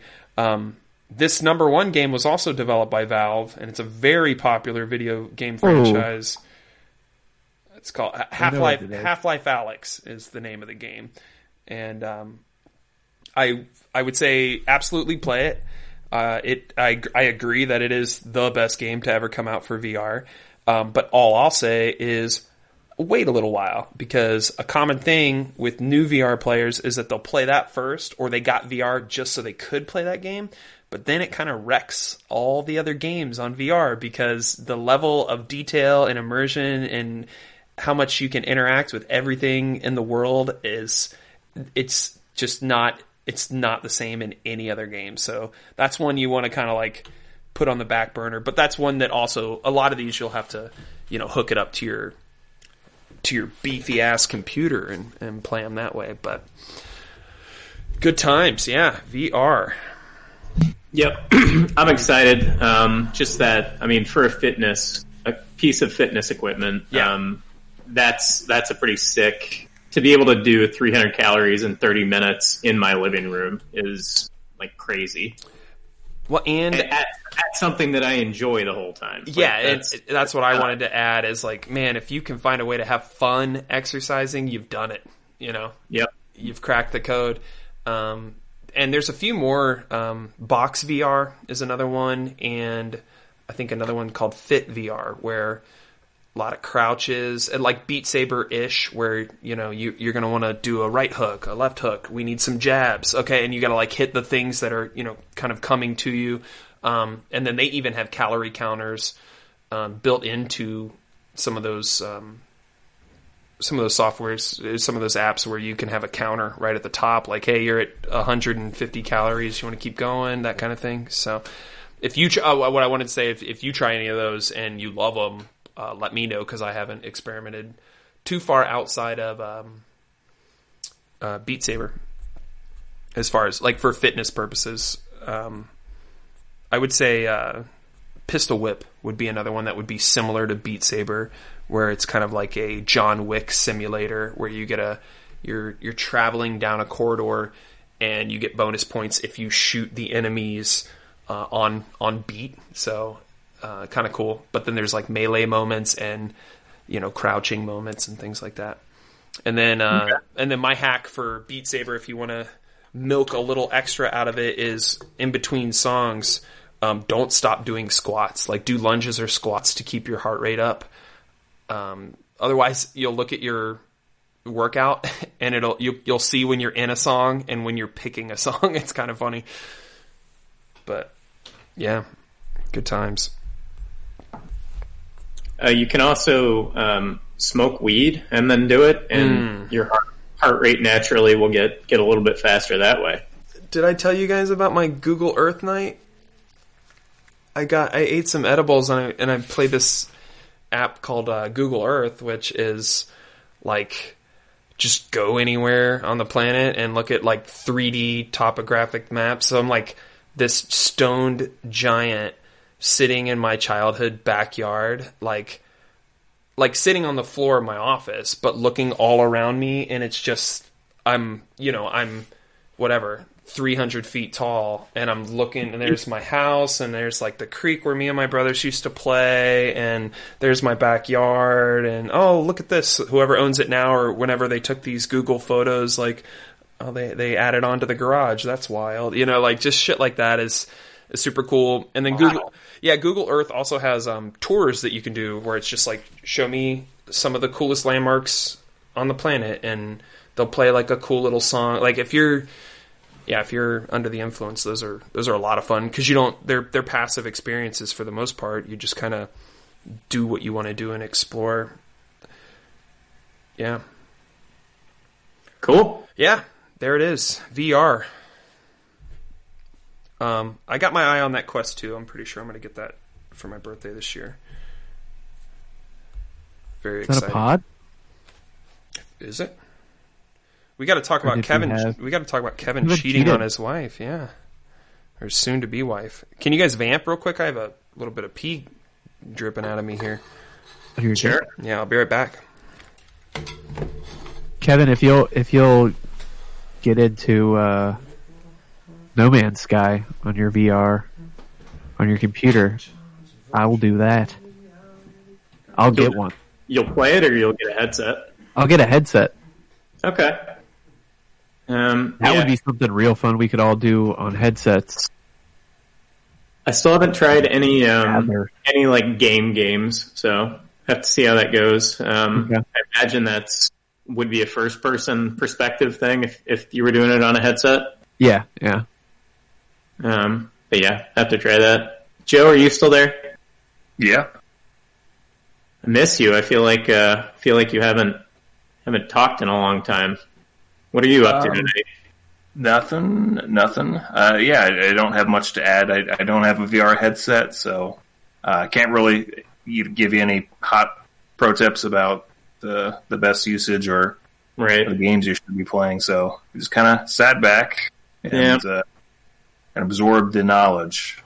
This number 1 game was also developed by Valve, and it's a very popular video game franchise. It's called Half-Life. Half-Life Alyx is the name of the game, and I would say absolutely play it. I agree that it is the best game to ever come out for VR. But all I'll say is wait a little while, because a common thing with new VR players is that they'll play that first, or they got VR just so they could play that game. But then it kind of wrecks all the other games on VR, because the level of detail and immersion and how much you can interact with everything in the world it's not the same in any other game. So that's one you want to kind of like put on the back burner. But that's one that also, a lot of these you'll have to, hook it up to your beefy ass computer and play them that way. But good times. Yeah. VR. Yep. I'm excited. Just that, for a piece of fitness equipment. Yeah. That's a pretty sick, to be able to do 300 calories in 30 minutes in my living room is like crazy. Well, and at something that I enjoy the whole time. Yeah, that's what I wanted to add is like, man, if you can find a way to have fun exercising, you've done it, Yep. You've cracked the code. And there's a few more. Box VR is another one, and I think another one called Fit VR, where a lot of crouches and like Beat Saber-ish, where you're going to want to do a right hook, a left hook. We need some jabs, okay, and you got to like hit the things that are kind of coming to you. And then they even have calorie counters built into some of those softwares, some of those apps where you can have a counter right at the top, like, hey, you're at 150 calories, you want to keep going, that kind of thing. So if you what I wanted to say, if you try any of those and you love them, let me know, because I haven't experimented too far outside of Beat Saber as far as like for fitness purposes. I would say Pistol Whip would be another one that would be similar to Beat Saber, where it's kind of like a John Wick simulator where you get you're traveling down a corridor and you get bonus points if you shoot the enemies on beat. So kind of cool. But then there's like melee moments and crouching moments and things like that. And then and then my hack for Beat Saber, if you want to milk a little extra out of it, is in between songs, don't stop doing squats. Like do lunges or squats to keep your heart rate up. Otherwise, you'll look at your workout and you'll see when you're in a song and when you're picking a song. It's kind of funny, but yeah, good times. You can also smoke weed and then do it, and your heart rate naturally will get a little bit faster that way. Did I tell you guys about my Google Earth night? I ate some edibles and I played this app called Google Earth, which is like just go anywhere on the planet and look at like 3D topographic maps. So I'm like this stoned giant sitting in my childhood backyard, like sitting on the floor of my office, but looking all around me, and it's just I'm whatever, 300 feet tall, and I'm looking, and there's my house, and there's like the creek where me and my brothers used to play, and there's my backyard, and oh, look at this, whoever owns it now, or whenever they took these Google photos, like, oh, they added on to the garage. That's wild. You know, like, just shit like that is super cool. And then Google Earth also has tours that you can do where it's just like, show me some of the coolest landmarks on the planet, and they'll play like a cool little song. Like, if you're under the influence, those are a lot of fun, because they're passive experiences for the most part. You just kind of do what you want to do and explore. Yeah. Cool. Yeah. There it is. VR. I got my eye on that Quest 2. I'm pretty sure I'm going to get that for my birthday this year. Very excited. Is that a pod? Is it? We got to talk about Kevin. We got to talk about Kevin cheating on his wife. Yeah, or soon to be wife. Can you guys vamp real quick? I have a little bit of pee dripping out of me here. Sure. Yeah, I'll be right back. Kevin, if you'll get into No Man's Sky on your VR on your computer, I will do that. I'll get one. You'll play it, or you'll get a headset? I'll get a headset. Okay. That would be something real fun we could all do on headsets. I still haven't tried any like games, so have to see how that goes. Okay. I imagine would be a first person perspective thing if you were doing it on a headset. Yeah. But yeah, have to try that. Joe, are you still there? Yeah. I miss you. I feel like you haven't talked in a long time. What are you up to today? Nothing. Yeah, I don't have much to add. I don't have a VR headset, so I can't really give you any hot pro tips about the best usage or the games you should be playing. So I just kind of sat back and absorbed the knowledge.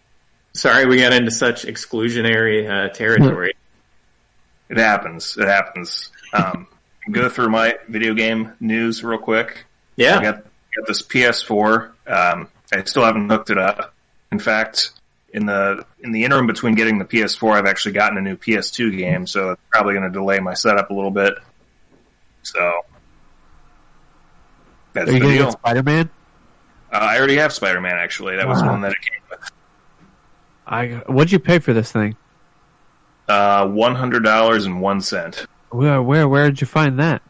Sorry we got into such exclusionary territory. It happens. Go through my video game news real quick. Yeah. I got this PS4. I still haven't hooked it up. In fact, in the interim between getting the PS4, I've actually gotten a new PS2 game, so it's probably going to delay my setup a little bit. So that's Are you the going to deal. get Spider-Man? I already have Spider-Man, actually. That was one that it came with. What'd you pay for this thing? $100.01. Where did you find that?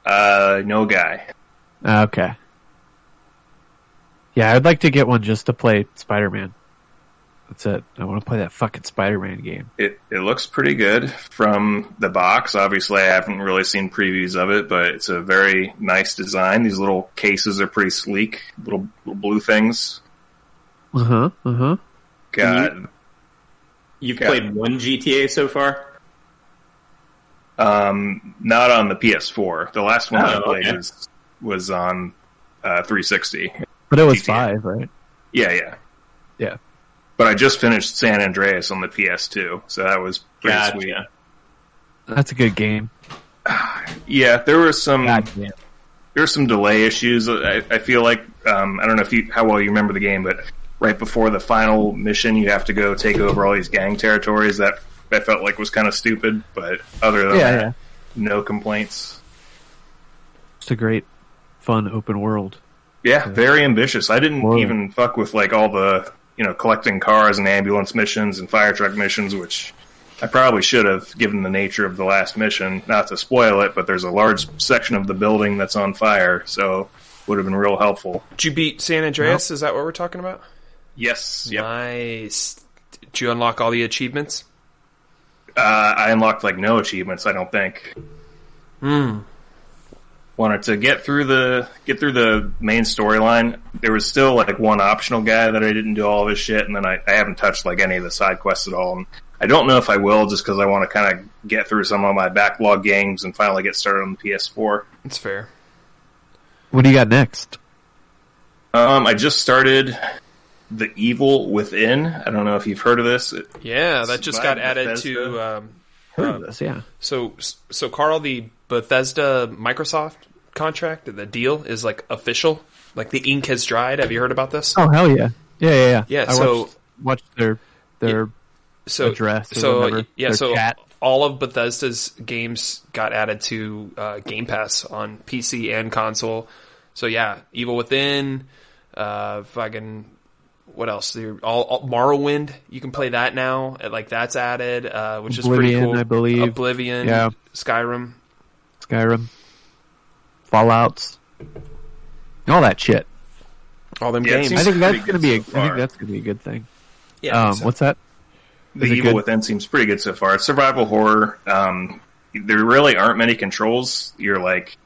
No guy. Okay. Yeah, I'd like to get one just to play Spider-Man. That's it. I want to play that fucking Spider-Man game. It looks pretty good from the box. Obviously, I haven't really seen previews of it, but it's a very nice design. These little cases are pretty sleek. Little blue things. Uh-huh. You've played one GTA so far? Not on the PS4. The last one I played okay. was on 360. But it was GTA. 5, right? Yeah. But I just finished San Andreas on the PS2, so that was pretty sweet. That's a good game. Yeah, there were some delay issues. I feel like I don't know how well you remember the game, but right before the final mission, you have to go take over all these gang territories. That felt like was kind of stupid, but other than that, no complaints. It's a great, fun open world. Yeah, very ambitious. I didn't even fuck with like all the collecting cars and ambulance missions and fire truck missions, which I probably should have, given the nature of the last mission. Not to spoil it, but there's a large section of the building that's on fire, so would have been real helpful. Did you beat San Andreas? Yep. Is that what we're talking about? Yes. Yep. Nice. Did you unlock all the achievements? I unlocked like no achievements, I don't think. Wanted to get through the main storyline. There was still like one optional guy that I didn't do all of his shit, and then I haven't touched like any of the side quests at all. And I don't know if I will, just because I want to kind of get through some of my backlog games and finally get started on the PS4. That's fair. What do you got next? I just started The Evil Within. I don't know if you've heard of this. Yeah, that just got added Bethesda. to. Heard of this, yeah. So Carl, the Bethesda Microsoft contract, the deal is like official. Like the ink has dried. Have you heard about this? Oh hell yeah, yeah. Yeah. I watched their address. Or whatever, their chat. All of Bethesda's games got added to Game Pass on PC and console. So yeah, Evil Within, what else? All Morrowind, you can play that now. Like that's added, which is pretty cool. I believe. Oblivion, yeah. Skyrim, Fallouts, all that shit. All them games. I think that's gonna be a good thing. Yeah. What's that? The Evil Within seems pretty good so far. It's survival horror. There really aren't many controls. You're like,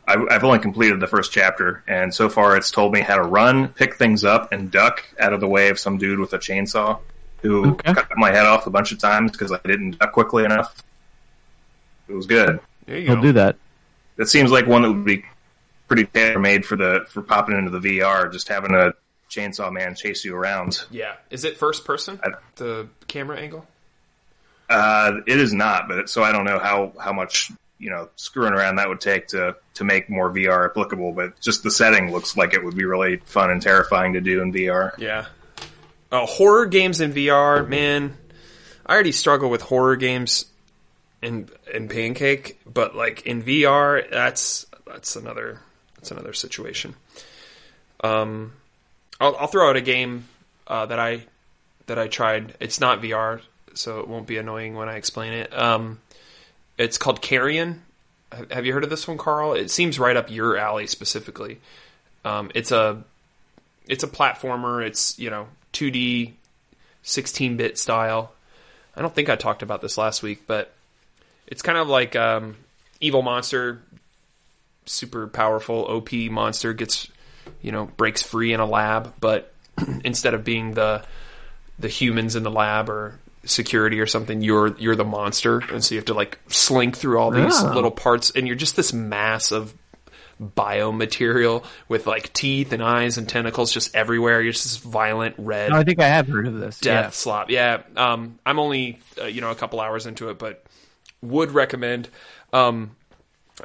I've only completed the first chapter, and so far it's told me how to run, pick things up, and duck out of the way of some dude with a chainsaw who cut my head off a bunch of times because I didn't duck quickly enough. It was good. There you go. He'll do that. That seems like one that would be pretty tailor-made for popping into the VR, just having a chainsaw man chase you around. Yeah. Is it first person? The camera angle? It is not, but so I don't know how much screwing around that would take to make more VR applicable. But just the setting looks like it would be really fun and terrifying to do in VR. Yeah. Horror games in VR, man. I already struggle with horror games in Pancake, but like in VR, that's another situation. I'll throw out a game that I tried. It's not VR, so it won't be annoying when I explain it. It's called Carrion. Have you heard of this one, Carl? It seems right up your alley specifically. It's a platformer. It's 2D, 16-bit style. I don't think I talked about this last week, but it's kind of like evil monster, super powerful OP monster gets breaks free in a lab, but instead of being the humans in the lab or security or something, you're the monster, and so you have to like slink through all these little parts, and you're just this mass of biomaterial with like teeth and eyes and tentacles just everywhere. You're just this violent red. I think I have heard of this. Death slop. Yeah. I'm only a couple hours into it, but would recommend. I'm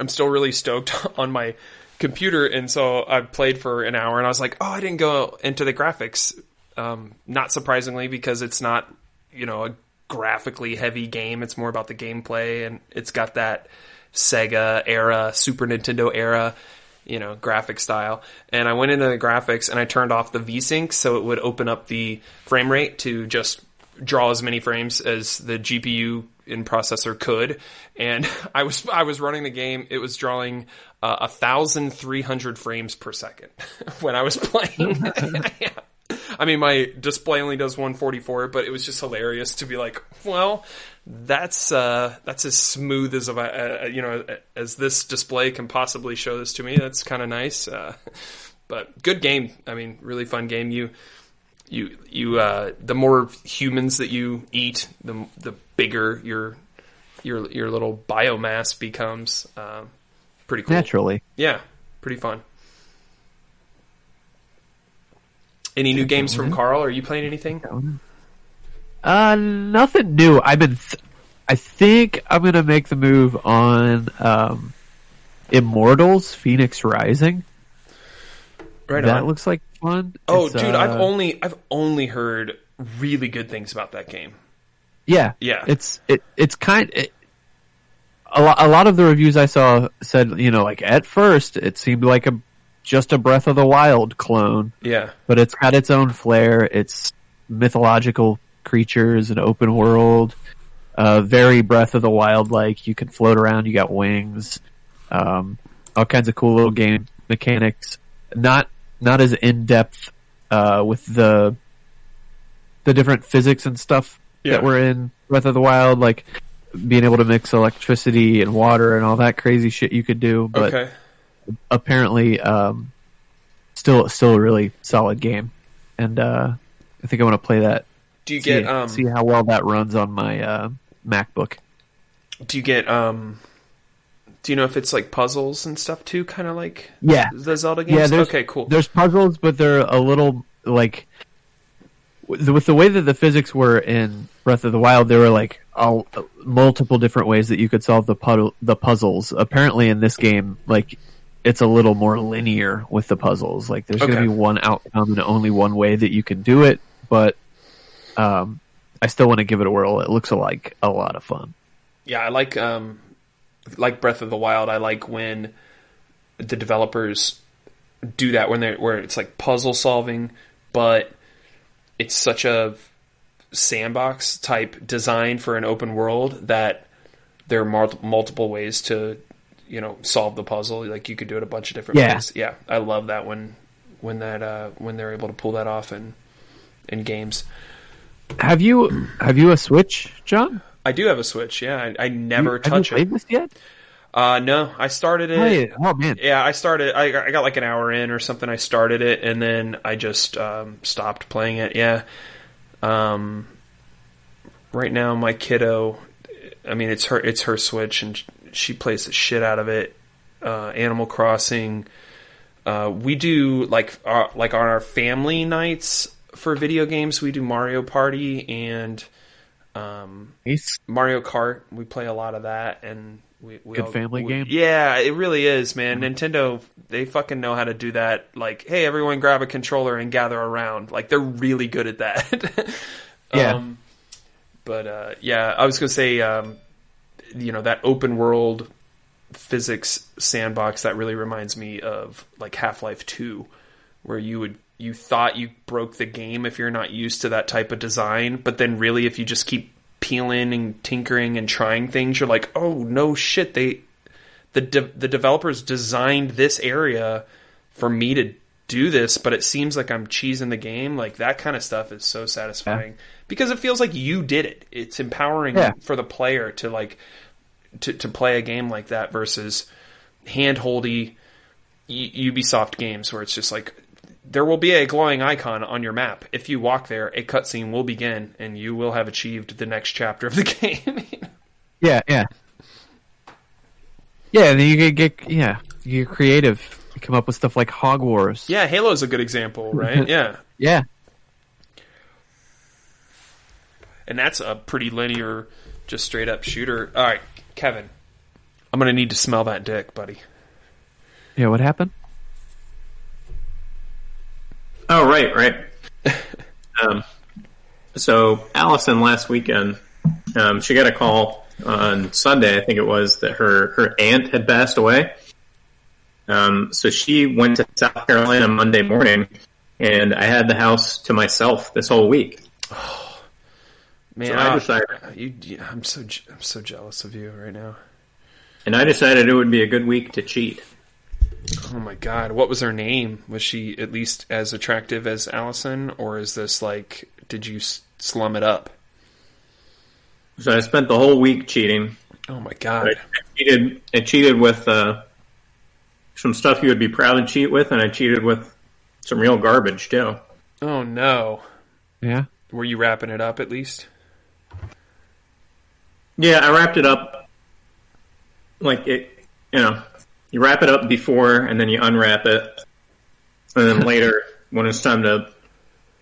still really stoked on my computer, and so I played for an hour, and I was like, I didn't go into the graphics. Not surprisingly, because it's not a graphically heavy game. It's more about the gameplay, and it's got that Sega era, Super Nintendo era, graphic style. And I went into the graphics and I turned off the VSync so it would open up the frame rate to just draw as many frames as the GPU and processor could. And I was running the game. It was drawing 1,300 frames per second when I was playing. Yeah. I mean, my display only does 144, but it was just hilarious to be like, well, that's as smooth as as this display can possibly show this to me. That's kind of nice. But good game. I mean, really fun game. You the more humans that you eat, the bigger your little biomass becomes. Pretty cool. Naturally. Yeah, pretty fun. Any new games from Carl? Are you playing anything? Nothing new. I think I'm gonna make the move on Immortals: Phoenix Rising. Right that on. looks like fun. Oh, dude, I've only heard really good things about that game. Yeah. It's a lot of the reviews I saw said, like at first it seemed like just a Breath of the Wild clone. Yeah. But it's got its own flair. It's mythological creatures, an open world, very Breath of the Wild like. You can float around, you got wings, all kinds of cool little game mechanics. Not as in depth with the different physics and stuff that were in Breath of the Wild, like being able to mix electricity and water and all that crazy shit you could do. But apparently, still a really solid game, and I think I want to play that. Do you see how well that runs on my MacBook? Do you get do you know if it's like puzzles and stuff too, kind of like the Zelda games? Yeah, okay, cool. There's puzzles, but they're a little like with the way that the physics were in Breath of the Wild, there were like multiple different ways that you could solve the puzzles. Apparently, in this game, like it's a little more linear with the puzzles. Like there's going to Okay. be one outcome and only one way that you can do it, but I still want to give it a whirl. It looks like a lot of fun. Yeah, I like Breath of the Wild. I like when the developers do that where it's like puzzle solving, but it's such a sandbox type design for an open world that there are multiple ways to, solve the puzzle. Like you could do it a bunch of different ways. Yeah, I love that when they're able to pull that off in games. Have you a Switch, John? I do have a Switch. Yeah, I never touch Have you played this yet? No, I started it. Oh man. Yeah, I started. I got like an hour in or something. I started it and then I just stopped playing it. Yeah. Right now, my kiddo. I mean, it's her Switch, and she plays the shit out of it. Animal Crossing. We do like on our family nights for video games. We do Mario Party and Mario Kart. We play a lot of that, and we Good family game. Yeah, it really is, man. Nintendo, they fucking know how to do that. Like, hey, everyone grab a controller and gather around. Like, they're really good at that. Yeah. But yeah, I was gonna say, that open world physics sandbox, that really reminds me of like Half-Life 2, where you thought you broke the game if you're not used to that type of design, but then really if you just keep peeling and tinkering and trying things, you're like, oh no shit, the developers designed this area for me to do this, but it seems like I'm cheesing the game. Like that kind of stuff is so satisfying because it feels like you did it. It's empowering for the player to like to play a game like that versus handholdy Ubisoft games where it's just like, there will be a glowing icon on your map. If you walk there, a cutscene will begin, and you will have achieved the next chapter of the game. Yeah. And then you could get you're creative. You come up with stuff like Hog Wars. Yeah, Halo's a good example, right? Yeah. Yeah. And that's a pretty linear, just straight up shooter. All right, Kevin, I'm gonna need to smell that dick, buddy. Yeah, what happened? Oh, right. So Allison last weekend, she got a call on Sunday, I think it was, that her aunt had passed away. So she went to South Carolina Monday morning, and I had the house to myself this whole week. Oh, man, so I decided, I'm so jealous of you right now. And I decided it would be a good week to cheat. Oh my god, what was her name? Was she at least as attractive as Allison, or is this like, did you slum it up? So I spent the whole week cheating. Oh my god. I cheated with some stuff you would be proud to cheat with, and I cheated with some real garbage too. Oh no. Yeah. Were you wrapping it up at least? Yeah, I wrapped it up like it, you wrap it up before, and then you unwrap it, and then later, when it's time to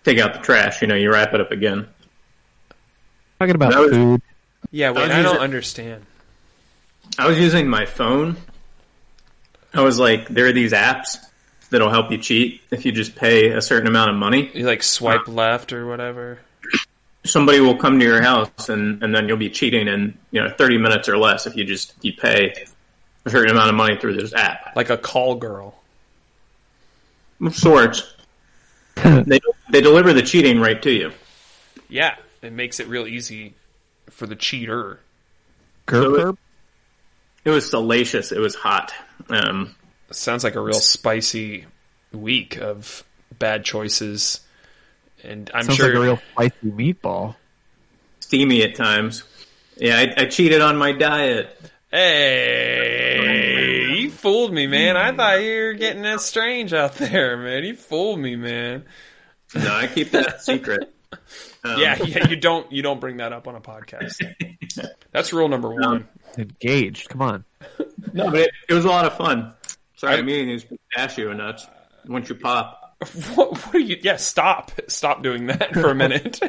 take out the trash, you wrap it up again. Talking about food. Yeah, wait, I don't understand. I was using my phone. I was like, there are these apps that'll help you cheat if you just pay a certain amount of money. You like swipe left or whatever. Somebody will come to your house, and then you'll be cheating in 30 minutes or less if you pay a certain amount of money through this app. Like a call girl. Of sorts. They deliver the cheating right to you. Yeah, it makes it real easy for the cheater. Churp? It was salacious. It was hot. Sounds like a real spicy week of bad choices. And I'm Sounds sure like a real spicy meatball. Steamy at times. Yeah, I cheated on my diet. Hey, you fooled me, man. I thought you were getting that strange out there, man. You fooled me, man. No, I keep that secret. Yeah, you don't bring that up on a podcast. That's rule number one. Engaged. Come on. No, but it was a lot of fun. Sorry, I'm eating these pistachio nuts. Once you pop. What are you? Yeah, stop doing that for a minute.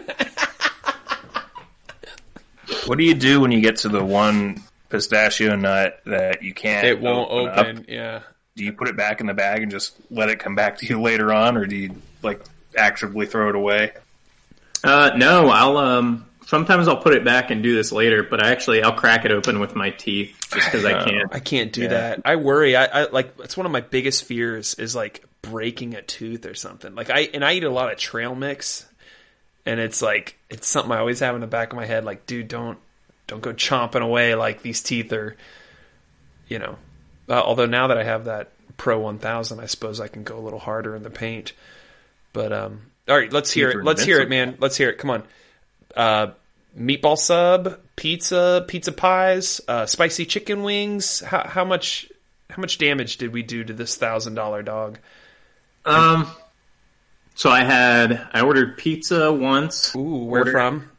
What do you do when you get to the one pistachio nut that you can't? It won't open. Yeah. do you put it back in the bag and just let it come back to you later on, or do you like actively throw it away? No, sometimes I'll put it back and do this later, but I'll crack it open with my teeth just because I can't. I can't do that. I worry. I like, it's one of my biggest fears is like breaking a tooth or something. Like I eat a lot of trail mix, and it's like, it's something I always have in the back of my head. Like, dude, don't go chomping away. Like these teeth are, although now that I have that Pro 1000, I suppose I can go a little harder in the paint, but, all right, let's hear it. Let's hear it, man. Let's hear it. Come on. Meatball sub, pizza pies, spicy chicken wings. How much damage did we do to this $1,000 dog? So I ordered pizza once. Ooh, where from?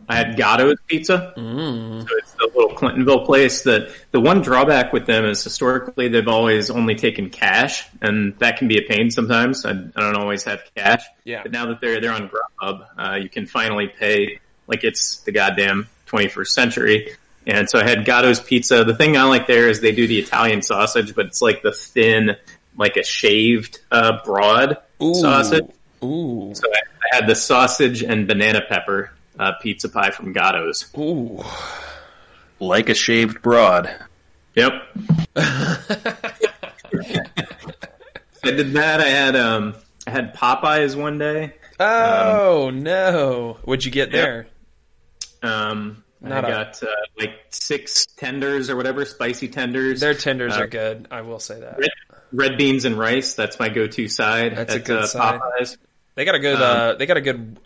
I had Gatto's Pizza. So it's the little Clintonville place. The one drawback with them is historically they've always only taken cash, and that can be a pain sometimes. I don't always have cash. Yeah. But now that they're on Grubhub, you can finally pay like it's the goddamn 21st century. And so I had Gatto's Pizza. The thing I like there is they do the Italian sausage, but it's like the thin, like a shaved broad sausage. Ooh. So I had the sausage and banana pepper pizza pie from Gatto's. Ooh. Like a shaved broad. Yep. I did that. I had Popeyes one day. Oh, no. What'd you get there? I got like 6 tenders or whatever, spicy tenders. Their tenders are good. I will say that. Red beans and rice. That's my go-to side. That's a good side. Popeyes. They got a good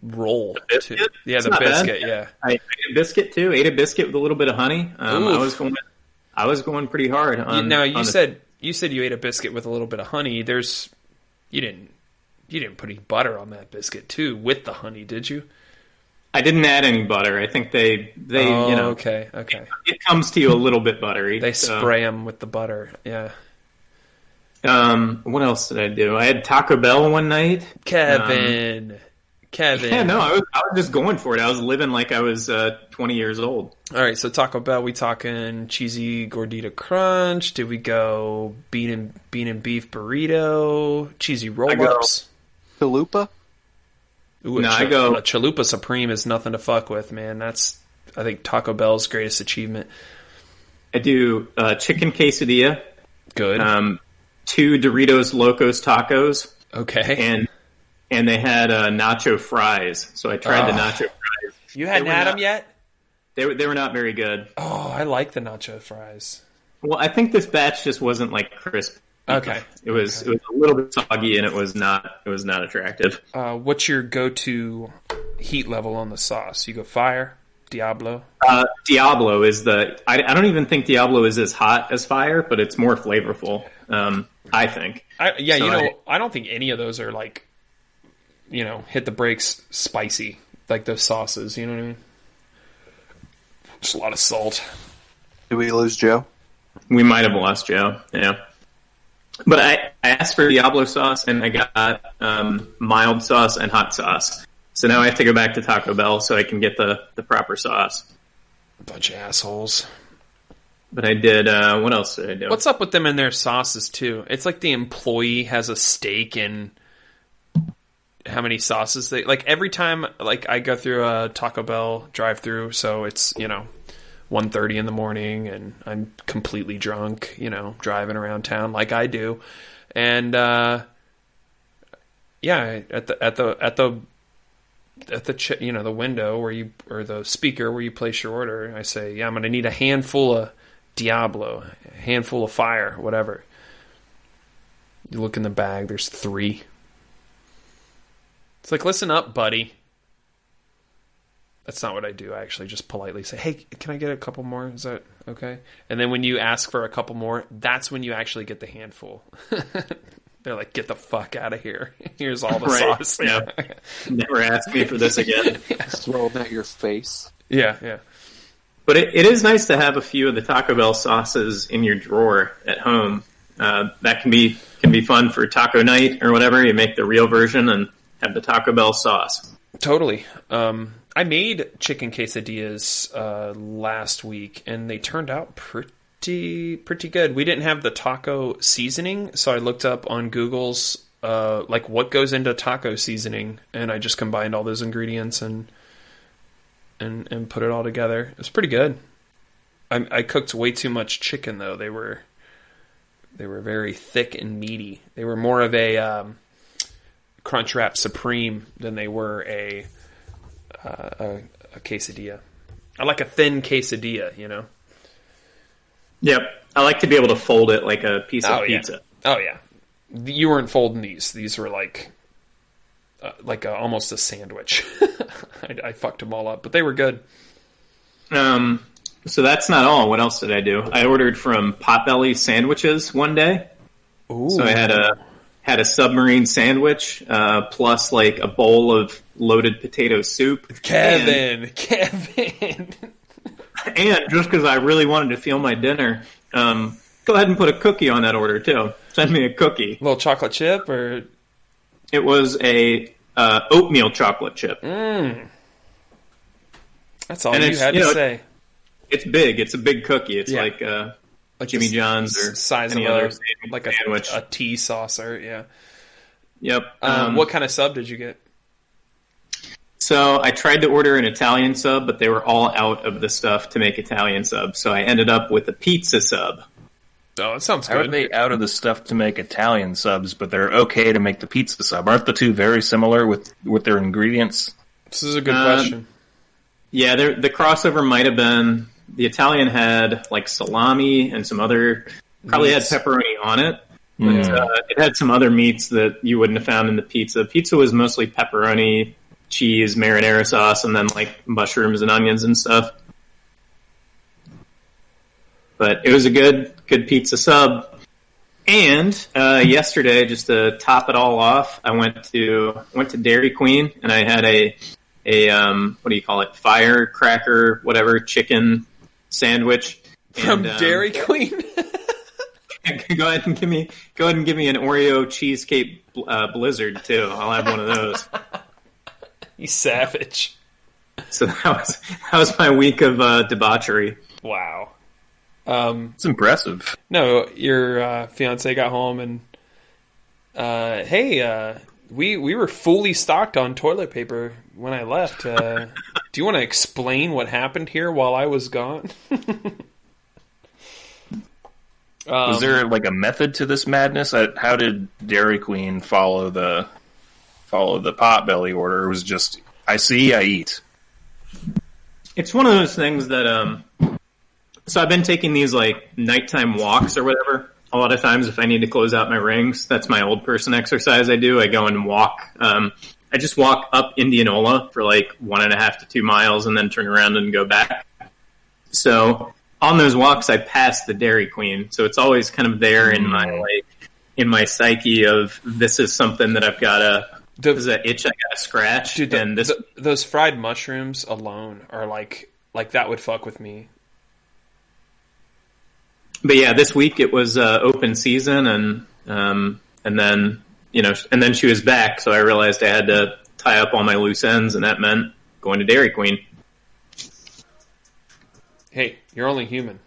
roll too. Yeah, the biscuit. Bad. Yeah, I ate a biscuit too. Ate a biscuit with a little bit of honey. I was going pretty hard. You said you ate a biscuit with a little bit of honey. You didn't put any butter on that biscuit too with the honey, did you? I didn't add any butter. I think they okay. It comes to you a little bit buttery. They spray them with the butter. Yeah. What else did I do? I had Taco Bell one night. Kevin. Yeah, no, I was just going for it. I was living like I was 20 years old. All right, so Taco Bell, we talking cheesy gordita crunch? Did we go bean and beef burrito? Cheesy roll-ups? Chalupa? Ooh, I go a Chalupa Supreme is nothing to fuck with, man. That's, I think, Taco Bell's greatest achievement. I do chicken quesadilla. Good. 2 Doritos Locos tacos. Okay. And they had nacho fries. So I tried the nacho fries. You hadn't had them yet? They were not very good. Oh, I like the nacho fries. Well, I think this batch just wasn't like crisp. Okay. It was a little bit soggy and it was not attractive. What's your go-to heat level on the sauce? You go fire, Diablo? Diablo is I don't even think Diablo is as hot as fire, but it's more flavorful. I think. I don't think any of those are like, hit the brakes spicy, like those sauces, you know what I mean? Just a lot of salt. Did we lose Joe? We might have lost Joe, yeah. But I asked for Diablo sauce, and I got mild sauce and hot sauce. So now I have to go back to Taco Bell so I can get the proper sauce. Bunch of assholes. But I did, what else did I do? What's up with them and their sauces, too? It's like the employee has a stake in how many sauces they... Like, every time, like, I go through a Taco Bell drive-through, so it's, 1:30 in the morning, and I'm completely drunk, driving around town like I do. And, at the the window where or the speaker where you place your order, I say, yeah, I'm going to need a handful of Diablo, a handful of fire, whatever. You look in the bag, there's 3. It's like, listen up, buddy. That's not what I do. I actually just politely say, hey, can I get a couple more? Is that okay? And then when you ask for a couple more, that's when you actually get the handful. They're like, get the fuck out of here. Here's all the sauce. Yeah. Never ask me for this again. Throw them at your face. Yeah. But it is nice to have a few of the Taco Bell sauces in your drawer at home. That can be fun for taco night or whatever. You make the real version and have the Taco Bell sauce. Totally. I made chicken quesadillas last week, and they turned out pretty good. We didn't have the taco seasoning, so I looked up on Google's like what goes into taco seasoning, and I just combined all those ingredients and put it all together. It was pretty good. I cooked way too much chicken though. They were very thick and meaty. They were more of a Crunchwrap Supreme than they were a quesadilla. I like a thin quesadilla, you know. Yep. I like to be able to fold it like a piece of pizza. Oh yeah. You weren't folding these. These were like almost a sandwich. I fucked them all up, but they were good. So that's not all. What else did I do? I ordered from Potbelly Sandwiches one day. Ooh. So I had a submarine sandwich plus like a bowl of loaded potato soup. Kevin. And just because I really wanted to feel my dinner, go ahead and put a cookie on that order too. Send me a cookie. A little chocolate chip, or it was a oatmeal chocolate chip. That's all you had to say. It's big. It's a big cookie. It's like Jimmy John's or size any of other like sandwich. A tea saucer. Yeah. Yep. What kind of sub did you get? So I tried to order an Italian sub, but they were all out of the stuff to make Italian subs. So I ended up with a pizza sub. Oh, that sounds How good. are they out of the stuff to make Italian subs, but they're okay to make the pizza sub? Aren't the two very similar with their ingredients? This is a good question. Yeah, the crossover might have been the Italian had like salami and some other, probably had pepperoni on it. But it had some other meats that you wouldn't have found in the pizza. Pizza was mostly pepperoni, cheese, marinara sauce, and then like mushrooms and onions and stuff. But it was a good pizza sub. And yesterday, just to top it all off, I went to Dairy Queen and I had a what do you call it? Firecracker, whatever, chicken sandwich From Dairy Queen. Go ahead and give me an Oreo cheesecake blizzard too. I'll have one of those. You savage. So that was my week of debauchery. Wow. It's impressive. No, your fiance got home and hey, we were fully stocked on toilet paper when I left. Do you want to explain what happened here while I was gone? Was there like a method to this madness? How did Dairy Queen follow the Potbelly order? It was just I see, I eat. It's one of those things that so I've been taking these like nighttime walks or whatever. A lot of times if I need to close out my rings, that's my old person exercise I do. I go and walk. I just walk up Indianola for like 1.5 to 2 miles and then turn around and go back. So on those walks, I pass the Dairy Queen. So it's always kind of there in my psyche of this is something that I've got to, this is an itch I got to scratch. Dude, and those fried mushrooms alone are like that would fuck with me. But yeah, this week it was open season and then, and then she was back. So I realized I had to tie up all my loose ends and that meant going to Dairy Queen. Hey, you're only human.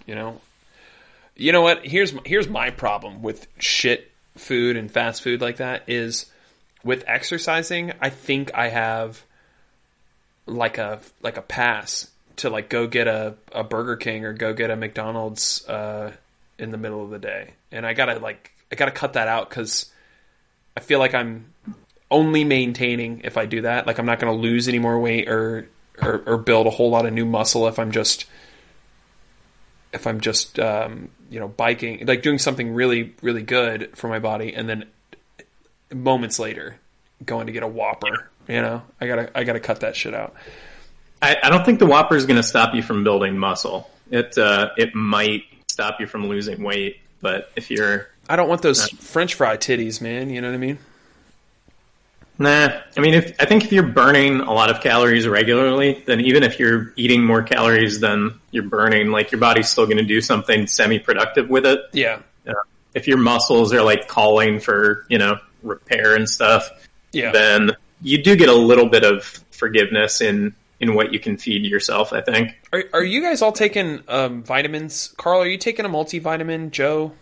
You know what? Here's my problem with shit food and fast food like that is with exercising. I think I have like a pass to like go get a Burger King or go get a McDonald's in the middle of the day, and I gotta cut that out because I feel like I'm only maintaining if I do that. Like I'm not going to lose any more weight or build a whole lot of new muscle if I'm just biking, like doing something really, really good for my body, and then moments later going to get a Whopper. I gotta cut that shit out. I don't think the Whopper is going to stop you from building muscle. It might stop you from losing weight, but if you're, I don't want those French fry titties, man. You know what I mean? Nah, I mean, I think if you're burning a lot of calories regularly, then even if you're eating more calories than you're burning, like your body's still going to do something semi-productive with it. Yeah. If your muscles are like calling for, repair and stuff, yeah, then you do get a little bit of forgiveness in in what you can feed yourself, I think. Are you guys all taking vitamins? Carl, are you taking a multivitamin? Joe?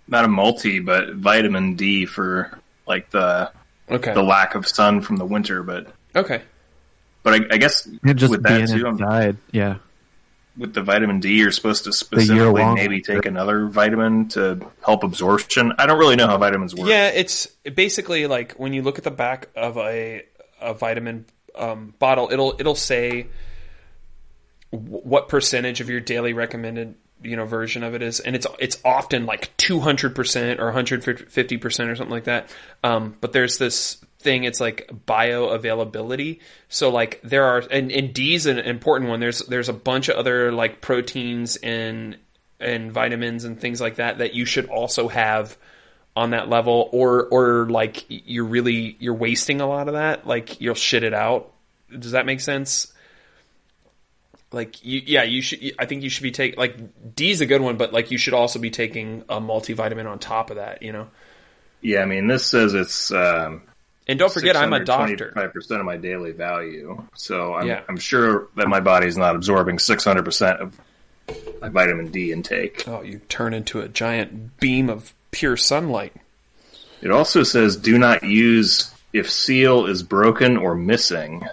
Not a multi, but vitamin D for like the lack of sun from the winter. But okay. But I guess just with that too, inside, yeah. With the vitamin D, you're supposed to specifically maybe take another vitamin to help absorption. I don't really know how vitamins work. Yeah, it's basically like when you look at the back of a vitamin bottle, it'll say what percentage of your daily recommended version of it is, and it's often like 200% or 150% or something like that. But there's this thing, it's like bioavailability. So like there are, and D is an important one. There's a bunch of other like proteins and vitamins and things like that you should also have on that level, or like you're wasting a lot of that, like you'll shit it out. Does that make sense? Like you should. I think you should be taking, like, D is a good one, but like you should also be taking a multivitamin on top of that. Yeah, I mean, this says it's. And don't forget, I'm a doctor. 25% of my daily value, so I'm sure that my body's not absorbing 600% of my vitamin D intake. Oh, you turn into a giant beam of pure sunlight. It also says, do not use if seal is broken or missing.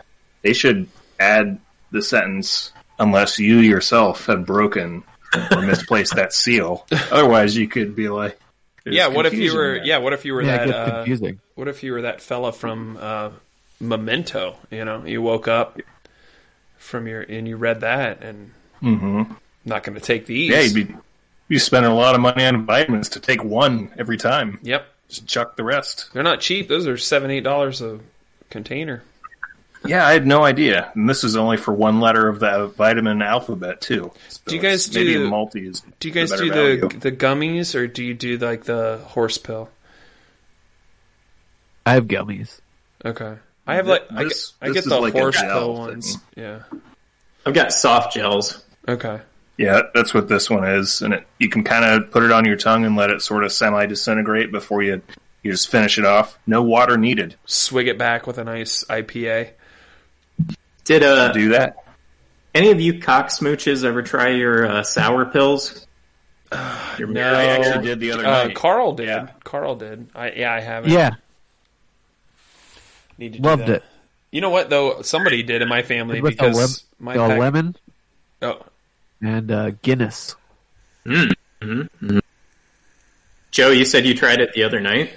They should add the sentence, unless you yourself have broken or misplaced that seal. Otherwise, you could be like, what if you were that confusing. What if you were that fella from Memento? You woke up and you read that, and not going to take these. Yeah, you'd be spending a lot of money on vitamins to take one every time. Yep. Just chuck the rest. They're not cheap. Those are $7-8 a container. Yeah, I had no idea. And this is only for one letter of the vitamin alphabet, too. So do you guys do maybe multi is do you guys do the gummies, or do you do like the horse pill? I have gummies. Okay. I have I get the horse pill ones. Yeah. I've got soft gels. Okay. Yeah, that's what this one is. And you can kind of put it on your tongue and let it sort of semi-disintegrate before you just finish it off. No water needed. Swig it back with a nice IPA. Did do that? Any of you cock smooches ever try your sour pills? No, I actually did the other night. Carl did. Yeah. Carl did. I haven't. Yeah. Need to Loved do that. it. You know what though? Somebody did in my family With because the lemon. Oh. And Guinness. Mm-hmm. Joe, you said you tried it the other night?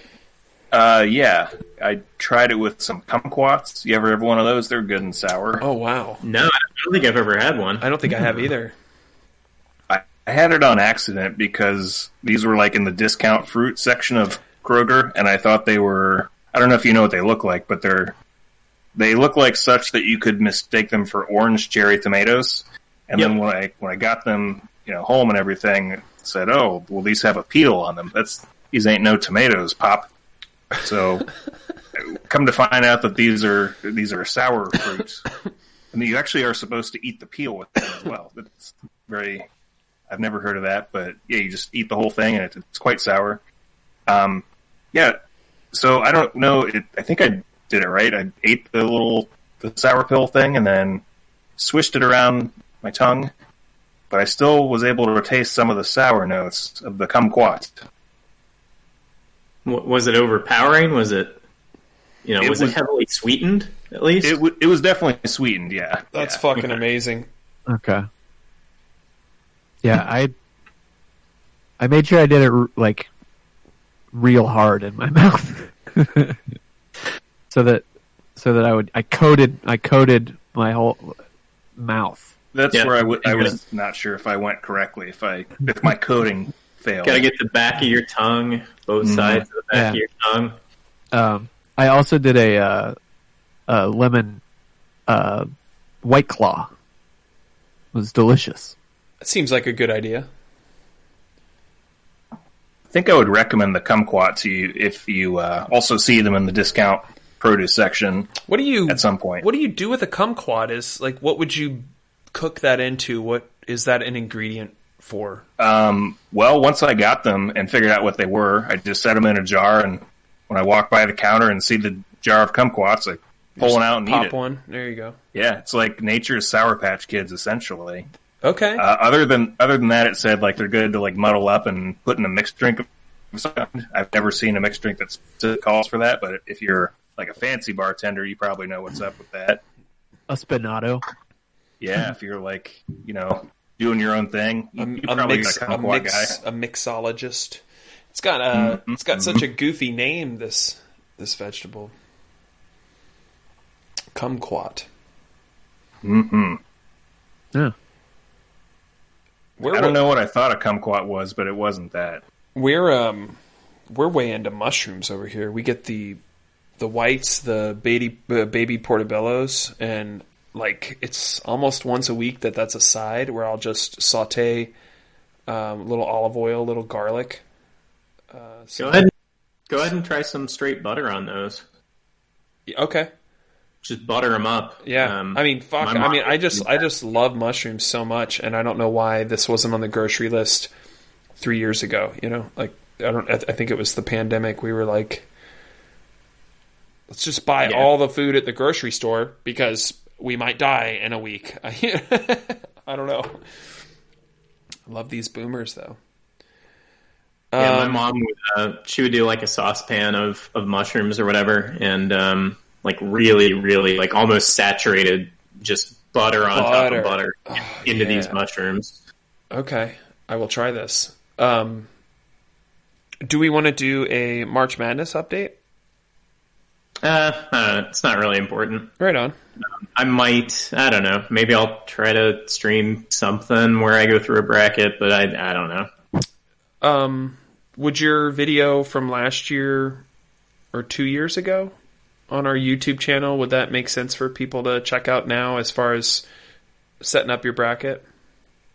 Yeah. I tried it with some kumquats. You ever have one of those? They're good and sour. Oh, wow. No, I don't think I've ever had one. I don't think I have either. I had it on accident because these were like in the discount fruit section of Kroger, and I thought they were, I don't know if you know what they look like, but they look like such that you could mistake them for orange cherry tomatoes. And then when I got them, home and everything, it said, "Oh, well, these have a peel on them. These ain't no tomatoes, Pop." So, come to find out that these are sour fruits, and you actually are supposed to eat the peel with them as well. It's I've never heard of that, but yeah, you just eat the whole thing, and it's quite sour. Yeah. So I don't know. I think I did it right. I ate the sour pill thing, and then swished it around my tongue, but I still was able to taste some of the sour notes of the kumquat. Was it overpowering? Was it, was it heavily sweetened, at least? It was definitely sweetened, yeah. That's fucking amazing. Okay. Yeah, I made sure I did it, real hard in my mouth. so that I coated my whole mouth. That's where I was not sure if I went correctly, if my coating failed. Gotta get the back of your tongue, both sides of the back of your tongue. I also did a lemon White Claw. It was delicious. That seems like a good idea. I think I would recommend the kumquat to you if you also see them in the discount produce section. At some point? What do you do with a kumquat? What would you cook that into? What is that an ingredient for? Well, once I got them and figured out what they were, I just set them in a jar, and when I walk by the counter and see the jar of kumquats, I pull one out and eat Pop it. one. There you go. Yeah, it's like nature's Sour Patch Kids, essentially. Okay. Other than that, it said like they're good to like muddle up and put in a mixed drink. I've never seen a mixed drink that calls for that, but if you're like a fancy bartender, you probably know what's up with that. A Spinato. Yeah, if you're like, doing your own thing, you probably got a kumquat guy. A mixologist. It's got such a goofy name. This vegetable. Kumquat. Mm-hmm. Yeah. I don't know what I thought a kumquat was, but it wasn't that. We're way into mushrooms over here. We get the whites, the baby portobellos, and like it's almost once a week that's a side where I'll just saute a little olive oil, a little garlic. Go ahead and try some straight butter on those. Okay. Just butter them up. Yeah. I just love mushrooms so much, and I don't know why this wasn't on the grocery list 3 years ago. I think it was the pandemic. We were like, let's just buy all the food at the grocery store because we might die in a week. I don't know. I love these boomers though. Yeah, my mom would do like a saucepan of mushrooms or whatever, and like really, really like almost saturated just butter on top of butter into these mushrooms. Okay, I will try this. Do we want to do a March Madness update? It's not really important. Right on. I don't know. Maybe I'll try to stream something where I go through a bracket, but I don't know. Would your video from last year or 2 years ago on our YouTube channel, would that make sense for people to check out now as far as setting up your bracket?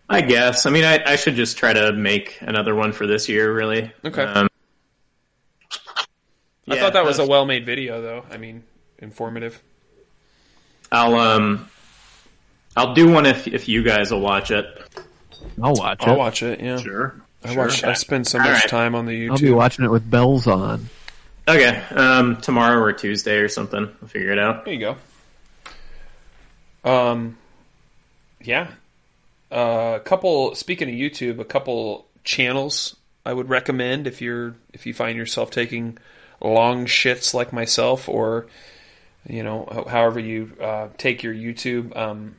I guess. I mean, I should just try to make another one for this year, really. Okay. I thought that was a well-made video, though. I mean, informative. I'll do one if you guys will watch it. I'll watch it. I'll watch it, yeah. Sure. I spend so much time on the YouTube. I'll be watching it with bells on. Okay. Tomorrow or Tuesday or something. I'll figure it out. There you go. Yeah. Speaking of YouTube, a couple channels I would recommend if you find yourself taking long shits like myself, or however you take your YouTube.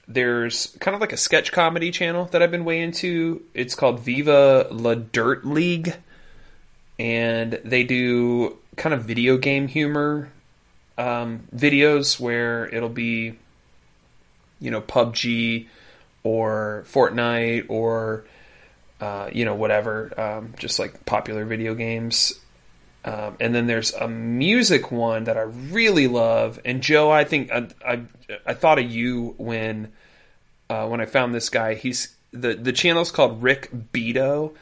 There's kind of like a sketch comedy channel that I've been way into. It's called Viva La Dirt League, and they do kind of video game humor videos where it'll be PUBG or Fortnite or whatever, just like popular video games. And then there's a music one that I really love. And Joe, I think I thought of you when I found this guy. He's the channel's called Rick Beato,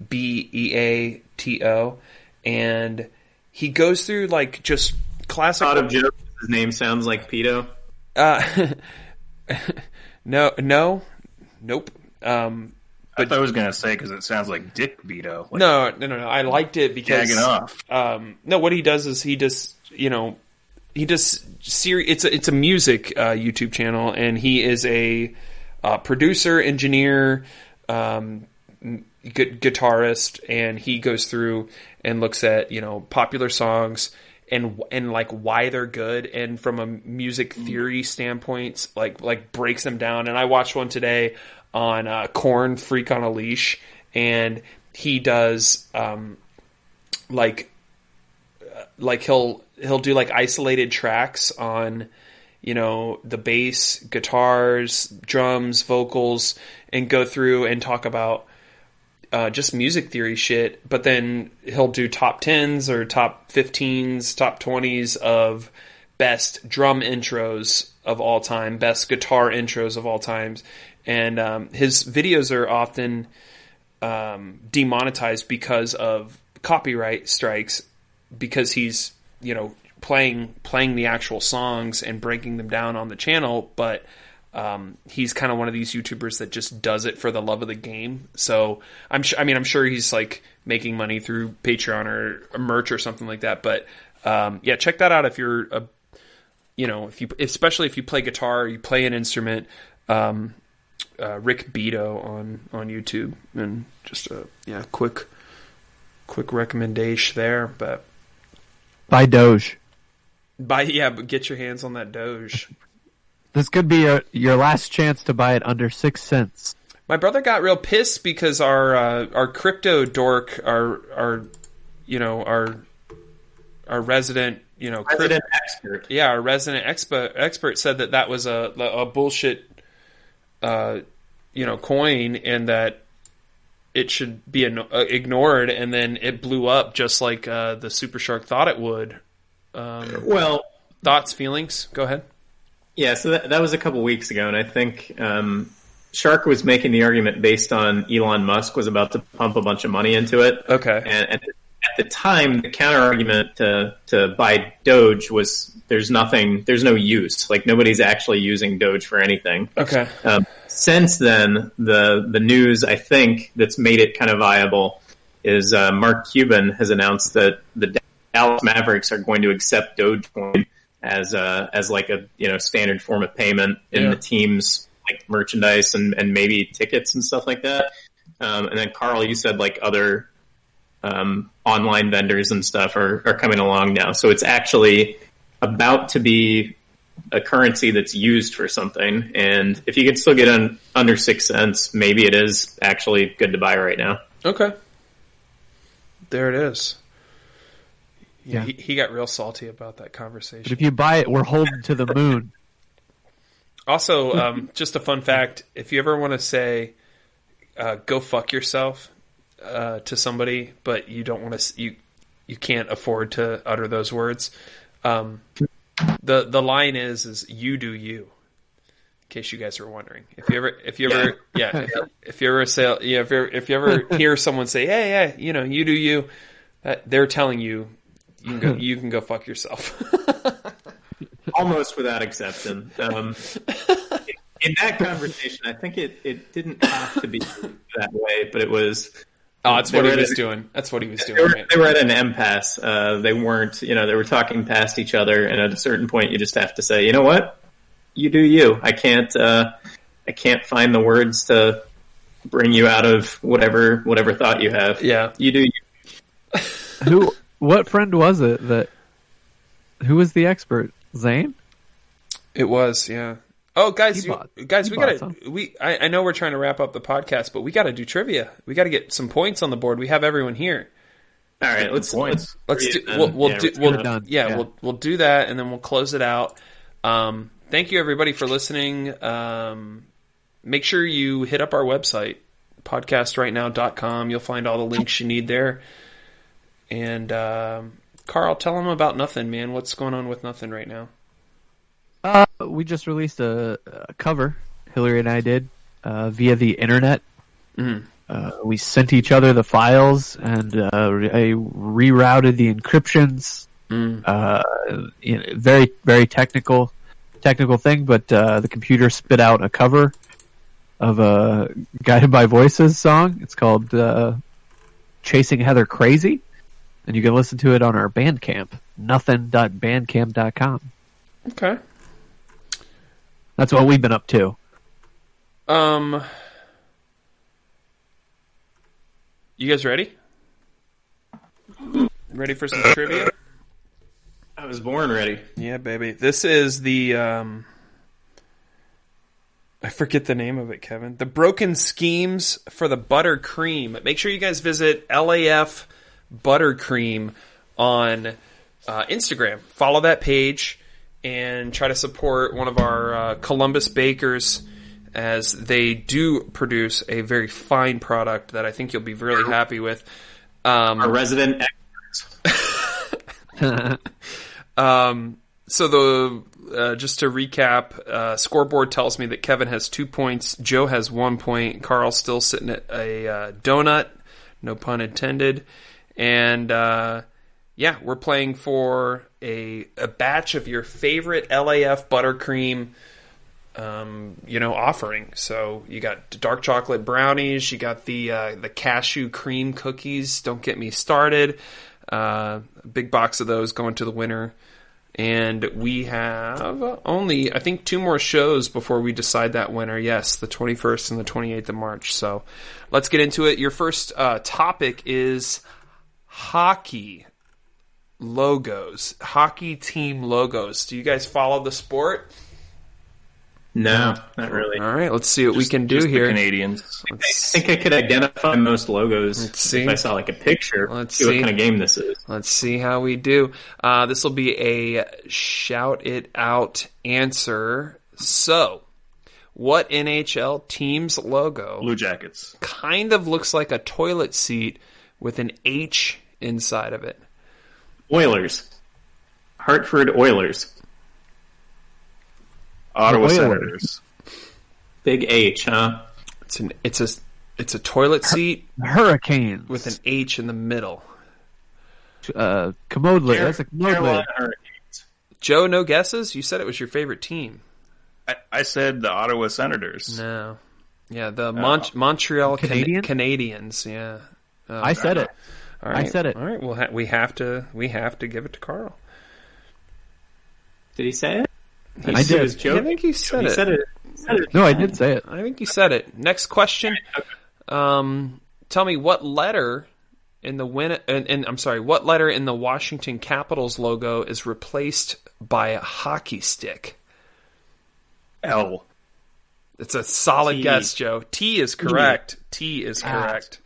Beato, and he goes through like just classic. Out of joke, his name sounds like Pedo. Nope. I thought I was going to say because it sounds like Dick Beto. Like, No. I liked it because gagging off. What he does is he does it's a music YouTube channel, and he is a producer, engineer, guitarist, and he goes through and looks at popular songs and like why they're good, and from a music theory standpoint, like breaks them down. And I watched one today on Korn, Freak on a Leash, and he does like he'll do like isolated tracks on the bass, guitars, drums, vocals, and go through and talk about just music theory shit. But then he'll do top 10s or top 15s, top 20s of best drum intros of all time, best guitar intros of all times. And his videos are often demonetized because of copyright strikes, because he's playing the actual songs and breaking them down on the channel. But he's kind of one of these YouTubers that just does it for the love of the game. So I'm sure he's like making money through Patreon or merch or something like that. But yeah, check that out if you're especially if you play guitar, or you play an instrument, Rick Beto on YouTube, and just a quick recommendation there. But Buy Doge. but get your hands on that Doge. This could be your last chance to buy it under 6 cents. My brother got real pissed because our crypto dork, our resident expert. Yeah, our resident expert said that was a bullshit, coin, and that it should be ignored. And then it blew up just like the Super Shark thought it would. Thoughts, feelings? Go ahead. Yeah, so that was a couple weeks ago, and I think Shark was making the argument based on Elon Musk was about to pump a bunch of money into it. Okay. And at the time, the counter argument to buy Doge was there's no use. Like, nobody's actually using Doge for anything. Okay. Since then, the news, I think, that's made it kind of viable is Mark Cuban has announced that the Dallas Mavericks are going to accept Dogecoin as like a standard form of payment in the team's like merchandise and maybe tickets and stuff like that. And then Carl, you said like other online vendors and stuff are coming along now. So it's actually about to be a currency that's used for something. And if you can still get under 6 cents, maybe it is actually good to buy right now. Okay. There it is. Yeah. He got real salty about that conversation. But if you buy it, we're holding to the moon. Also, just a fun fact, if you ever want to say, go fuck yourself to somebody, but you don't want to, you can't afford to utter those words, the line is you do you. In case you guys were wondering, if you ever hear someone say, hey, you do you, they're telling you, you can go fuck yourself. Almost without exception. In that conversation, I think it didn't have to be that way, but it was. Oh, that's what he was doing. That's what he was doing. They were at an impasse. They weren't, they were talking past each other, and at a certain point, you just have to say, you know what, you do you. I can't find the words to bring you out of whatever thought you have. Yeah, you do you. What friend was it who was the expert? Zane? It was, yeah. Oh, guys, I know we're trying to wrap up the podcast, but we got to do trivia. We got to get some points on the board. We have everyone here. All right, let's do. We'll do that, and then we'll close it out. Thank you, everybody, for listening. Make sure you hit up our website, podcastrightnow.com. You'll find all the links you need there. And Carl, tell them about Nothing, man. What's going on with Nothing right now? We just released a cover, Hillary and I did, via the internet. Mm-hmm. We sent each other the files, and I rerouted the encryptions. Very, very technical thing, but the computer spit out a cover of a Guided by Voices song. It's called Chasing Heather Crazy, and you can listen to it on our Bandcamp, nothing.bandcamp.com. Okay. That's what we've been up to. You guys ready? Ready for some trivia? I was born ready. Yeah, baby. This is the I forget the name of it, Kevin. The Broken Schemes for the Buttercream. Make sure you guys visit LAF Buttercream on Instagram. Follow that page and try to support one of our Columbus bakers, as they do produce a very fine product that I think you'll be really happy with. Our resident experts. So just to recap, scoreboard tells me that Kevin has 2 points, Joe has 1 point, Carl's still sitting at a donut, no pun intended, and we're playing for a batch of your favorite LAF buttercream offering. So you got dark chocolate brownies, you got the cashew cream cookies, don't get me started. A big box of those going to the winner And we have only, I think, 2 more shows before we decide that winner. Yes, the 21st and the 28th of March. So let's get into it. Your first topic is hockey logos, hockey team logos. Do you guys follow the sport? No, not really. All right, let's see what we can do just here. The Canadians. I think I could identify most logos see. if I saw like a picture. Let's see see. what kind of game this is. Let's see how we do. This will be a shout it out answer. So, what NHL team's logo Blue Jackets. kind of looks like a toilet seat with an H inside of it? Oilers. Hartford Oilers. Ottawa Oilers. Senators. Big H, huh? It's a toilet seat Hurricanes. with an H in the middle. Commode lid. That's a commode Carolina lid. Hurricanes. Joe, no guesses? You said it was your favorite team. I said the Ottawa Senators. No. Yeah, the Montreal Canadian? Canadians. Yeah. Oh, I said it. all right. I said it. All right. Well, we have to give it to Carl. Did he say it? I did. It was Joe. I think he said He it. said it. No, I did say it. I think you said it. Next question. Tell me what letter in the what letter in the Washington Capitals logo is replaced by a hockey stick? L. It's a solid T. guess, Joe. T is correct. T is correct.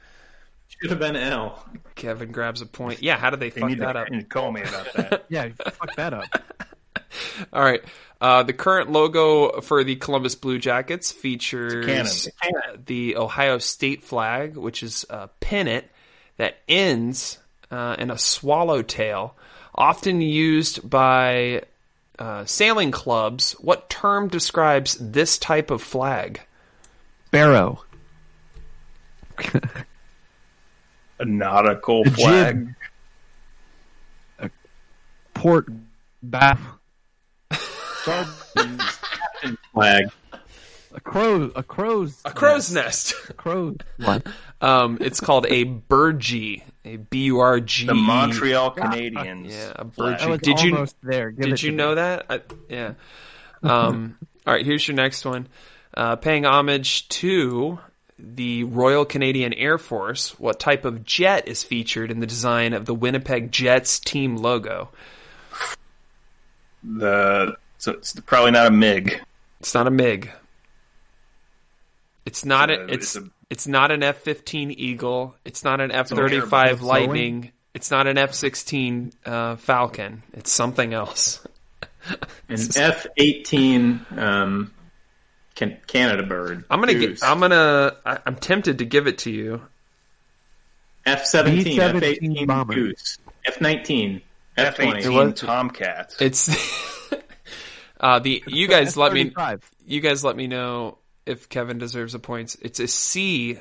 Should have been L. Kevin grabs a point. Yeah, how did they fuck that up? You need to call me about that. Yeah, fuck that up. All right. The current logo for the Columbus Blue Jackets features the Ohio State flag, which is a pennant that ends in a swallowtail, often used by sailing clubs. What term describes this type of flag? Barrow. A nautical A flag. jib. Port bath. Flag. A crow's nest. Crow. What? It's called a burgee. A B-U-R-G. The Montreal Canadiens. Yeah, a flag. I was Did you- almost there. Give Did it you to know me. that? Yeah. All right, here's your next one. Paying homage to the Royal Canadian Air Force, what type of jet is featured in the design of the Winnipeg Jets team logo? So it's probably not a MiG. It's not a MiG. It's not It's it's not an F-15 Eagle. It's not an an F-35 Airbus. Lightning. It's not an F-16 Falcon. It's something else. An F-18 Canada bird. Goose. I'm tempted to give it to you. F-17, B-17 F-18 bomber. Goose. F-19, F-20. F-18 Tomcat. It's you guys let me F-35. know if Kevin deserves a point. It's a C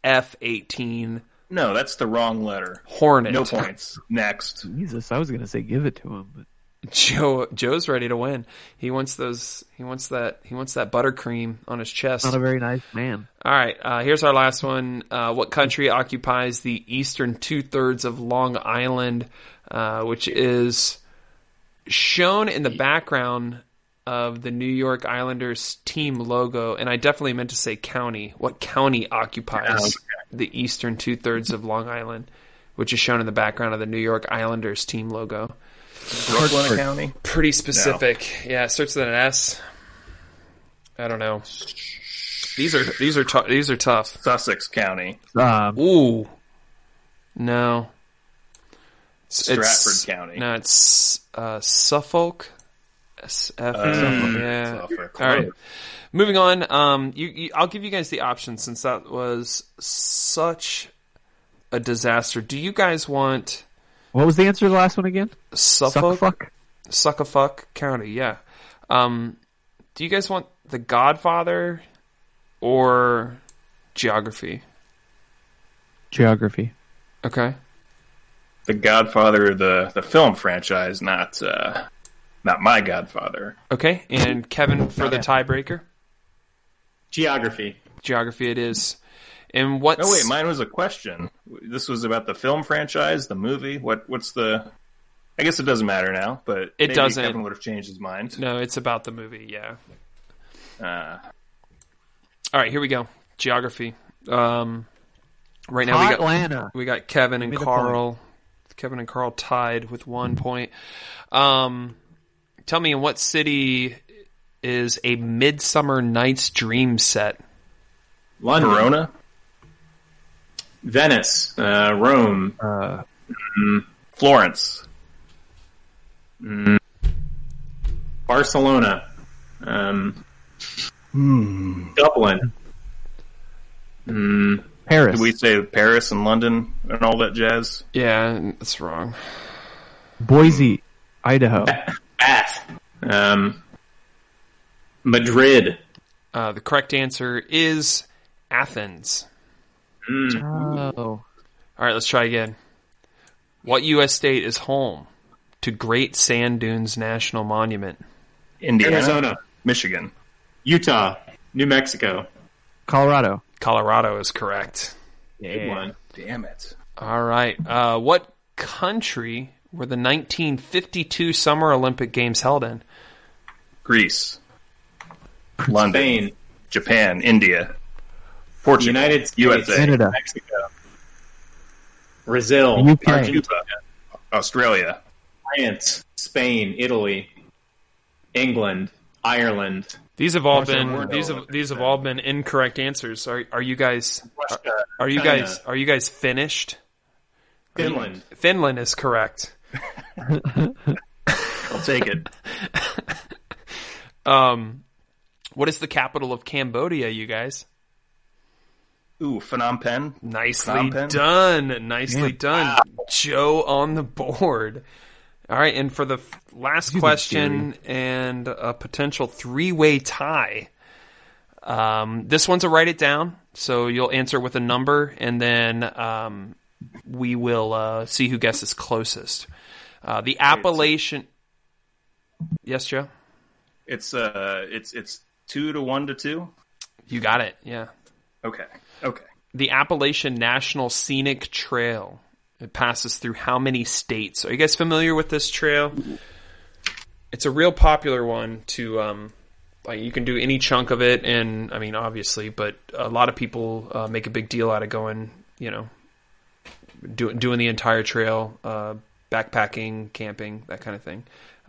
F-18 No, that's the wrong letter. Hornet. No points. Next. Jesus, I was gonna say give it to him, but Joe's ready to win. He wants those. He wants that buttercream on his chest. not a very nice man. All right, here's our last one. What country occupies the eastern 2/3 of Long Island, which is shown in the background of the New York Islanders team logo? And I definitely meant to say county. What county occupies the eastern 2/3 of Long Island, which is shown in the background of the New York Islanders team logo? Brooklyn County. Pretty specific. Yeah, it starts with an S. I don't know. These are tough. Sussex County. Ooh. No. Stratford County. No, it's Suffolk. SF. Yeah. Suffolk. All right. Moving on. I'll give you guys the option since that was such a disaster. Do you guys want What was the answer to the last one again? Suffolk? Suckfuck? Suckafuck County, yeah. Do you guys want The Godfather or Geography? Geography. Okay. The Godfather, the film franchise, not my Godfather. Okay, and Kevin for the tiebreaker? Geography. Geography it is. And what's... Oh wait, mine was a question. This was about the film franchise, the movie. What's the? I guess it doesn't matter now, but It maybe doesn't. Kevin would have changed his mind. No, it's about the movie. Yeah. Uh, All right, here we go. Geography. Right now Atlanta. we got Kevin and Give me the Carl. Kevin and Carl tied with 1 point. Tell me, in what city is A Midsummer Night's Dream set? London, Verona? Venice, Rome, Florence. Barcelona, Dublin. Paris. Did we say Paris and London and all that jazz? Yeah, that's wrong. Boise, Idaho. Bath, Madrid. The correct answer is Athens. Oh. All right, let's try again. What U.S. state is home to Great Sand Dunes National Monument? Indiana? Arizona, Michigan. Utah, New Mexico. Colorado. Colorado is correct. Good one. Damn it. All right. What country were the 1952 Summer Olympic Games held in? Greece. London. Spain, Japan. India. Portugal. United States, USA. Canada. Mexico, Brazil, UK. Argentina, Australia. France, Spain, Italy, England, Ireland, These have all Russia, been Moldova, these have all been incorrect answers. Are you guys Russia, are you China, guys finished? Finland. Finland is correct. I'll take it. What is the capital of Cambodia, you guys? Ooh, Phnom Penh. Nicely Phnom Penh? done. Nicely done. Joe on the board. All right, and for the last question and a potential three-way tie, this one's a write it down, so you'll answer with a number, and then we will see who guesses closest. The Appalachian... Yes, Joe? It's 2 to 1 to 2. You got it, yeah. Okay. The Appalachian National Scenic Trail. It passes through how many states? Are you guys familiar with this trail? It's a real popular one to, like, you can do any chunk of it, and, I mean, obviously, but a lot of people make a big deal out of going, doing the entire trail, backpacking, camping, that kind of thing.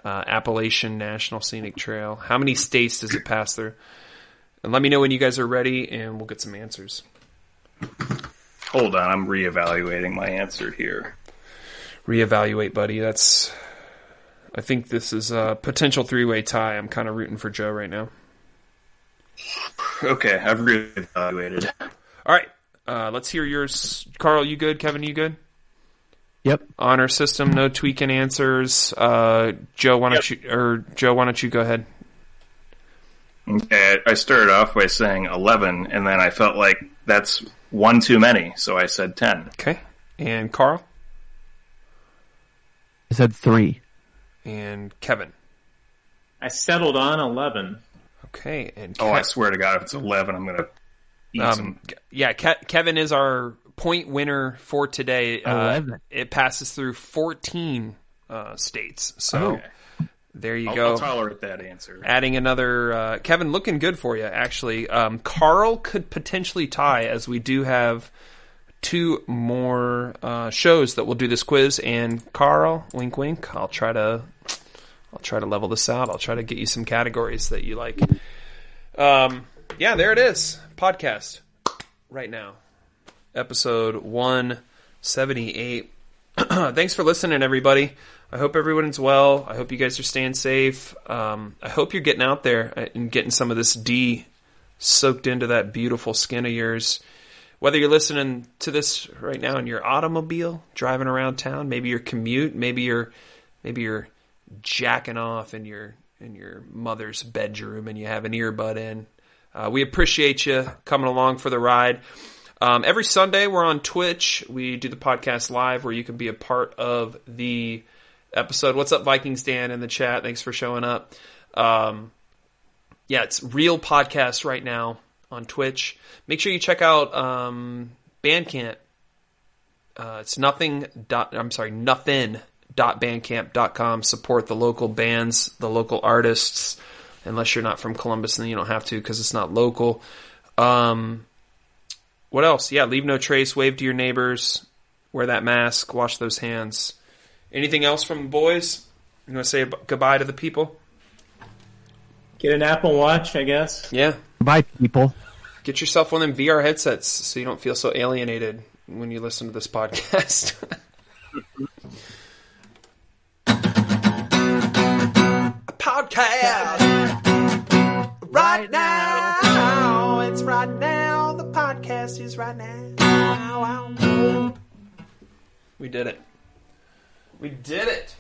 Appalachian National Scenic Trail. How many states does it pass through? And let me know when you guys are ready, and we'll get some answers. Hold on, I'm reevaluating my answer here. Reevaluate, buddy. I think this is a potential three-way tie. I'm kind of rooting for Joe right now. Okay, I've reevaluated. All right, let's hear yours. Carl, you good? Kevin, you good? Yep. Honor system, no tweaking answers. Joe, why don't you go ahead? Okay, I started off by saying 11, and then I felt like that's one too many, so I said 10. Okay. And Carl? I said 3. And Kevin? I settled on 11. Okay. And I swear to God, if it's 11, I'm going to eat some. Yeah, Kevin is our point winner for today. 11. It passes through 14 states. So there you go. I'll tolerate that answer. Adding another... Kevin, looking good for you, actually. Carl could potentially tie, as we do have 2 more shows that will do this quiz. And Carl, wink, wink, I'll try to level this out. I'll try to get you some categories that you like. Yeah, there it is. Podcast right now. Episode 178. Thanks for listening, everybody. I hope everyone's well. I hope you guys are staying safe. I hope you're getting out there and getting some of this D soaked into that beautiful skin of yours. Whether you're listening to this right now in your automobile, driving around town, maybe your commute, maybe you're jacking off in your mother's bedroom and you have an earbud in. We appreciate you coming along for the ride. Every Sunday we're on Twitch. We do the podcast live where you can be a part of the episode. What's up, Vikings Dan in the chat? Thanks for showing up. Yeah, it's real podcast right now on Twitch. Make sure you check out Bandcamp. It's nothing. Bandcamp.com. Support the local bands, the local artists. Unless you're not from Columbus, then you don't have to because it's not local. What else? Yeah, leave no trace. Wave to your neighbors. Wear that mask. Wash those hands. Anything else from the boys? You want to say goodbye to the people? Get an Apple Watch, I guess. Yeah. Bye, people. Get yourself one of them VR headsets so you don't feel so alienated when you listen to this podcast. A podcast right now. It's right now. The podcast is right now. We did it. We did it.